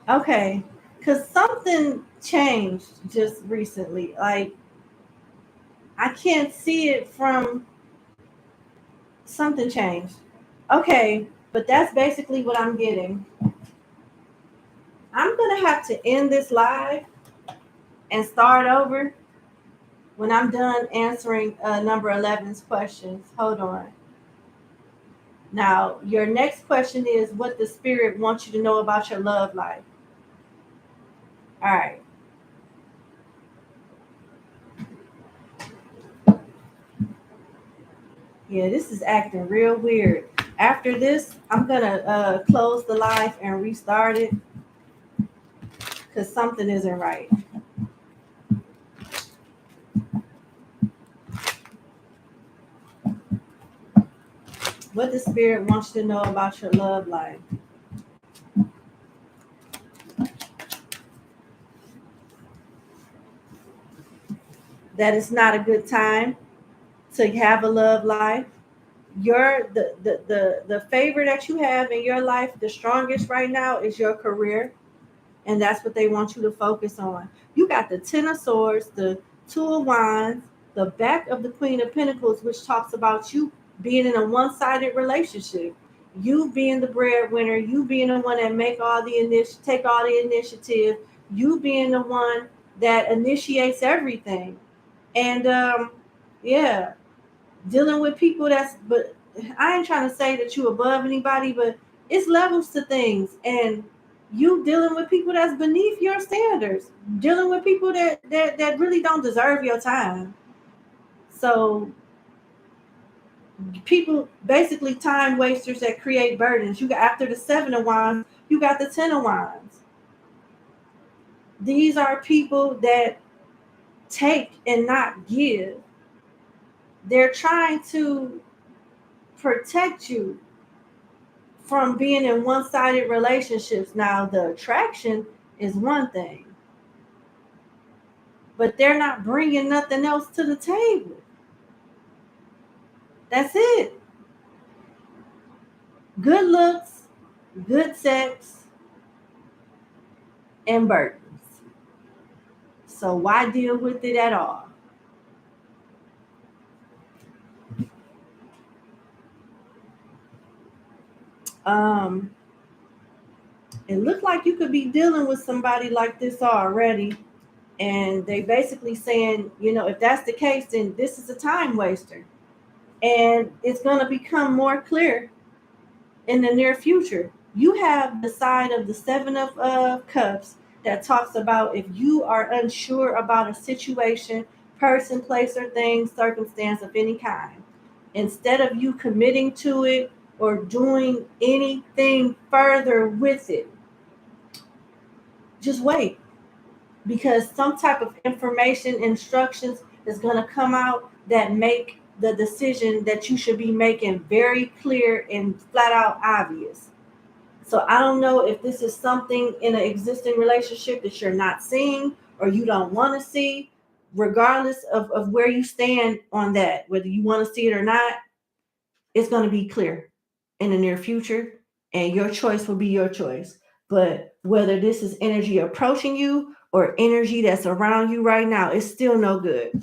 Okay. Because something changed just recently. Like, I can't see it from Something changed. Okay, but that's basically what I'm getting. I'm going to have to end this live and start over when I'm done answering number 11's questions. Hold on. Now, your next question is what the spirit wants you to know about your love life. All right. Yeah, this is acting real weird. After this, I'm going to close the live and restart it because something isn't right. What the spirit wants you to know about your love life. That it's not a good time to have a love life. The favor that you have in your life, the strongest right now is your career. And that's what they want you to focus on. You got the Ten of Swords, the Two of Wands, the back of the Queen of Pentacles, which talks about you being in a one-sided relationship, you being the breadwinner, you being the one that take all the initiative, you being the one that initiates everything, and yeah, dealing with people but I ain't trying to say that you above anybody, but it's levels to things, and you dealing with people that's beneath your standards, dealing with people that really don't deserve your time. So people basically time wasters that create burdens. You got after the Seven of Wands, you got the Ten of Wands. These are people that take and not give. They're trying to protect you from being in one-sided relationships. Now, the attraction is one thing, but they're not bringing nothing else to the table. That's it. Good looks, good sex, and burdens. So why deal with it at all? It looked like you could be dealing with somebody like this already. And they basically saying, if that's the case, then this is a time waster. And it's going to become more clear in the near future. You have the side of the Seven of Cups that talks about if you are unsure about a situation, person, place, or thing, circumstance of any kind, instead of you committing to it or doing anything further with it, just wait, because some type of information, instructions is going to come out that make the decision that you should be making very clear and flat out obvious. So I don't know if this is something in an existing relationship that you're not seeing or you don't want to see. Regardless of where you stand on that, whether you want to see it or not, it's going to be clear in the near future, and your choice will be your choice. But whether this is energy approaching you or energy that's around you right now, it's still no good.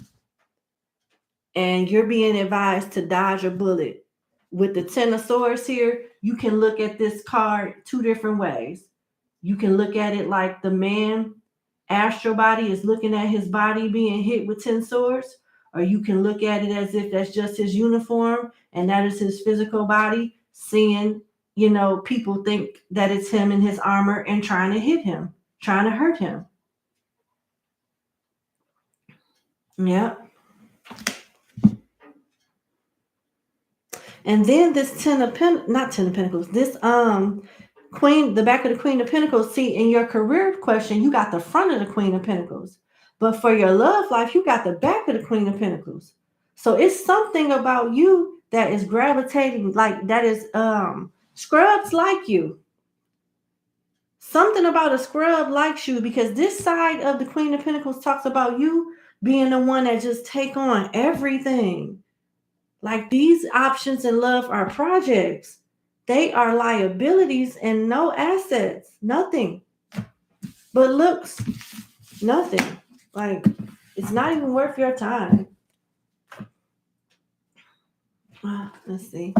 And you're being advised to dodge a bullet. With the Ten of Swords here, you can look at this card two different ways. You can look at it like the man astral body is looking at his body being hit with 10 swords, or you can look at it as if that's just his uniform and that is his physical body, seeing, people think that it's him in his armor and trying to hit him, trying to hurt him. Yeah. And then this not 10 of Pentacles, this Queen, the back of the Queen of Pentacles. See, in your career question, you got the front of the Queen of Pentacles. But for your love life, you got the back of the Queen of Pentacles. So it's something about you that is gravitating, like that is scrubs like you. Something about a scrub likes you, because this side of the Queen of Pentacles talks about you being the one that just take on everything. Like, these options in love are projects. They are liabilities and no assets. Nothing but looks. Nothing. Like, it's not even worth your time. Let's see.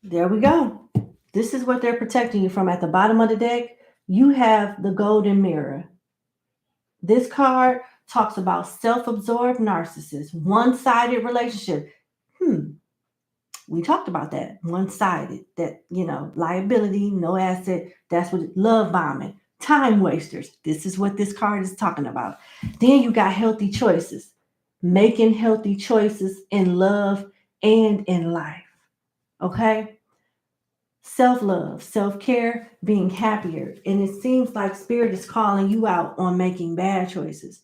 There we go. This is what they're protecting you from. At the bottom of the deck, you have the golden mirror. This card talks about self-absorbed narcissists, one-sided relationship. We talked about that. One-sided, that, liability, no asset. That's what love bombing, time wasters. This is what this card is talking about. Then you got healthy choices, making healthy choices in love and in life. Okay? Self-love, self-care, being happier. And it seems like spirit is calling you out on making bad choices,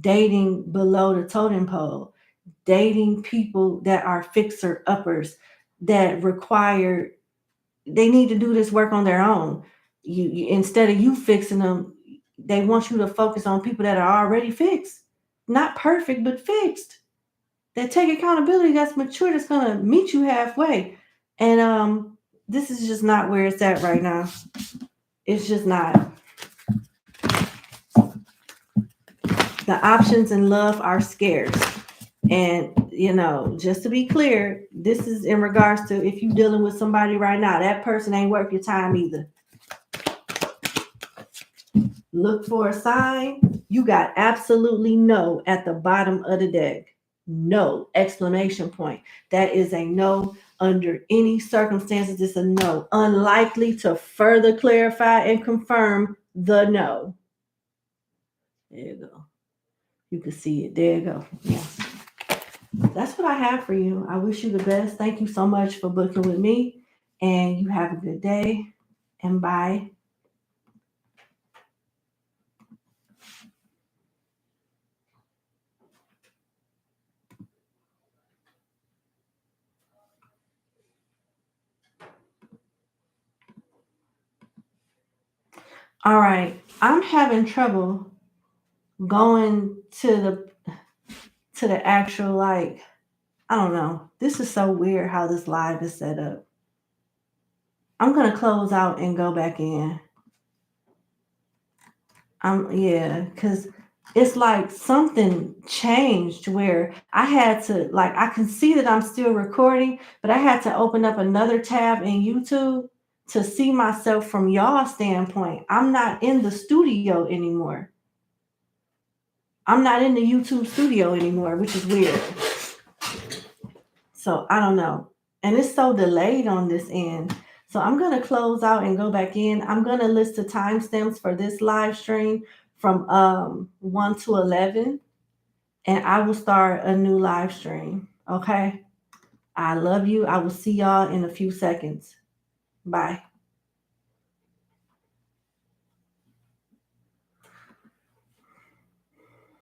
dating below the totem pole, dating people that are fixer uppers, that require, they need to do this work on their own. You instead of you fixing them, they want you to focus on people that are already fixed, not perfect but fixed, that take accountability, that's mature, that's gonna meet you halfway. And this is just not where it's at right now. It's just not. The options in love are scarce. And, just to be clear, this is in regards to if you're dealing with somebody right now, that person ain't worth your time either. Look for a sign. You got absolutely no at the bottom of the deck. No, exclamation point. That is a no under any circumstances. It's a no. Unlikely to further clarify and confirm the no. There you go. You can see it. There you go. Yeah. That's what I have for you. I wish you the best. Thank you so much for booking with me. And you have a good day. And bye. All right. I'm having trouble going to the actual, I don't know. This is so weird how this live is set up. I'm gonna close out and go back in. Because it's like something changed where I had to, I can see that I'm still recording, but I had to open up another tab in YouTube to see myself from y'all standpoint. I'm not in the studio anymore. I'm not in the YouTube studio anymore, which is weird. So I don't know. And it's so delayed on this end. So I'm going to close out and go back in. I'm going to list the timestamps for this live stream from 1 to 11. And I will start a new live stream. Okay. I love you. I will see y'all in a few seconds. Bye.